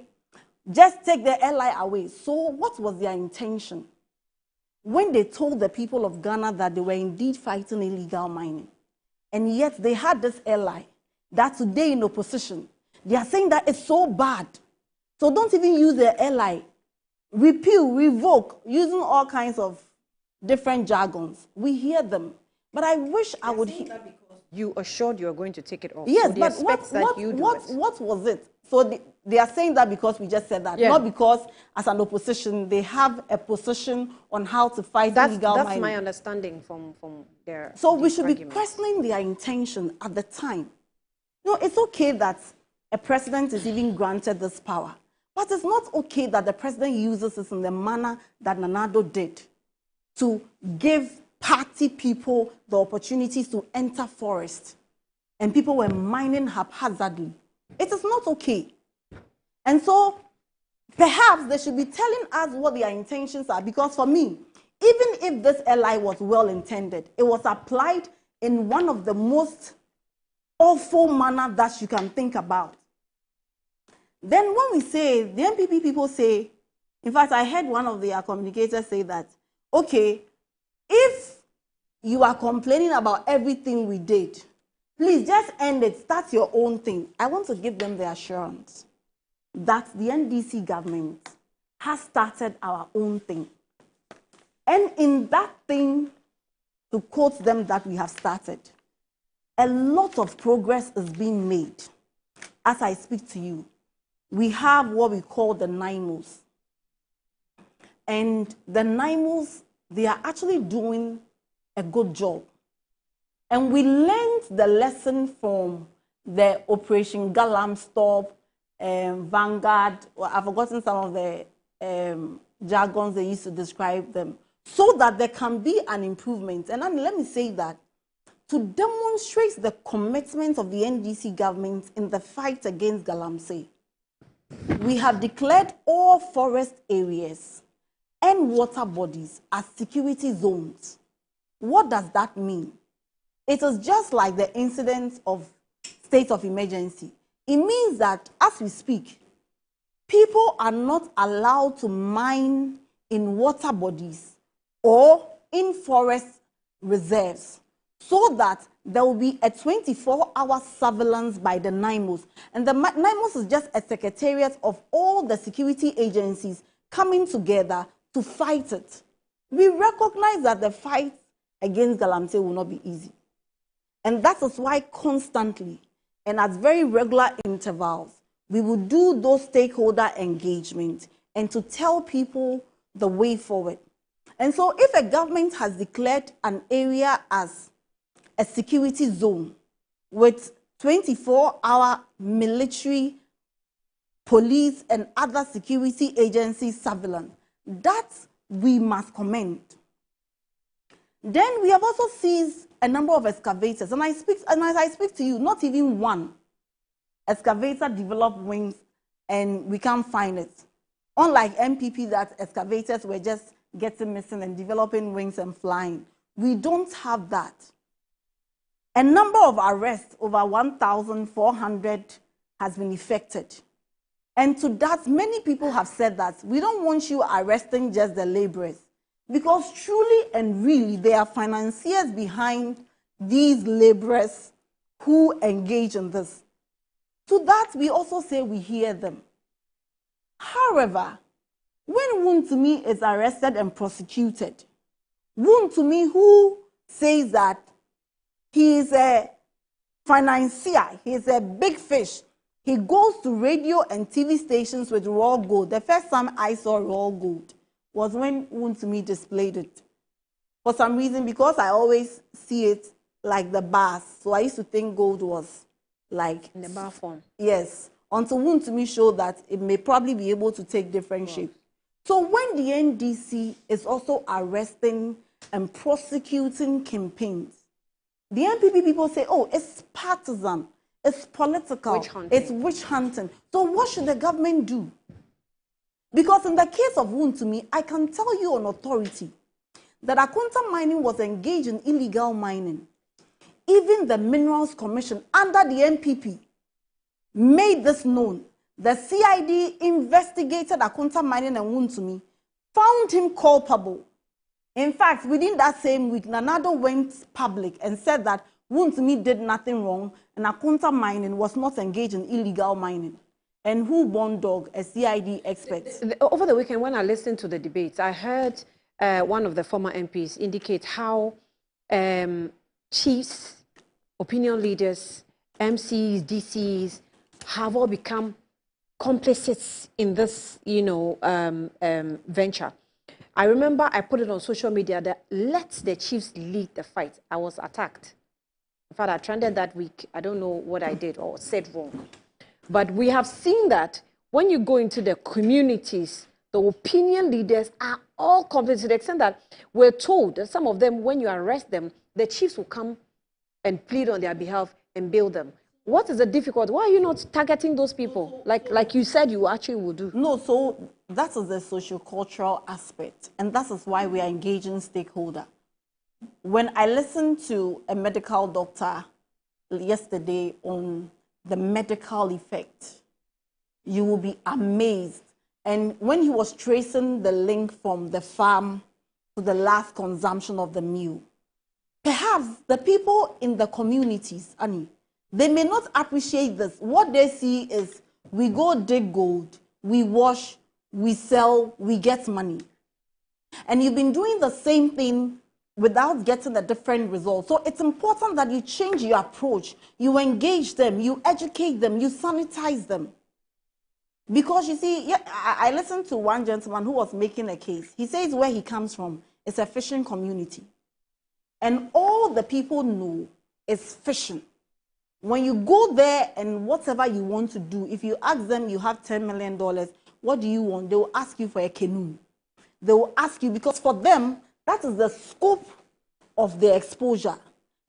just take the LI away. So what was their intention when they told the people of Ghana that they were indeed fighting illegal mining? And yet they had this LI that today in opposition, they are saying that it's so bad. So don't even use the LI. Repeal, revoke, using all kinds of different jargons. We hear them. But I wish I would hear. You assured you are going to take it off. Yes, so but what was it? So they are saying that because we just said that, not because as an opposition they have a position on how to fight illegal mining. That's my understanding from their. So we should be questioning their intention at the time. No, it's okay that a president is even granted this power, but it's not okay that the president uses this in the manner that Nana Addo did to give party people the opportunities to enter forest, and people were mining haphazardly. It is not okay. And so perhaps they should be telling us what their intentions are, because for me, even if this LI was well intended, it was applied in one of the most awful manner that you can think about. Then when we say, the NPP people say, in fact, I heard one of their communicators say that, okay, if you are complaining about everything we did, please just end it, start your own thing. I want to give them the assurance that the NDC government has started our own thing. And in that thing, to quote them that we have started, a lot of progress is being made. As I speak to you, we have what we call the NIMOs. And the NIMOs, they are actually doing a good job. And we learned the lesson from the Operation Galam Stop, Vanguard, or I've forgotten some of the jargons they used to describe them, so that there can be an improvement. And then let me say that to demonstrate the commitment of the NDC government in the fight against Galamsey, we have declared all forest areas and water bodies as security zones. What does that mean? It is just like the incident of state of emergency. It means that as we speak, people are not allowed to mine in water bodies or in forest reserves, so that there will be a 24-hour surveillance by the NIMOS. And the NIMOS is just a secretariat of all the security agencies coming together to fight it. We recognize that the fight against Galamsey will not be easy. And that is why constantly and at very regular intervals, we will do those stakeholder engagement and to tell people the way forward. And so if a government has declared an area as a security zone with 24-hour military, police, and other security agency surveillance, that we must commend. Then we have also seized a number of excavators, and as I speak to you, not even one excavator developed wings, and we can't find it. Unlike MPP, that excavators were just getting missing and developing wings and flying. We don't have that. A number of arrests, over 1,400, has been effected. And to that, many people have said that we don't want you arresting just the laborers, because truly and really, there are financiers behind these laborers who engage in this. To that, we also say we hear them. However, when Wontumi is arrested and prosecuted, Wontumi, who says that he is a financier, he is a big fish, he goes to radio and TV stations with raw gold. The first time I saw raw gold was when Wontumi displayed it. For some reason, because I always see it like the bars, so I used to think gold was like in the bar form. Yes, until Wontumi showed that it may probably be able to take different shapes. So when the NDC is also arresting and prosecuting campaigns, the NPP people say, oh, it's partisan, it's political, it's witch hunting. So what should the government do? Because in the case of Wontumi, I can tell you on authority that Akonta Mining was engaged in illegal mining. Even the Minerals Commission under the NPP made this known. The CID investigated Akonta Mining and Wontumi, found him culpable. In fact, within that same week, Nanado went public and said that Wontumi did nothing wrong and Akonta Mining was not engaged in illegal mining. And who born dog, a CID expert? Over the weekend, when I listened to the debates, I heard one of the former MPs indicate how chiefs, opinion leaders, MCs, DCs have all become complicit in this, venture. I remember I put it on social media that let the chiefs lead the fight. I was attacked. In fact, I trended that week. I don't know what I did or said wrong. But we have seen that when you go into the communities, the opinion leaders are all complicit to the extent that we're told that some of them, when you arrest them, the chiefs will come and plead on their behalf and bail them. What is the difficulty? Why are you not targeting those people like you said you actually would do? No, so that is the socio-cultural aspect, and that is why we are engaging stakeholders. When I listened to a medical doctor yesterday on the medical effect, you will be amazed. And when he was tracing the link from the farm to the last consumption of the meal, perhaps the people in the communities, Annie, they may not appreciate this. What they see is we go dig gold, we wash, we sell, we get money. And you've been doing the same thing without getting a different result. So it's important that you change your approach. You engage them, you educate them, you sanitize them. Because you see, I listened to one gentleman who was making a case. He says where he comes from is a fishing community. And all the people know is fishing. When you go there and whatever you want to do, if you ask them you have $10 million, what do you want? They will ask you for a canoe. They will ask you because for them, that is the scope of their exposure.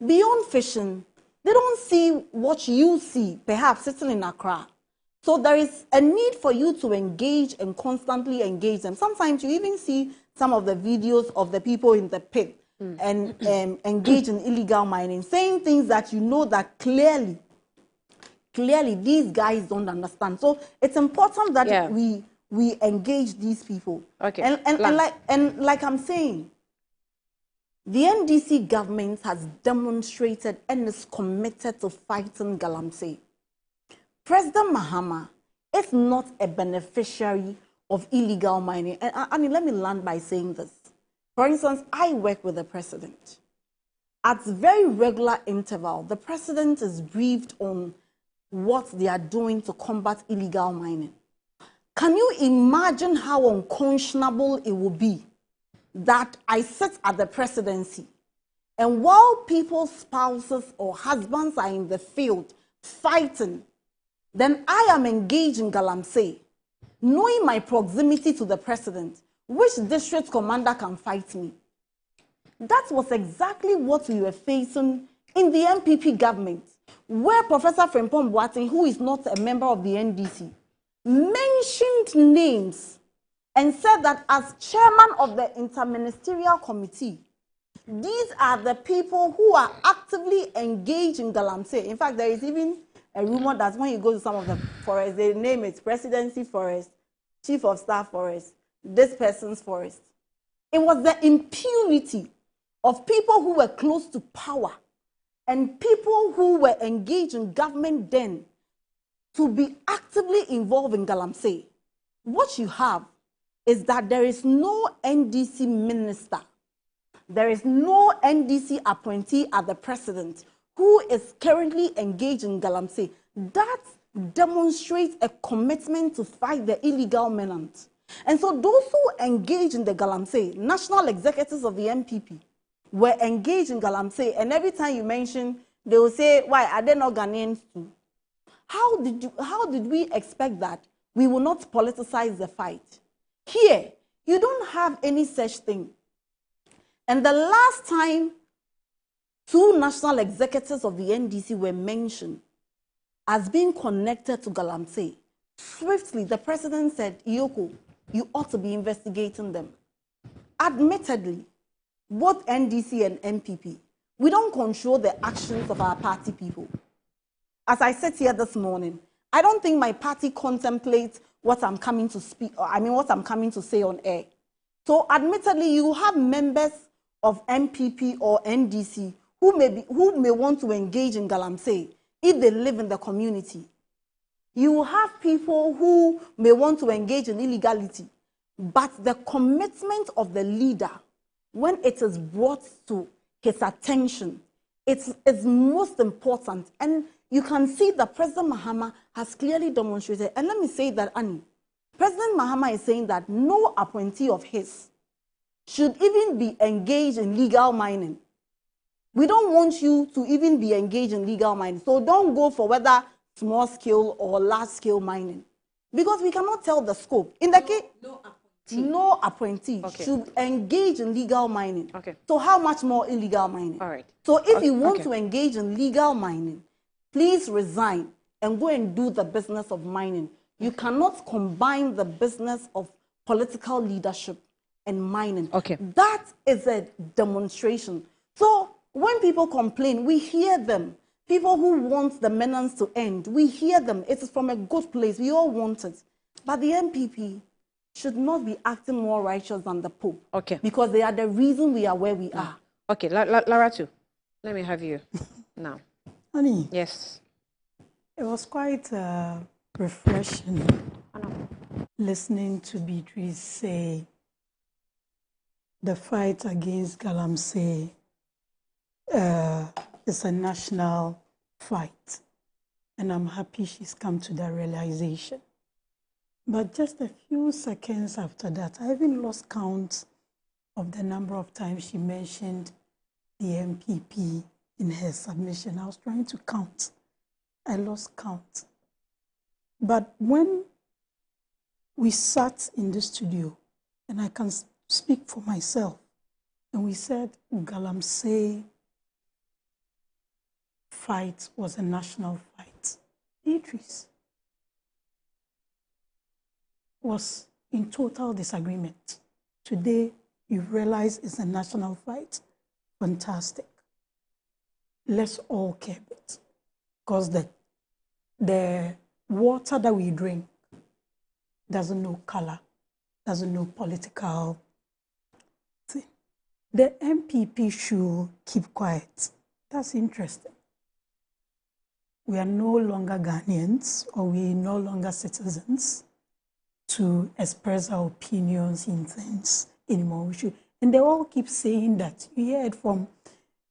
Beyond fishing, they don't see what you see, perhaps sitting in Accra. So there is a need for you to engage and constantly engage them. Sometimes you even see some of the videos of the people in the pit and engage in illegal mining, saying things that you know that clearly these guys don't understand. So it's important that we engage these people. Okay. And like I'm saying, the NDC government has demonstrated and is committed to fighting Galamsey. President Mahama is not a beneficiary of illegal mining. And let me land by saying this. For instance, I work with the president. At very regular interval, the president is briefed on what they are doing to combat illegal mining. Can you imagine how unconscionable it would be that I sit at the presidency and while people's spouses or husbands are in the field fighting, then I am engaged in Galamsey, knowing my proximity to the president, which district commander can fight me? That was exactly what we were facing in the MPP government, where Professor Frimpong Boateng, who is not a member of the NDC, mentioned names and said that as chairman of the interministerial committee, these are the people who are actively engaged in Galamsey. In fact, there is even a rumor that when you go to some of the forests, they name it Presidency Forest, Chief of Staff Forest, this person's forest. It was the impunity of people who were close to power and people who were engaged in government then to be actively involved in Galamsey. What you have is that there is no NDC minister, there is no NDC appointee at the president who is currently engaged in Galamsey. That demonstrates a commitment to fight the illegal minant. And so those who engage in the Galamsey, national executives of the MPP, were engaged in Galamsey, and every time you mention, they will say, why are they not Ghanaians too? How did we expect that we will not politicize the fight? Here, you don't have any such thing. And the last time two national executives of the NDC were mentioned as being connected to Galamsey, swiftly the president said, Iyoko, you ought to be investigating them. Admittedly, both NDC and MPP, we don't control the actions of our party people. As I said here this morning, I don't think my party contemplates what I'm coming to what I'm coming to say on air. So admittedly, you have members of MPP or NDC who may want to engage in Galamsey if they live in the community. You have people who may want to engage in illegality, but the commitment of the leader, when it is brought to his attention, it's most important. And you can see that President Mahama has clearly demonstrated. And let me say that, Annie, President Mahama is saying that no appointee of his should even be engaged in legal mining. We don't want you to even be engaged in legal mining. So don't go for whether small scale or large scale mining, because we cannot tell the scope. In the case, no appointee should engage in legal mining. So how much more illegal mining? All right. So if you want to engage in legal mining, please resign and go and do the business of mining. You cannot combine the business of political leadership and mining. That is a demonstration. So when people complain, we hear them. People who want the menace to end, we hear them. It is from a good place. We all want it. But the MPP should not be acting more righteous than the Pope. Because they are the reason we are where we are. Okay, Lara too. Let me have you now. Honey. Yes. It was quite refreshing listening to Beatrice say the fight against Galamsey is a national fight. And I'm happy she's come to that realization. But just a few seconds after that, I even lost count of the number of times she mentioned the MPP in her submission. I was trying to count. I lost count. But when we sat in the studio, and I can speak for myself, and we said Galamsey fight was a national fight, Beatrice, was in total disagreement. Today, you realize it's a national fight. Fantastic. Let's all keep it. Because the water that we drink doesn't know color, doesn't know political thing. The MPP should keep quiet. That's interesting. We are no longer Ghanaians, or we are no longer citizens to express our opinions in things anymore. And they all keep saying that. You hear it from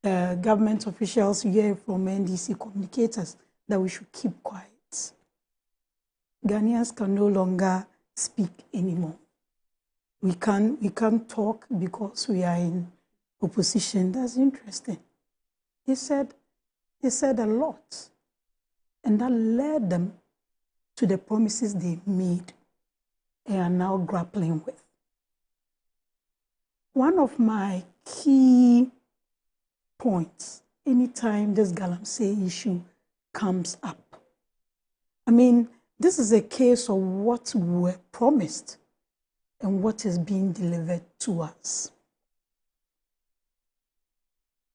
government officials, you hear it from NDC communicators, that we should keep quiet. Ghanaians can no longer speak anymore. We can't talk because we are in opposition. That's interesting. They said a lot. And that led them to the promises they made and are now grappling with. One of my key points, anytime this Galamsey issue comes up, I mean, this is a case of what we were promised and what is being delivered to us.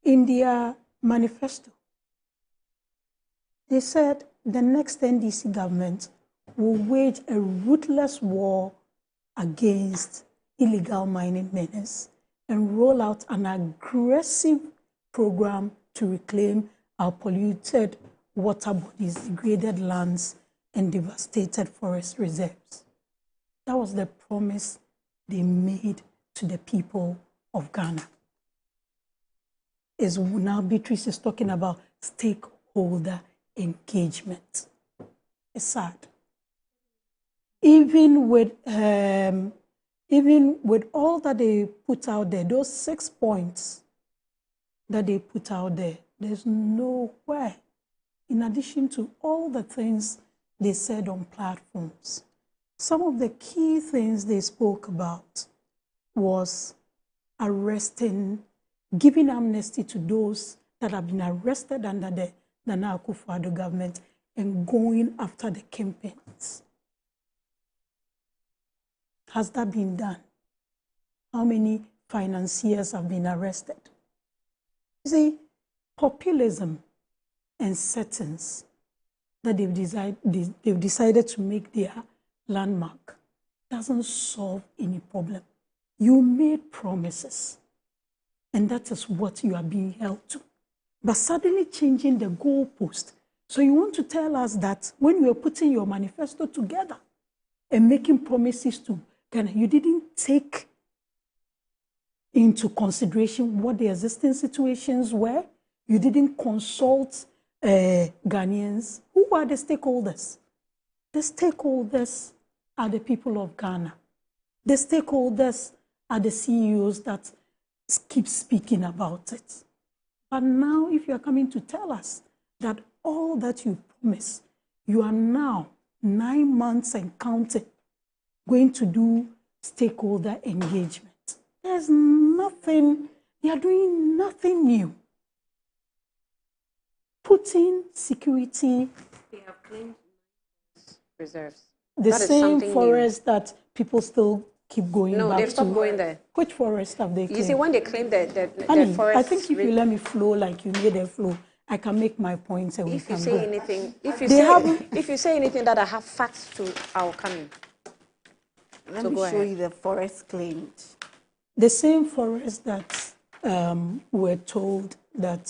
In their manifesto, they said the next NDC government will wage a ruthless war against illegal mining menace and roll out an aggressive program to reclaim our polluted water bodies, degraded lands, and devastated forest reserves. That was the promise they made to the people of Ghana. As now Beatrice is talking about stakeholder engagement. It's sad. Even with all that they put out there, those 6 points that they put out there, there's nowhere, in addition to all the things they said on platforms, some of the key things they spoke about was arresting, giving amnesty to those that have been arrested under the Nana Akufo-Addo government and going after the kingpins. Has that been done? How many financiers have been arrested? You see, populism and settings that they've decided to make their landmark doesn't solve any problem. You made promises, and that is what you are being held to. But suddenly changing the goalpost. So you want to tell us that when you were putting your manifesto together and making promises to Ghana, you didn't take into consideration what the existing situations were? You didn't consult Ghanaians? Who are the stakeholders? The stakeholders are the people of Ghana. The stakeholders are the CEOs that keep speaking about it. But now, if you are coming to tell us that all that you promised, you are now 9 months and counting, going to do stakeholder engagement. There's nothing, you are doing nothing new. Putting security. They have claimed reserves. The same forest that people still keep going back to. No, they've stopped going there. Which forest have they claimed? You see, when they claim the forest... I think if you let me flow like you made a flow, I can make my points and if we you can say go. anything, if you say anything that I have facts to, I'll come in. Let me show you the forest claimed. The same forest that were told that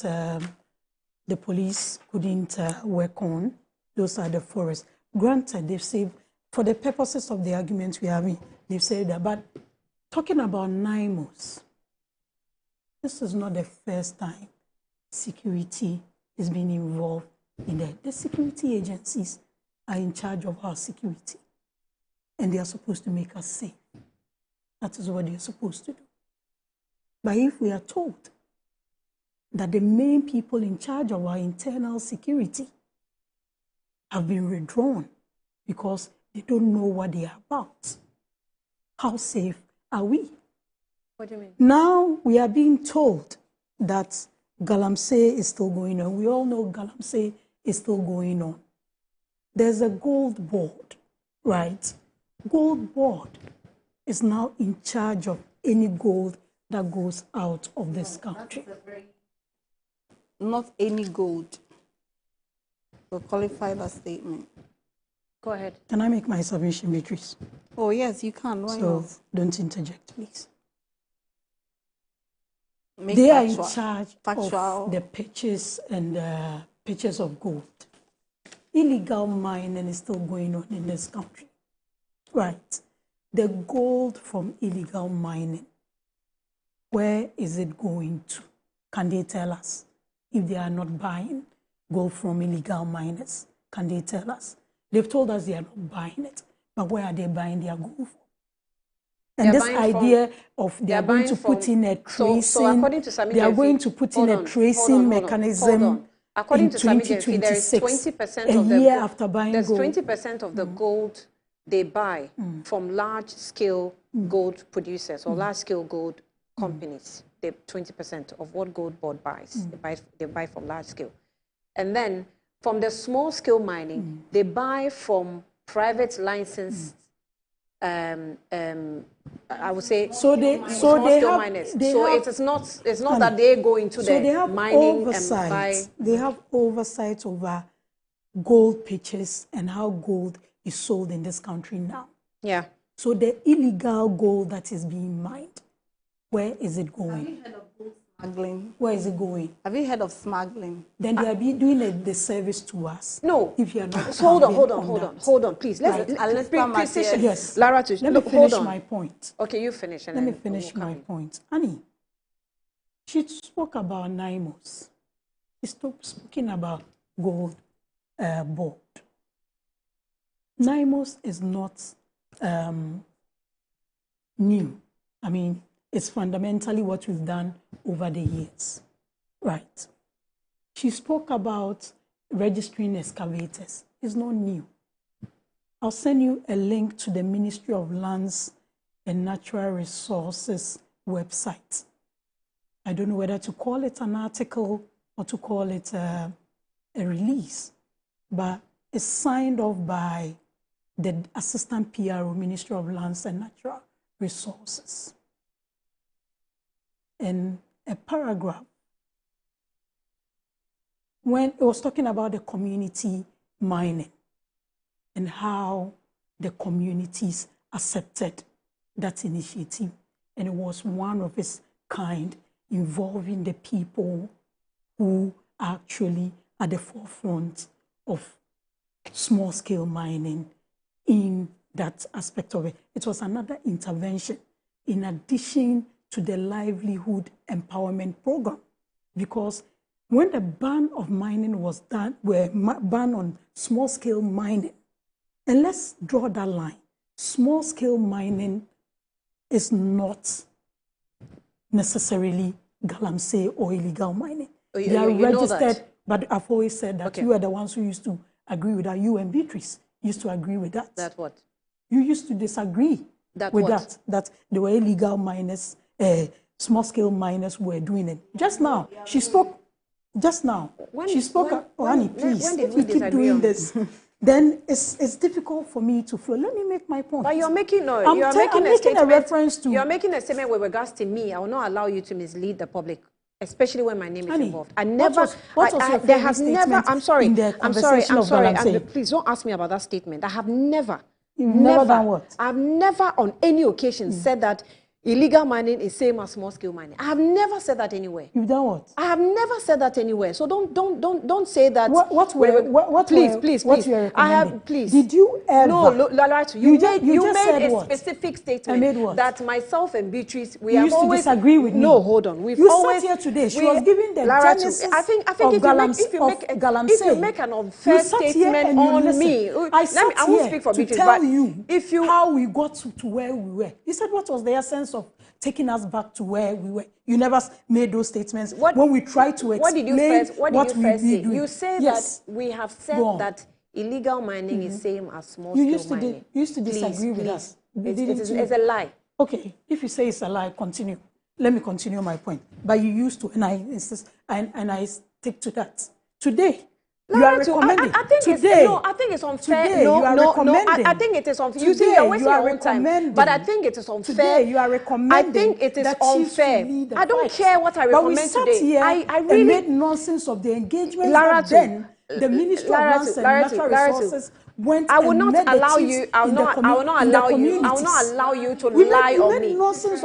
the police couldn't work on, those are the forests. Granted, they've said, for the purposes of the arguments we're having, they've said that, but talking about NIMOS, this is not the first time security is being involved in that. The security agencies are in charge of our security, and they are supposed to make us safe. That is what they are supposed to do. But if we are told that the main people in charge of our internal security have been withdrawn because they don't know what they are about, how safe are we? What do you mean? Now we are being told that Galamsey is still going on. We all know Galamsey is still going on. There's a gold board, right, Gold Board is now in charge of any gold that goes out of this country. Not any gold. We'll qualify that statement. Go ahead. Can I make my submission, Beatrice? Oh, yes, you can. Why So not? don't interject, please. Make They are factual- in charge factual. of the pitches and pitches of gold. Illegal mining is still going on in this country. Right. The gold from illegal mining, where is it going to? Can they tell us? If they are not buying gold from illegal miners, can they tell us? They've told us they are not buying it, but where are they buying their gold from? And this idea of they are going to put in a tracing, so according to Sami they are Jefi- going to put in hold a on, tracing hold on. mechanism According in to Sami Jefi, there is 2026, 20% a of the year gold- after buying there's gold. 20% of the gold they buy from large-scale gold producers or large-scale gold companies. They 20% of what Gold Board buys. They buy from large scale, and then from the small-scale mining, they buy from private licensed. I would say small-scale miners. It is not. It's not that they go into so they the have mining oversight. and buy. They have oversight over gold pitches and how gold is sold in this country now. Yeah. So the illegal gold that is being mined, where is it going? Smuggling. Where is it going? Have you heard of smuggling? Then they are doing a disservice to us. No. If you are not. So hold on, that. hold on, please. Right. Precision. Yes. Lara, to Let me look, finish hold on. my point. Okay, you finish. And Let me then finish we'll my come in. point. Annie, she spoke about NIMOS. She's speaking about Gold Board. NIMOS is not new. I mean, it's fundamentally what we've done over the years, right? She spoke about registering excavators. It's not new. I'll send you a link to the Ministry of Lands and Natural Resources website. I don't know whether to call it an article or to call it a release, but it's signed off by the Assistant PRO, Ministry of Lands and Natural Resources. In a paragraph, when it was talking about the community mining and how the communities accepted that initiative, and it was one of its kind involving the people who are actually at the forefront of small-scale mining in that aspect of it. It was another intervention in addition to the livelihood empowerment program, because when the ban of mining was done, ban on small-scale mining, and let's draw that line, small-scale mining is not necessarily galamsey or illegal mining. They are registered, but I've always said that you are the ones who used to agree with that. You and Beatrice used to agree with that. That what? You used to disagree That with what? that there were illegal miners, small-scale miners who were doing it. Just now, she spoke. Just now, she spoke. Annie, please, when did if we you keep disagree doing on this, then it's difficult for me to flow. Let me make my point. But you're making I'm making making a reference to. You're making a statement with regards to me. I will not allow you to mislead the public, especially when my name is Annie, involved. I never. what was your there favorite has never. statement I'm sorry. in the I'm sorry. conversation I'm of sorry. Galamsey? Please don't ask me about that statement. I have never. You've never done what? I've never on any occasion said that illegal mining is same as small scale mining. I have never said that anywhere. You've done what? I have never said that anywhere. So don't say that. Please. I have please. Did you ever? No, you just made said a what? specific statement. I made what? That myself and Beatrice we You have used to always disagree with me. No, hold on. We've You always sat here today. She was giving the genesis I think of if you make an unfair You sat here statement and you on listened. me, I won't speak for to Beatrice, tell but you if you how we got to where we were. You said what was the essence of taking us back to where we were? You never made those statements when we tried to explain what did you first say? doing. You say that we have said that illegal mining is same as small scale mining. You used to disagree with us. It's a lie. Okay, if you say it's a lie, continue. Let me continue my point. But you used to, and I insist, and I stick to that. Today, You are recommending. I think today, I think it's unfair. Today, you are recommending. I think it is unfair. Today, You see, you're wasting you are your own time. But I think it is unfair. Today, you are recommending. I think it is unfair. I don't care what I recommend today. But we sat here I really made nonsense of the engagement that then the Minister of Lands and Natural Resources went I will and not met allow the you. chiefs I will in the not allow you. I will not allow you to lie on me.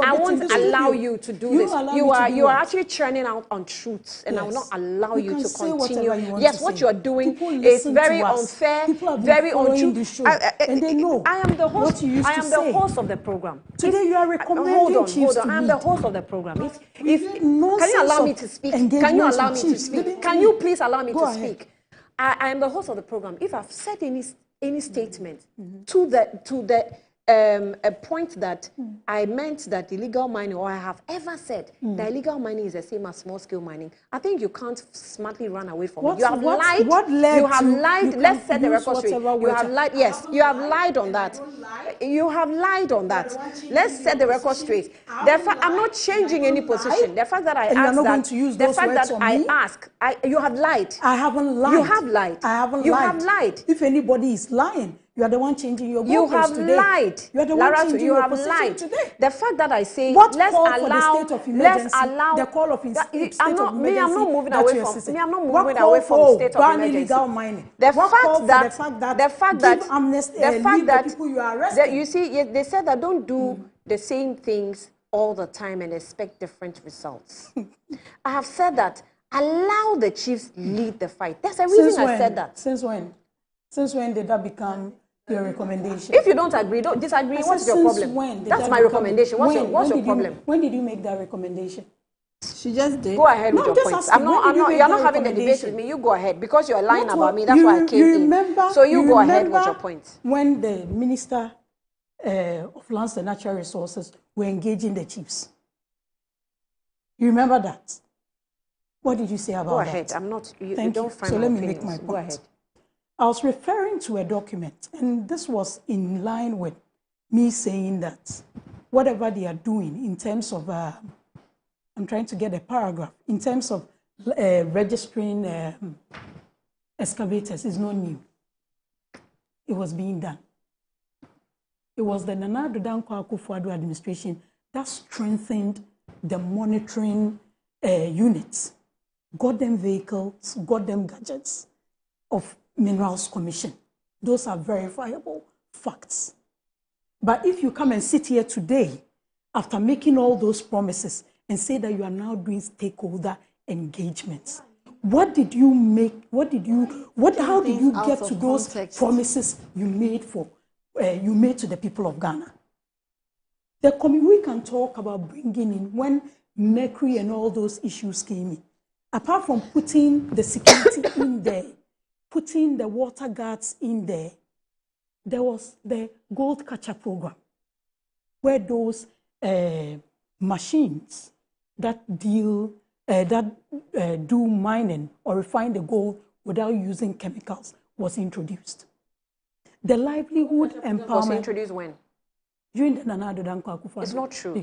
I won't allow you to do this. You are actually churning out untruths, and I will not allow you to continue. Yes, what you are doing is very unfair, very untrue. And they know. I am the host. I am the host of the program. Today you are recommending Hold on. I am the host of the program. Can you allow me to speak? Can you allow me to speak? Can you please allow me to speak? I am the host of the program. If I've said any statement to the a point that I meant that illegal mining, or I have ever said that illegal mining is the same as small-scale mining, I think you can't smartly run away from it. You have lied. You have lied. Let's set the record straight. You have lied. Yes, you have lied on that. You have lied on that. Let's set the record straight. I'm not changing any position. The fact that I asked that, the fact that I ask, you have lied. I haven't lied. You have lied. I haven't lied. You have lied. If anybody is lying, you are the one changing your goalposts You have today. lied. You are the one changing you your have position lied. today. The fact that I say What let's call allow, for the state of emergency, let's allow the call of state of emergency. I'm not moving that away you are from. assisting. Me, I'm not What moving call away from for state of ban emergency. illegal mining? The What fact call for that the fact that give amnesty, the fact leave that the people you are arresting. you see, they said that don't do the same things all the time and expect different results. I have said that allow the chiefs lead the fight. That's the reason I said that. Since when? Since when did that become your recommendation? If you don't agree, don't disagree. What's your problem? That's my recommendation. What's your problem? When did you make that recommendation? She just did. Go ahead with your points. You're not having the debate with me. You go ahead because you're lying about me. That's why I came in. So you go ahead with your points. When the Minister of Lands and Natural Resources were engaging the chiefs, you remember that? What did you say about that? Go ahead. I'm not. You don't find so my let me opinions. make my point. Go ahead. I was referring to a document, and this was in line with me saying that whatever they are doing in terms of, I'm trying to get a paragraph, in terms of registering excavators is not new. It was being done. It was the Nana Addo Dankwa Akufo-Addo administration that strengthened the monitoring units, got them vehicles, got them gadgets of Minerals Commission. Those are verifiable facts. But if you come and sit here today, after making all those promises, and say that you are now doing stakeholder engagements, what did you make? How did you get to those promises you made to the people of Ghana? We can talk about bringing in when Mercury and all those issues came in. Apart from putting the security in there, putting the water guards in there, there was the gold catcher program, where those machines that do mining or refine the gold without using chemicals was introduced. The livelihood empowerment was introduced when? During the Nana Addo Dankwa Akufo-Addo. It's not true.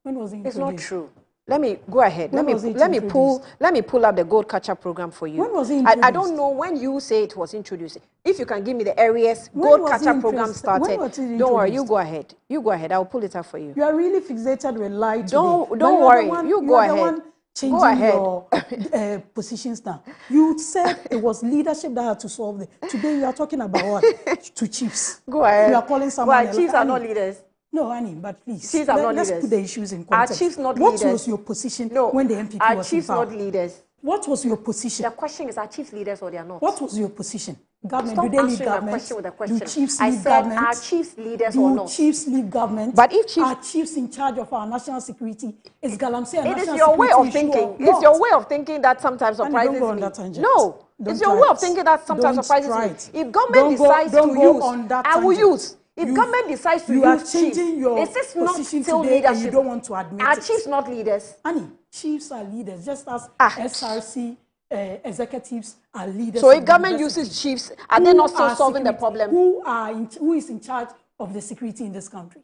When was it introduced? It's not true. Let me go ahead. Let me pull up the gold catcher program for you. When was it introduced? I don't know when you say it was introduced. If you can give me the areas gold catcher program started. Don't worry, you go ahead. You go ahead. I'll pull it up for you. You are really fixated with light. Don't worry. You go ahead. Changing go ahead. your positions now. You said it was leadership that had to solve it. Today you are talking about what? To chiefs. Go ahead. You are calling someone else. Chiefs are not leaders. No, Annie, but please. Chiefs are not let's leaders. Put the issues in context. Are chiefs not what leaders? What was your position when the MPP was in power? Are chiefs not leaders? What was your position? The question is, are chiefs leaders or they are not? What was your position? Government, Stop do they lead answering government? my question with a question. Do chiefs I lead said, government? are chiefs leaders or not? Do chiefs lead government? But if chiefs... Are chiefs in charge of our national security? Is Galamsey a national security? It is your way of thinking. It's your way of thinking that sometimes surprises me. No. It's your way of thinking that sometimes surprises me. If government decides to use, I will use. If government decides to use chiefs, is this not still leadership? You don't want to admit Are chiefs not leaders? Annie, chiefs are leaders, just as SRC executives are leaders. So if government uses chiefs, are they not still solving the problem? Who is in charge of the security in this country?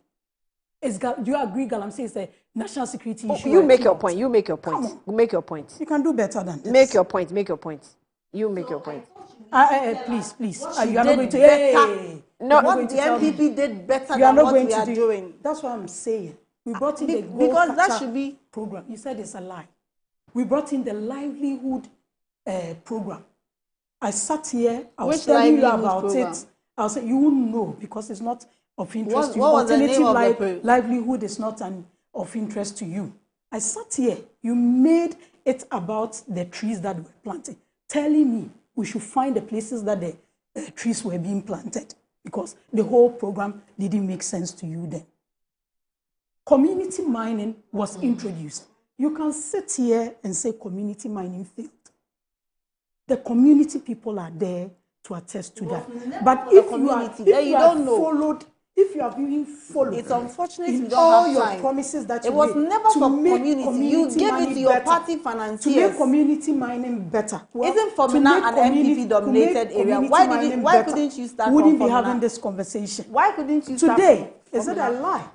Do you agree Galamsey is a national security issue? You make your point. You make your point. Make your point. You can do better than this. Make your point. Make your point. You make your point. Please. You are not going to. No, what the MPP did better than what we are doing. That's what I'm saying. We brought in the because that should be program. You said it's a lie. We brought in the livelihood program. I sat here. I was telling you about it. I was saying you wouldn't know because it's not of interest to you. What was the name of the program? Livelihood is not of interest to you. I sat here. You made it about the trees that were planted, telling me we should find the places that the trees were being planted because the whole program didn't make sense to you then. Community mining was introduced. You can sit here and say community mining failed. The community people are there to attest to that. But if you have been followed, it's unfortunate in you don't all have your time. promises that it you was made never to for make community. You gave it to your better, party financiers. to make community mining better. Well, isn't Formina an MPP-dominated area? Why couldn't you start? Wouldn't from be Formina? having this conversation. Why couldn't you start today? From Is it a lie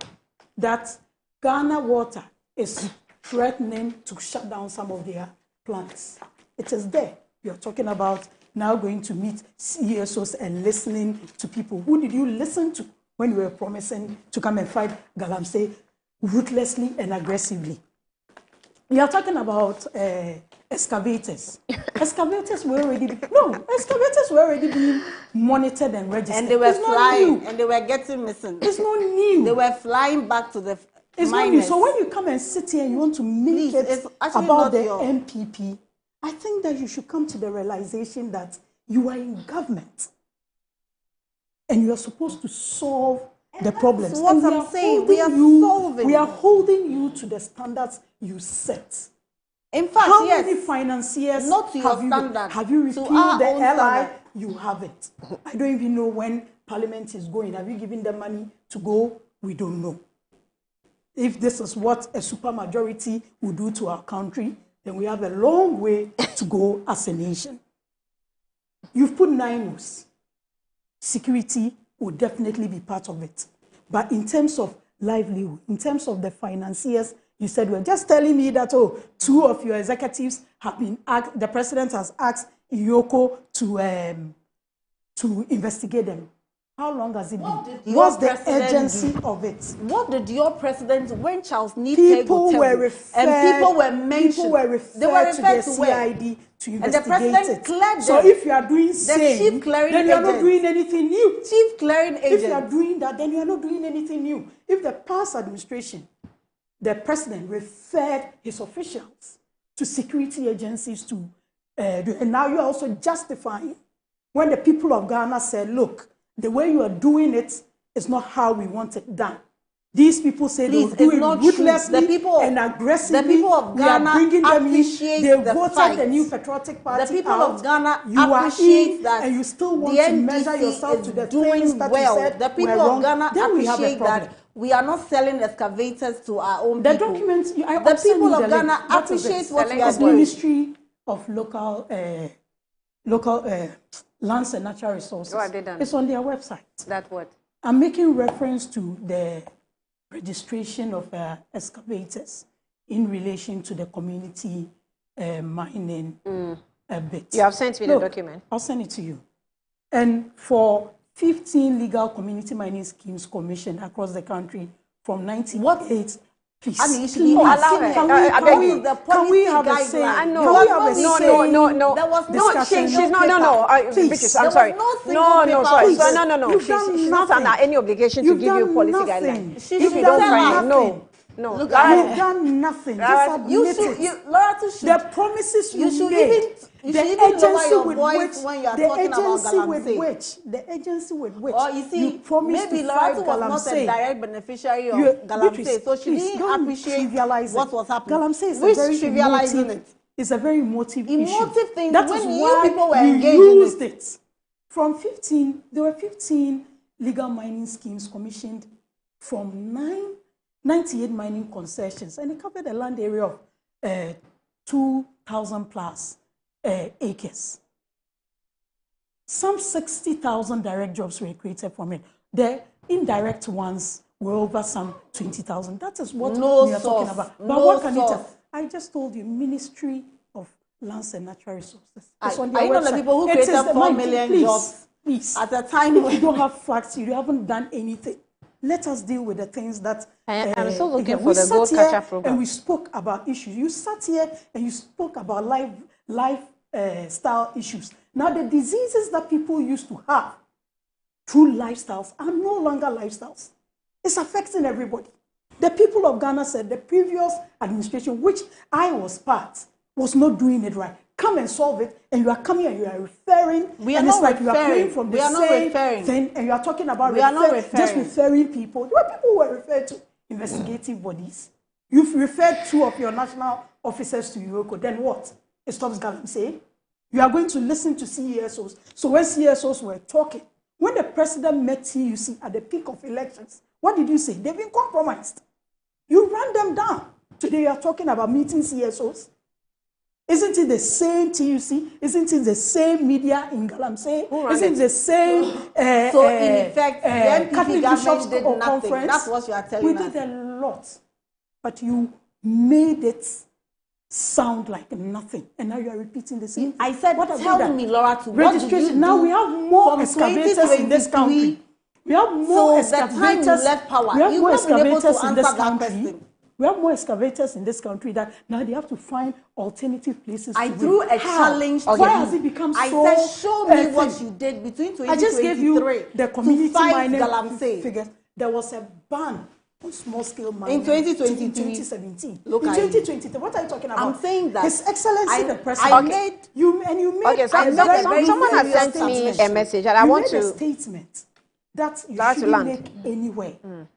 that Ghana Water is threatening to shut down some of their plants? It is there. We are talking about now going to meet CSOs and listening to people. Who did you listen to when you were promising to come and fight Galamsey ruthlessly and aggressively? We are talking about excavators. Excavators were already being monitored and registered. And they were flying and they were getting missing. It's not new. They were flying back to the It's not new. So when you come and sit here and you want to make it about the MPP, I think that you should come to the realization that you are in government and you are supposed to solve the problems. That's what I'm saying. We are solving. We are holding you to the standards you set. In fact, how yes, many financiers not to your standard, have you repealed the LI? You haven't. I don't even know when Parliament is going. Have you given them money to go? We don't know. If this is what a supermajority will do to our country, then we have a long way to go as a nation. You've put 9 O's. Security will definitely be part of it. But in terms of livelihood, in terms of the financiers, you said, well, just telling me that, 2 of your executives have been asked, the president has asked Iyoko to investigate them. How long has it been? What's the urgency of it? What did your president, when Charles Neat people were referred, and people were mentioned, people were referred to the CID to investigate and the president it. cleared So them. if you are doing same, then you are not doing anything new. Chief clearing agent. If you are doing that, then you are not doing anything new. If the past administration, the president referred his officials to security agencies to do, and now you are also justifying when the people of Ghana said, look, the way you are doing it is not how we want it done. These people say they will do it ruthlessly and aggressively. The people of Ghana appreciate They voted the new patriotic party. The people of Ghana appreciate that, and you still want to measure yourself to the things that you said the people of Ghana appreciate that we are not selling excavators to our own people. The documents, the people of Ghana appreciate what we are doing. The Ministry of Local Lands and Natural Resources. What have they done? It's on their website. That what? I'm making reference to the registration of excavators in relation to the community mining bit. You have sent me the document. I'll send it to you. And for 15 legal community mining schemes commissioned across the country from 1998. Please, I mean, you should be allowed. Can we have a say? No. There was no she's not. Please, I'm sorry. Sorry. No. She's not under any obligation to give you policy guidelines. If you don't find no. You've done nothing. Just admit it. The promises you made. The agency with which you promised maybe to fight Loratu was not a direct beneficiary of Galamsey, so she didn't appreciate what was happening. Galamsey is trivializing it. It's a very emotive issue. Thing. That when is you why people were you engaged used in it. From 15, there were 15 legal mining schemes commissioned from 98 mining concessions, and it covered a land area of 2,000 plus acres. Some 60,000 direct jobs were created from it. The indirect ones were over some 20,000. That is what we are talking about. But what can you tell? I just told you, Ministry of lands and natural resources. I It's on their know the website. people who It is created the 4 money. million Please, jobs please. at a time If when you don't have facts, you haven't done anything. Let us deal with the things that. I'm still looking we for the sat Gold here Catcher program. And we spoke about issues. You sat here and you spoke about lifestyle issues. Now, the diseases that people used to have through lifestyles are no longer lifestyles. It's affecting everybody. The people of Ghana said the previous administration, which I was part, was not doing it right. Come and solve it, and you are coming and you are referring. We are and not it's like you are referring. playing from the We are not same referring. thing, and you are talking about We are not just referring. referring people. What people were referred to? Investigative bodies. You've referred 2 of your national officers to Euroko. Then what? It stops Galamsey. You are going to listen to CESOs. So when CESOs were talking, when the president met TUC at the peak of elections, what did you say? They've been compromised. You ran them down. Today you are talking about meeting CSOs. Isn't it the same TUC? Isn't it the same media in Galamsey? Isn't it the same? So in effect, the Catholic NPP Bishops government did nothing. Conference? That's what you are telling We us. did a lot, but you made it sound like nothing, and now you are repeating the same. I said, what have you tell done? me, Laura, to what did Registration. you Now do we have more from excavators in this 2023? country. We have more So the time you excavators. left power, we have you've more not been able to excavators in this answer that country. question. We have more excavators in this country that now they have to find alternative places. I to threw win. a How? challenge to Why you. has it become I so? said, show me what thing? you did between 2023 I just gave you the community to fight mining Galamsey. figures. There was a ban on small-scale mining In 2023. in 2017. Look in at 2023, what are you talking about? I'm saying that His Excellency the President. I made you made. Okay, someone has sent me a message, and I want made to. a statement that you That's shouldn't land. make anywhere.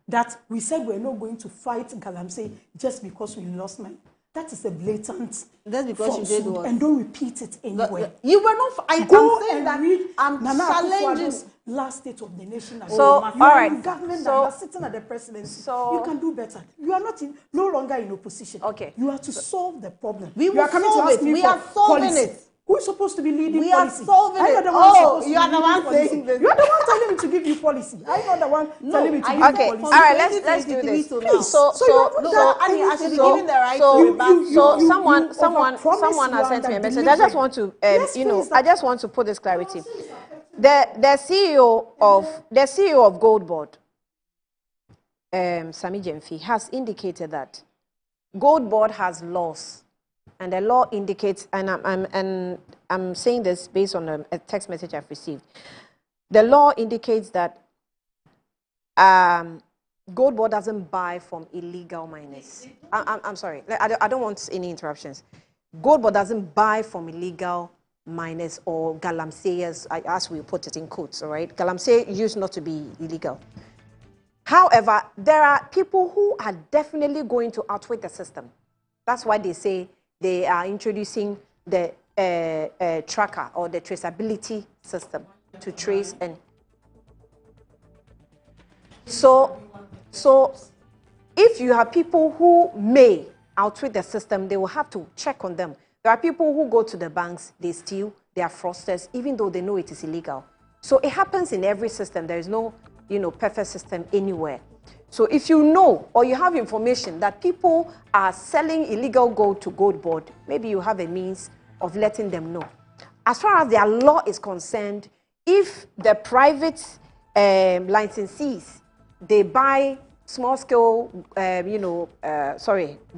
That we said we're not going to fight Galamsey just because we lost money. That is a blatant. That's because you did falsehood, what? and don't repeat it anywhere. You were not. I'm Go saying and that read I'm Nana challenging. Akufo-Addo's last state of the nation. So, you all are right. in government So- and you are sitting at the presidency. You can do better. You are not no longer in opposition. Okay. You are to solve the problem. We you will are coming solve to ask it. me We for are solving policy. it. Who is supposed to be leading We are policy? solving I'm it. not the one Oh, supposed to you be are the leading one policy. saying this. You are the one telling me to give you policy. I'm not the one telling me to give Okay, you all policy. right, let's do this. Please. So, you haven't so, done Annie, I should be anything. given the right so, to rebut. so you someone overpromise, has you sent me a underdeliver. message. I just want to Yes, you know please, I just want to put this clarity. The CEO of Gold Board, Sami Jemfi, has indicated that Gold Board has laws, and the law indicates, and I'm saying this based on a text message I've received. The law indicates that Gold Board doesn't buy from illegal miners. I'm sorry, I don't want any interruptions. Gold Board doesn't buy from illegal miners or galamseyers, as we put it in quotes, all right? Galamsey used not to be illegal. However, there are people who are definitely going to outwit the system. That's why they say they are introducing the tracker or the traceability system to trace and so if you have people who may outwit the system, they will have to check on them. There are people who go to the banks, they steal, they are fraudsters, even though they know it is illegal. So it happens in every system. There is no, perfect system anywhere. So if you know or you have information that people are selling illegal gold to Gold Board, maybe you have a means of letting them know. As far as their law is concerned, if the private licensees, they buy small-scale,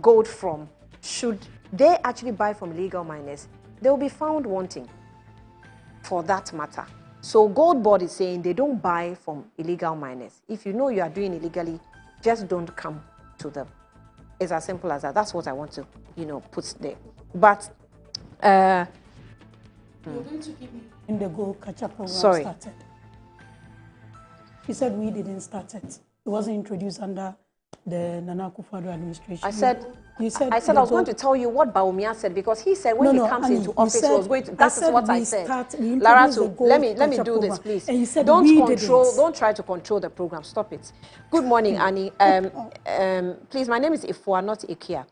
gold from, should they actually buy from illegal miners, they will be found wanting for that matter. So Gold Board is saying they don't buy from illegal miners. If you know you are doing illegally, just don't come to them. It's as simple as that. That's what I want to, put there. But You're going to give me in the Gold Catcher program started. You said we didn't start it. It wasn't introduced under the Nana Akufo-Addo administration. I said I was going to tell you what Bawumia said, because he said when he comes into office, he was going to. That is what I said. Lara, let me do this, please. And you said don't try to control the program. Stop it. Good morning, Annie. Please, my name is Ifua, not Ikia.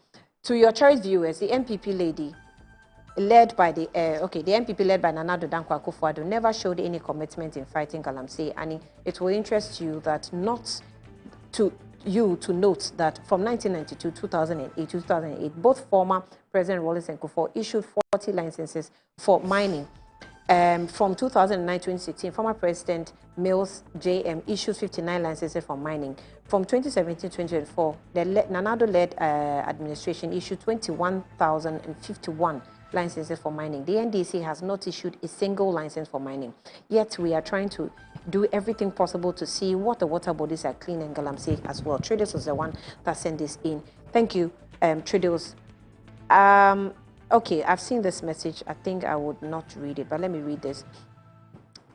To your cherished viewers, the MPP lady led by the MPP led by Nana Addo Dankwa Akufo-Addo never showed any commitment in fighting Galamsey, and it will interest you that not to you to note that from 1992, 2008, both former President Rawlings and Kufuor issued 40 licenses for mining. From 2009-2016, former President Mills JM issued 59 licenses for mining. From 2017-2024, the Nanado-led administration issued 21,051 licenses for mining. The NDC has not issued a single license for mining. Yet we are trying to do everything possible to see what the water bodies are clean in Galamsey as well. Trados was the one that sent this in. Thank you, Trados. Okay, I've seen this message. I think I would not read it, but let me read this.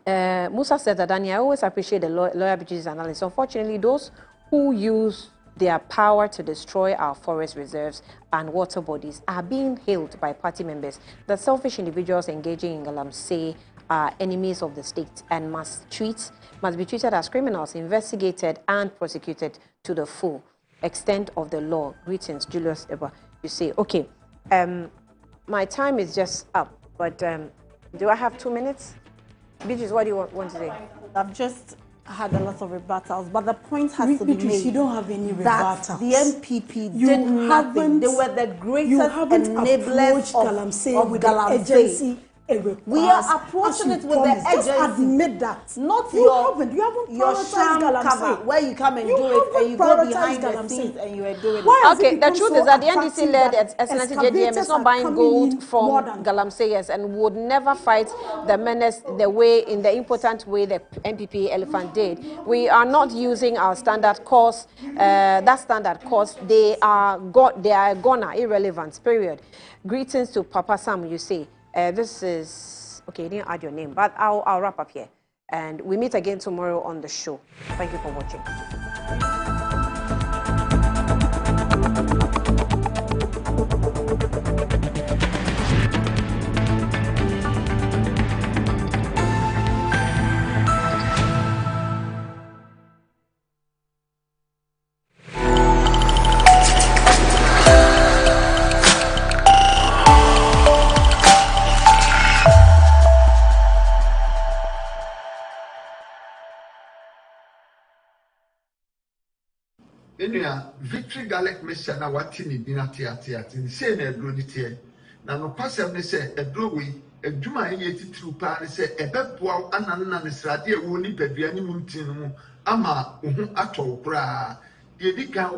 Musa said that, Danny, I always appreciate the lawyer BG's analysis. Unfortunately, those who use their power to destroy our forest reserves and water bodies are being hailed by party members. The selfish individuals engaging in Galamsey are enemies of the state and must be treated as criminals, investigated and prosecuted to the full extent of the law. Greetings, Julius Eber. You say, okay, my time is just up, but do I have 2 minutes? Beatrice, what do you want to say? I've just had a lot of rebuttals, but the point has to be made. You don't have any that rebuttals. The MPP did nothing. They were the greatest enablers of Galamsey. We are approaching it with the agency. Just admit that. Not you haven't your sham cover where you come and do it and you go behind the scenes and you are doing it. Okay, the truth is that the NDC-led SNC JDM is not buying gold from Galamseyers and would never fight the menace in the important way the MPP Elephant did. We are not using our standard course. That standard course, they are gone, irrelevant. Period. Greetings to Papa Sam. You say. This is, okay, you didn't add your name, but I'll wrap up here. And we meet again tomorrow on the show. Thank you for watching. Victory Gallic Mission, now what in Binati, in saying a brunitier. Now, no person say a brewery, a Juma 82 party say a bedwell and an anisradia won't be any muntin, ama, at all, bra.